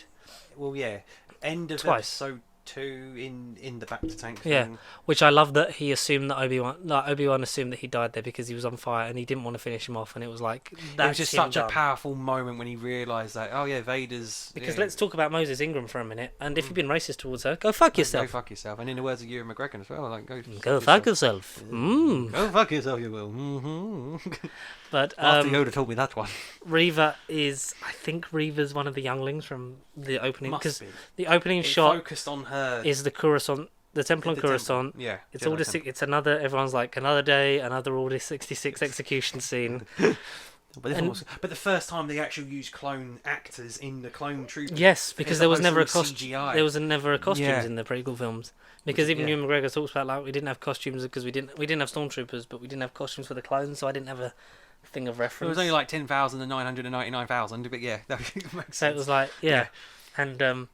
Speaker 1: Well, yeah. End of
Speaker 2: Twice.
Speaker 1: episode 2 in the Back to Tank
Speaker 2: Yeah.
Speaker 1: thing.
Speaker 2: which I love that he assumed that Obi-Wan assumed that he died there because he was on fire and he didn't want to finish him off, and it was like,
Speaker 1: It
Speaker 2: that's
Speaker 1: was just
Speaker 2: him
Speaker 1: such
Speaker 2: done.
Speaker 1: a powerful moment when he realised that, oh yeah, Vader's...
Speaker 2: Because
Speaker 1: yeah,
Speaker 2: let's talk about Moses Ingram for a minute, and if you've been racist towards her, go fuck
Speaker 1: Go
Speaker 2: yourself.
Speaker 1: fuck yourself. And in the words of Ewan McGregor as well, like,
Speaker 2: Go fuck yourself.
Speaker 1: Go fuck yourself, you will.
Speaker 2: But
Speaker 1: After Yoda told me that one.
Speaker 2: Reva is, I think Reva's one of the younglings from the opening,
Speaker 1: Must
Speaker 2: because
Speaker 1: be.
Speaker 2: the opening
Speaker 1: It
Speaker 2: shot
Speaker 1: focused on her.
Speaker 2: is the Coruscant, the Temple on
Speaker 1: the temple.
Speaker 2: Coruscant.
Speaker 1: Yeah.
Speaker 2: It's
Speaker 1: Jedi
Speaker 2: all
Speaker 1: temple.
Speaker 2: it's another. Everyone's like another day, another Order 66 execution scene.
Speaker 1: But the first time they actually used clone actors in the clone troopers.
Speaker 2: Yes, because
Speaker 1: as
Speaker 2: there was
Speaker 1: opposed
Speaker 2: never a
Speaker 1: to
Speaker 2: costume.
Speaker 1: CGI.
Speaker 2: There was never a costumes
Speaker 1: Yeah.
Speaker 2: in the prequel films. Because even
Speaker 1: yeah.
Speaker 2: Ewan McGregor talks about, like, we didn't have costumes because we didn't have stormtroopers, but we didn't have costumes for the clones, so I didn't have a thing of
Speaker 1: It
Speaker 2: reference.
Speaker 1: was only like 10,999,000, but yeah, that makes
Speaker 2: So
Speaker 1: sense.
Speaker 2: it was like, yeah. And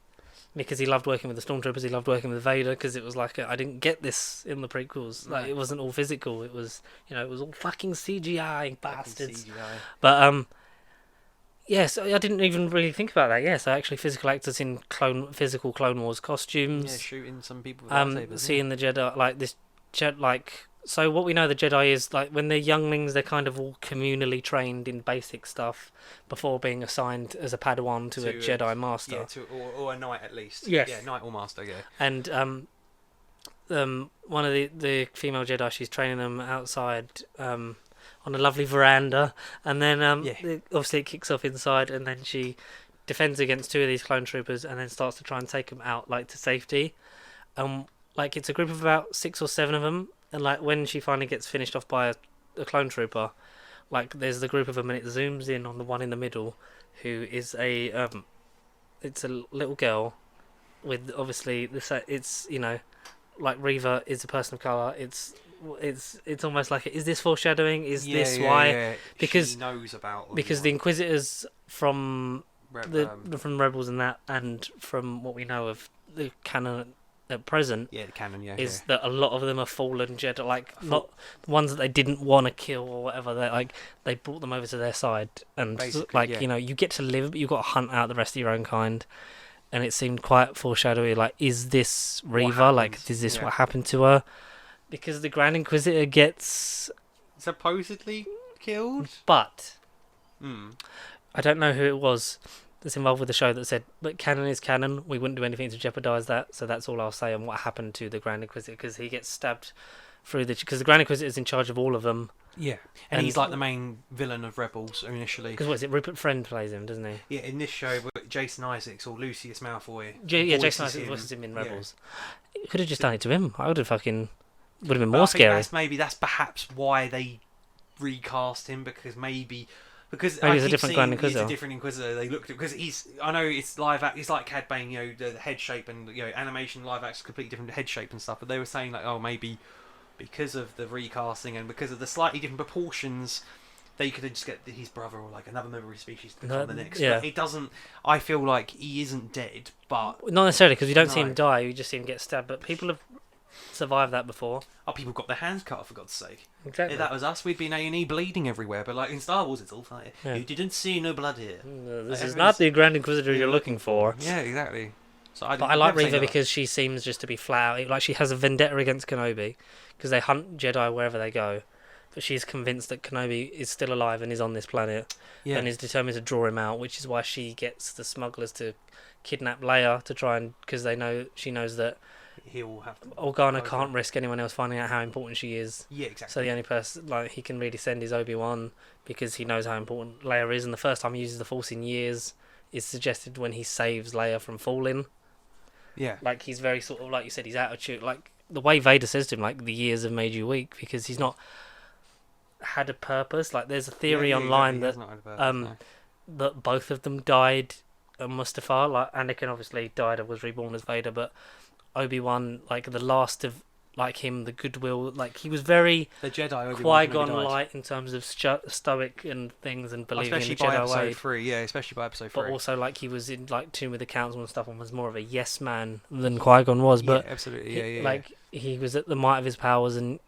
Speaker 2: because he loved working with the stormtroopers, he loved working with Vader, because it was like, I didn't get this in the prequels. Like,
Speaker 1: Right.
Speaker 2: it wasn't all physical. It was, it was all fucking CGI,
Speaker 1: Fucking
Speaker 2: bastards.
Speaker 1: CGI.
Speaker 2: But yes, I didn't even really think about that. Yes, actually, physical actors in physical Clone Wars
Speaker 1: Yeah,
Speaker 2: costumes.
Speaker 1: shooting some people with lightsabers.
Speaker 2: Seeing the Jedi, like this, so what we know the Jedi is, like, when they're younglings, they're kind of all communally trained in basic stuff before being assigned as a Padawan to a
Speaker 1: To,
Speaker 2: Jedi Master.
Speaker 1: Yeah, or a knight at least.
Speaker 2: Yes.
Speaker 1: Yeah, knight or master, yeah.
Speaker 2: And one of the female Jedi, she's training them outside on a lovely veranda, and then obviously it kicks off inside, and then she defends against two of these clone troopers, and then starts to try and take them out like to safety. Like it's a group of about 6 or 7 of them, and like when she finally gets finished off by a clone trooper, like there's the group of them, and it zooms in on the one in the middle, who is it's a little girl with obviously it's like Reva is a person of color. It's almost like is this foreshadowing? Is this why?
Speaker 1: Yeah.
Speaker 2: Because
Speaker 1: she knows about them,
Speaker 2: because the Inquisitors from from Rebels and that, and from what we know of the canon at present,
Speaker 1: the canon,
Speaker 2: is that a lot of them are fallen Jedi, like not the ones that they didn't want to kill or whatever. They like they brought them over to their side, and like you get to live, but you've got to hunt out the rest of your own kind. And it seemed quite foreshadowy. Like, is this Reva? Like, is this what happened to her? Because the Grand Inquisitor gets
Speaker 1: supposedly killed,
Speaker 2: but I don't know who it was that's involved with the show that said, but canon is canon. We wouldn't do anything to jeopardize that. So that's all I'll say on what happened to the Grand Inquisitor, because he gets stabbed through because the Grand Inquisitor is in charge of all of them.
Speaker 1: Yeah, and he's like the main villain of Rebels initially.
Speaker 2: Because what is it? Rupert Friend plays him, doesn't he?
Speaker 1: Yeah, in this show, Jason Isaacs or Lucius Malfoy.
Speaker 2: Jason Isaacs voices him in Rebels. He could have just done it to him. I would have would have been more scary.
Speaker 1: That's perhaps why they recast him, because maybe
Speaker 2: he's a different Grand Inquisitor.
Speaker 1: He's a different Inquisitor. They looked at because I know it's live act. It's like Cad Bane, the head shape and animation live act is completely different head shape and stuff. But they were saying like, oh, maybe because of the recasting and because of the slightly different proportions, they could just get his brother or like another member of his species to become the next.
Speaker 2: Yeah.
Speaker 1: But it doesn't. I feel like he isn't dead, but
Speaker 2: not necessarily, because you don't see him die. You just see him get stabbed. But people have survived that before.
Speaker 1: Oh, people got their hands cut off, for God's sake.
Speaker 2: Exactly.
Speaker 1: If that was us, we'd be in A&E bleeding everywhere. But like in Star Wars, it's all fine. You didn't see no blood here.
Speaker 2: This is not the Grand Inquisitor you're looking for.
Speaker 1: Yeah, exactly. So
Speaker 2: I like Reva because she seems just to be flat out. Like she has a vendetta against Kenobi, because they hunt Jedi wherever they go. But she's convinced that Kenobi is still alive and is on this planet, and is determined to draw him out, which is why she gets the smugglers to kidnap Leia to try and, because she knows that
Speaker 1: he'll have to.
Speaker 2: Organa can't risk anyone else finding out how important she is.
Speaker 1: Yeah, exactly.
Speaker 2: So the only person he can really send is Obi-Wan, because he knows how important Leia is, and the first time he uses the Force in years is suggested when he saves Leia from falling.
Speaker 1: Yeah.
Speaker 2: Like he's very sort of, like you said, his attitude, like the way Vader says to him, like the years have made you weak, because he's not had a purpose. Like there's a theory online that that both of them died at Mustafar. Like Anakin obviously died and was reborn as Vader, but Obi-Wan, like the last of like him, the goodwill, like he was very
Speaker 1: the Jedi
Speaker 2: Qui-Gon light in terms of stoic and things and believing in the Jedi way.
Speaker 1: Especially by episode 3, yeah, especially by episode 3.
Speaker 2: But also like he was in like Tomb with the Council and stuff, and was more of a yes man than Qui-Gon was. But
Speaker 1: absolutely,
Speaker 2: like he was at the might of his powers, and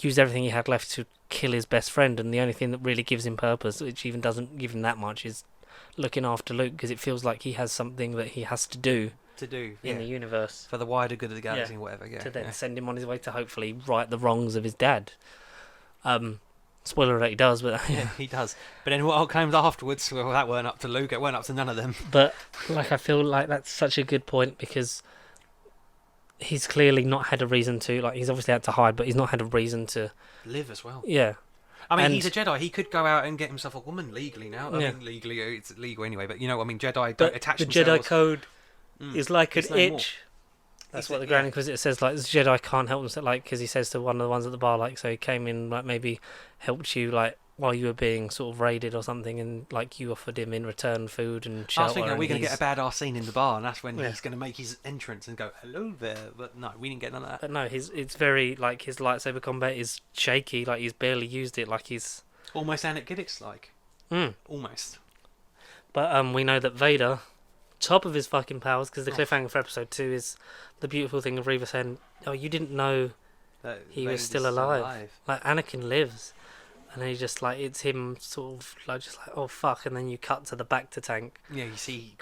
Speaker 2: used everything he had left to kill his best friend. And the only thing that really gives him purpose, which even doesn't give him that much, is looking after Luke, because it feels like he has something that he has to do in the universe
Speaker 1: for the wider good of the galaxy, whatever. Yeah,
Speaker 2: to then send him on his way to hopefully right the wrongs of his dad. Spoiler alert, he does, but
Speaker 1: yeah, he does. But then what comes afterwards? Well, that weren't up to Luke. It weren't up to none of them.
Speaker 2: But like, I feel like that's such a good point, because he's clearly not had a reason to. Like, he's obviously had to hide, but he's not had a reason to
Speaker 1: live as well.
Speaker 2: Yeah.
Speaker 1: I mean, he's a Jedi. He could go out and get himself a woman legally now. I mean, legally, it's legal anyway. But Jedi don't attach themselves.
Speaker 2: The Jedi code is like an itch. That's what the Grand Inquisitor says. Like, the Jedi can't help themselves. Like, because he says to one of the ones at the bar, like, so he came in, like, maybe helped you, like, while you were being sort of raided or something, and like you offered him in return food and shelter.
Speaker 1: I was thinking we're going to get a badass scene in the bar, and that's when he's going to make his entrance and go, "Hello there." But no, we didn't get none of that.
Speaker 2: But no, it's very like his lightsaber combat is shaky. Like he's barely used it. Like he's
Speaker 1: almost Anakin Giddix like. Almost.
Speaker 2: But we know that Vader, top of his fucking powers, because the cliffhanger for episode 2 is the beautiful thing of Reva saying, "Oh, you didn't know that he was still alive. Like Anakin lives." And he's just like, it's him sort of like, just like, oh fuck, and then you cut to the Bacta tank.
Speaker 1: Yeah, you see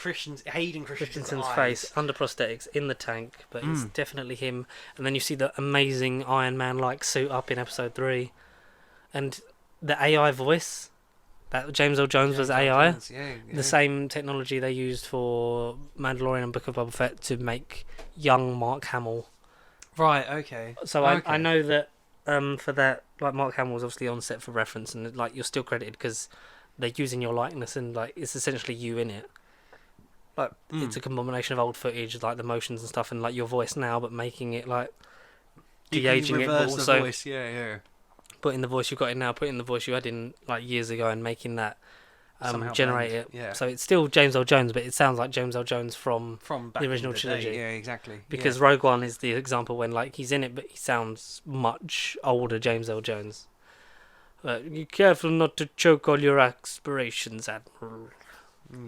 Speaker 1: Hayden Christensen's
Speaker 2: face under prosthetics in the tank, but it's definitely him. And then you see the amazing Iron Man-like suit up in episode 3, and the AI voice that James Earl Jones was AI. The same technology they used for Mandalorian and Book of Boba Fett to make young Mark Hamill
Speaker 1: Right. Okay.
Speaker 2: So I
Speaker 1: Okay.
Speaker 2: know that for that, like, Mark Hamill was obviously on set for reference, and like you're still credited because they're using your likeness, and like it's essentially you in it. Like it's a combination of old footage, like the motions and stuff, and like your voice now, but making it like
Speaker 1: You can
Speaker 2: de-aging it, but
Speaker 1: reverse the
Speaker 2: also
Speaker 1: voice. Yeah.
Speaker 2: putting the voice you've got in now, putting the voice you had in like years ago, and making that
Speaker 1: Somehow
Speaker 2: generate
Speaker 1: blend.
Speaker 2: it.
Speaker 1: Yeah.
Speaker 2: So it's still James Earl Jones, but it sounds like James Earl Jones from
Speaker 1: From back
Speaker 2: the original
Speaker 1: in the
Speaker 2: trilogy.
Speaker 1: Day. Yeah. Exactly.
Speaker 2: Because Rogue One is the example when like he's in it, but he sounds much older James Earl Jones. You careful not to choke all your aspirations, Admiral,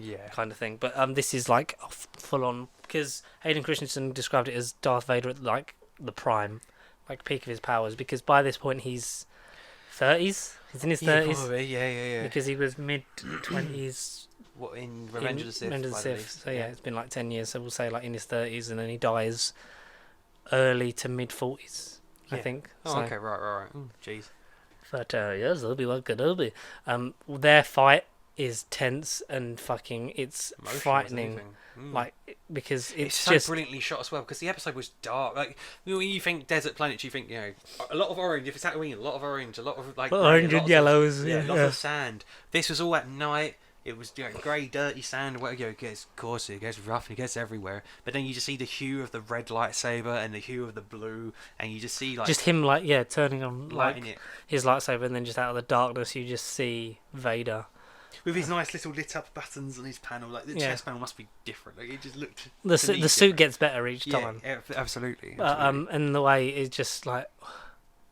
Speaker 1: Yeah.
Speaker 2: kind of thing. But this is like full on, because Hayden Christensen described it as Darth Vader at like the prime, like peak of his powers. Because by this point he's 30s. He's in his 30s.
Speaker 1: Probably. Yeah.
Speaker 2: Because he was mid-20s.
Speaker 1: What in Revenge of the Sith?
Speaker 2: Revenge of the
Speaker 1: by
Speaker 2: Sith.
Speaker 1: least,
Speaker 2: So yeah, it's been like 10 years. So we'll say like in his 30s, and then he dies early to mid-40s, I
Speaker 1: Yeah.
Speaker 2: think.
Speaker 1: Oh,
Speaker 2: So,
Speaker 1: okay. Right. Jeez.
Speaker 2: but yes, Obi-Wan Kenobi. Their fight is tense and fucking, it's
Speaker 1: Emotional as
Speaker 2: frightening.
Speaker 1: anything.
Speaker 2: Like, because
Speaker 1: It's
Speaker 2: it's
Speaker 1: so
Speaker 2: just
Speaker 1: brilliantly shot as well because the episode was dark. Like when you think desert planets, you think a lot of orange. If it's Tatooine, a lot of orange, a lot of like
Speaker 2: orange
Speaker 1: grey,
Speaker 2: and
Speaker 1: lots
Speaker 2: yellows.
Speaker 1: of,
Speaker 2: Yeah,
Speaker 1: lots of sand. This was all at night. It was grey, dirty sand. It gets coarse, it gets rough, it gets everywhere. But then you just see the hue of the red lightsaber and the hue of the blue, and you just see like
Speaker 2: just him like turning on
Speaker 1: lighting
Speaker 2: like
Speaker 1: it
Speaker 2: his lightsaber, and then just out of the darkness you just see Vader.
Speaker 1: with his nice little lit up buttons on his panel. Like the chest panel must be different. Like it just looked.
Speaker 2: The
Speaker 1: to me
Speaker 2: suit
Speaker 1: different.
Speaker 2: gets better each
Speaker 1: Yeah,
Speaker 2: time.
Speaker 1: absolutely.
Speaker 2: And the way it's just like,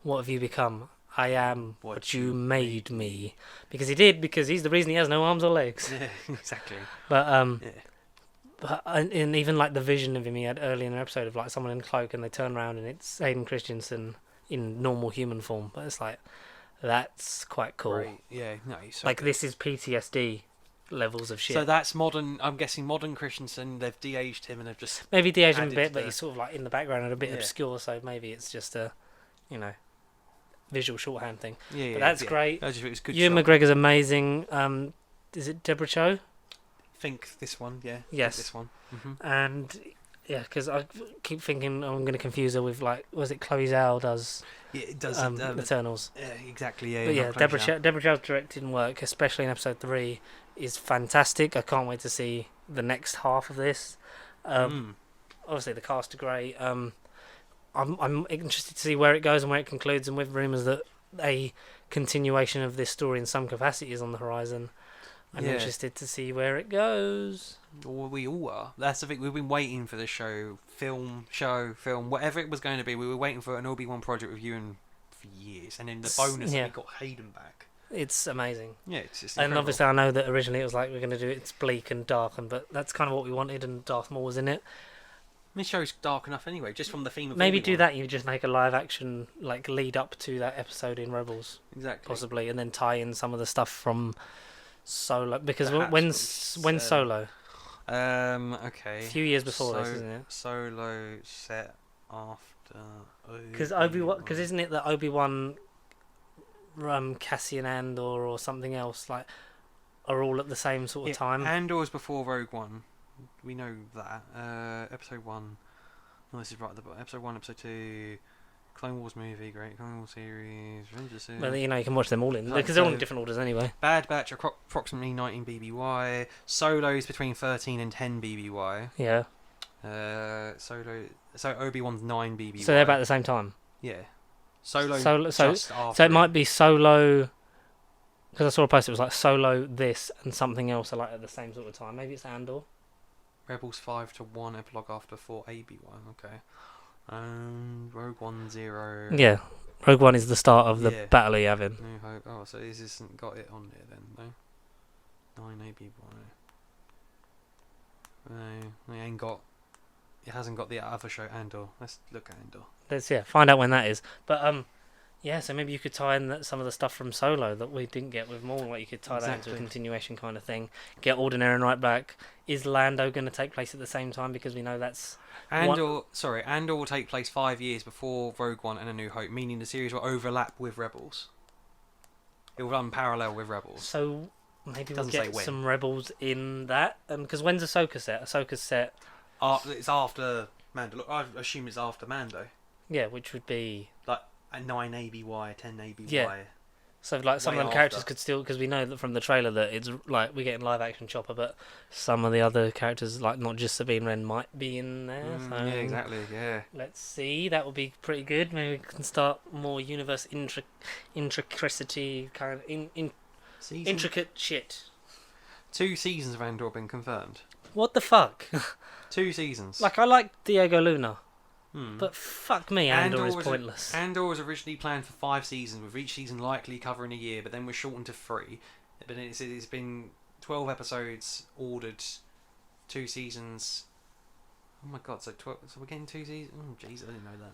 Speaker 2: what have you become? I am what you made me. Because he's the reason he has no arms or legs.
Speaker 1: Yeah, exactly.
Speaker 2: But
Speaker 1: Yeah.
Speaker 2: but and even like the vision of him he had early in the episode of like someone in a cloak, and they turn around and it's Hayden Christensen in normal human form. But it's like, that's quite cool.
Speaker 1: Right. Yeah, no. So
Speaker 2: Like, this is PTSD levels of shit.
Speaker 1: So that's modern. I'm guessing modern Christensen. They've de-aged him and they've just
Speaker 2: Maybe de-aged him a
Speaker 1: added
Speaker 2: bit,
Speaker 1: to
Speaker 2: but
Speaker 1: the-
Speaker 2: he's sort of like in the background and a bit
Speaker 1: Yeah.
Speaker 2: obscure. So maybe it's just a, visual shorthand thing.
Speaker 1: yeah.
Speaker 2: But that's
Speaker 1: yeah.
Speaker 2: great.
Speaker 1: I just think it was a good.
Speaker 2: Ewan
Speaker 1: shot.
Speaker 2: McGregor's amazing. Is it Deborah Cho?
Speaker 1: Think this one. Yeah.
Speaker 2: Yes.
Speaker 1: This one. Mm-hmm.
Speaker 2: And yeah, because I keep thinking I'm going to confuse her with like, was it Chloe Zhao does
Speaker 1: Yeah, it does.
Speaker 2: Eternals?
Speaker 1: Exactly. Yeah.
Speaker 2: But yeah,
Speaker 1: not close down.
Speaker 2: Deborah Chow's directing work, especially in episode 3, is fantastic. I can't wait to see the next half of this. Obviously, the cast are great. I'm interested to see where it goes and where it concludes, and with rumours that a continuation of this story in some capacity is on the horizon. I'm
Speaker 1: Yeah.
Speaker 2: interested to see where it goes.
Speaker 1: Well, we all are. That's the thing. We've been waiting for this film, whatever it was going to be. We were waiting for an Obi-Wan project with Ewan for years, and then the bonus
Speaker 2: Yeah.
Speaker 1: that we got Hayden back.
Speaker 2: It's amazing.
Speaker 1: Yeah, it's just
Speaker 2: And
Speaker 1: incredible.
Speaker 2: obviously, I know that originally it was like, we're going to do it's bleak and dark, but that's kind of what we wanted, and Darth Maul was in it.
Speaker 1: This show's dark enough anyway, just from the theme of
Speaker 2: Maybe do
Speaker 1: Obi-Wan.
Speaker 2: that. You just make a live action like lead up to that episode in Rebels,
Speaker 1: Exactly.
Speaker 2: possibly, and then tie in some of the stuff from Solo. Because
Speaker 1: Perhaps
Speaker 2: when's Solo?
Speaker 1: Okay.
Speaker 2: A few years before this,
Speaker 1: So-
Speaker 2: isn't it?
Speaker 1: Solo set after.
Speaker 2: Because Obi-Wan, because isn't it that Obi-Wan, Cassian Andor or something else like are all at the same sort of time?
Speaker 1: Andor was before Rogue One. We know that. Episode 1. No, this is right at the bottom. Episode 1, Episode 2. Clone Wars movie, great Clone Wars series. Revenge of the Sith.
Speaker 2: Well, you can watch them all in
Speaker 1: Like,
Speaker 2: because they're all in
Speaker 1: so-
Speaker 2: different orders anyway.
Speaker 1: Bad Batch, approximately 19 BBY. Solo's between 13 and 10 BBY.
Speaker 2: Yeah.
Speaker 1: So Obi-Wan's 9 BBY.
Speaker 2: So they're about the same time.
Speaker 1: Yeah. Solo
Speaker 2: So
Speaker 1: just after
Speaker 2: So it might be Solo. Because I saw a post, it was like Solo, this, and something else are like at the same sort of time. Maybe it's Andor.
Speaker 1: Rebels 5 to 1, Epilogue after 4, ABY. Okay. Rogue One 0.
Speaker 2: Yeah. Rogue One is the start of the
Speaker 1: Yeah.
Speaker 2: battle of Yavin.
Speaker 1: New Hope. Oh, so this hasn't got it on there then, no? 9 ABY. No, it ain't got. It hasn't got the other show Andor. Let's look at Andor.
Speaker 2: Let's find out when that is. But yeah, so maybe you could tie in some of the stuff from Solo that we didn't get with Maul. Like you could tie that into
Speaker 1: Exactly.
Speaker 2: a continuation kind of thing. Get Alden Ehrenreich back. Is Lando going to take place at the same time? Because we know that's
Speaker 1: Andor will take place 5 years before Rogue One and A New Hope, meaning the series will overlap with Rebels. It will run parallel with Rebels.
Speaker 2: so. Maybe we'll
Speaker 1: Doesn't say
Speaker 2: get
Speaker 1: when.
Speaker 2: some Rebels in that. Because when's Ahsoka set? Ahsoka's set.
Speaker 1: It's after Mando. I assume it's after Mando.
Speaker 2: Yeah, which would be
Speaker 1: like a 9 ABY, 10 ABY.
Speaker 2: Yeah. so like some
Speaker 1: Way
Speaker 2: of them characters
Speaker 1: after.
Speaker 2: could still, because we know that from the trailer that it's like we're getting live action Chopper, but some of the other characters, like not just Sabine Wren, might be in there. So
Speaker 1: Yeah, exactly. Yeah.
Speaker 2: let's see. That would be pretty good. Maybe we can start more universe intricity kind of intricate shit.
Speaker 1: 2 seasons of Andor been confirmed.
Speaker 2: What the fuck?
Speaker 1: 2 seasons.
Speaker 2: Like I like Diego Luna,
Speaker 1: Hmm.
Speaker 2: but fuck me, Andor is
Speaker 1: was
Speaker 2: pointless.
Speaker 1: Andor was originally planned for 5 seasons, with each season likely covering a year, but then was shortened to 3. But it's been 12 episodes ordered, 2 seasons. Oh my god! So 12. So we're getting 2 seasons. Oh jeez, I didn't know that.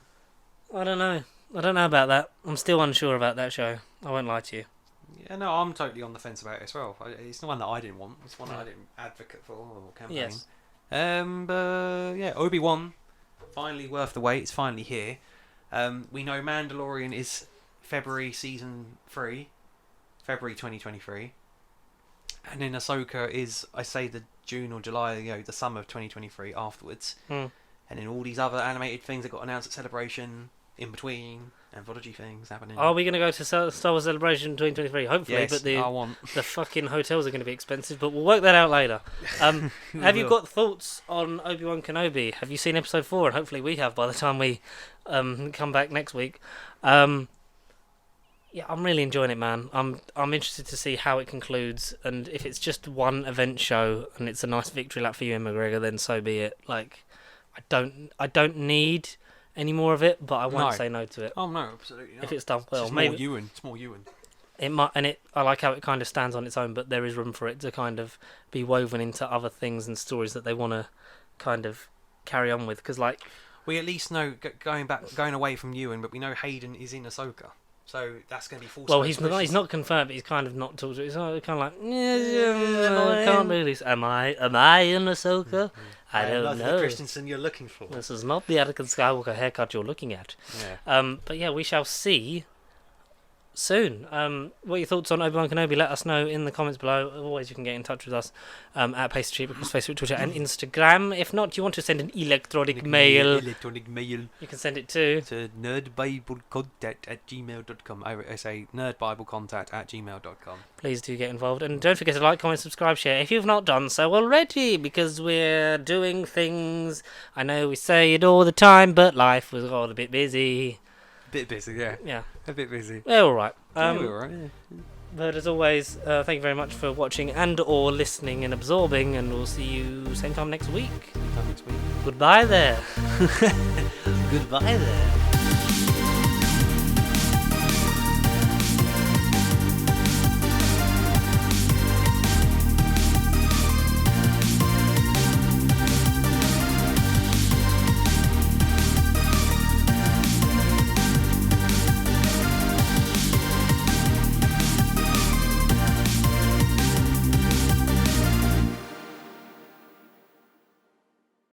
Speaker 2: I don't know. I don't know about that. I'm still unsure about that show. I won't lie to you.
Speaker 1: Yeah, no, I'm totally on the fence about it as well. It's the one that I didn't want. It's one that I didn't advocate for or campaign.
Speaker 2: Yes.
Speaker 1: But yeah, Obi-Wan, finally worth the wait. It's finally here. We know Mandalorian is February season 3, February 2023, and then Ahsoka is, I say, the June or July, the summer of 2023 afterwards.
Speaker 2: Hmm.
Speaker 1: And then all these other animated things that got announced at Celebration in between, anthology things happening.
Speaker 2: Are we going to go to Star Wars Celebration 2023? Hopefully,
Speaker 1: yes,
Speaker 2: but
Speaker 1: I want.
Speaker 2: the fucking hotels are going to be expensive, but we'll work that out later. Have you got thoughts on Obi-Wan Kenobi? Have you seen episode 4? And hopefully we have by the time we come back next week. Yeah, I'm really enjoying it, man. I'm interested to see how it concludes, and if it's just one event show and it's a nice victory lap for Ewan McGregor, then so be it. Like, I don't need any more of it, but I won't
Speaker 1: No.
Speaker 2: say no to it
Speaker 1: Oh no, absolutely not.
Speaker 2: if it's done well.
Speaker 1: It's
Speaker 2: Maybe
Speaker 1: more Ewan. It's more Ewan.
Speaker 2: it might, and I like how it kind of stands on its own, but there is room for it to kind of be woven into other things and stories that they want to kind of carry on with. Because like,
Speaker 1: We at least know going away from Ewan, but we know Hayden is in Ahsoka, so that's going to be full.
Speaker 2: well,
Speaker 1: circle.
Speaker 2: he's not confirmed, but he's kind of not talked to. He's kind of like, I can't really. Am I in Ahsoka? I don't
Speaker 1: love
Speaker 2: know.
Speaker 1: the Christensen you're looking for.
Speaker 2: This is not the Anakin Skywalker haircut you're looking at.
Speaker 1: Yeah.
Speaker 2: But yeah, we shall see soon. What are your thoughts on Obi-Wan Kenobi? Let us know in the comments below. Always, you can get in touch with us at Pace Cheap across Facebook, Twitter, and Instagram. If not, you want to send an electronic mail,
Speaker 1: Electronic mail
Speaker 2: you can send it to.
Speaker 1: to nerdbiblecontact@gmail.com. I say nerdbiblecontact@gmail.com.
Speaker 2: Please do get involved, and don't forget to like, comment, subscribe, share if you've not done so already, because we're doing things. I know we say it all the time, but life was all a bit busy.
Speaker 1: Bit busy, yeah.
Speaker 2: Yeah,
Speaker 1: A bit busy.
Speaker 2: we're all right.
Speaker 1: Yeah, we're alright. Yeah.
Speaker 2: But as always, thank you very much for watching and or listening and absorbing, and we'll see you same time next week.
Speaker 1: Until next week.
Speaker 2: Goodbye there.
Speaker 1: Goodbye there.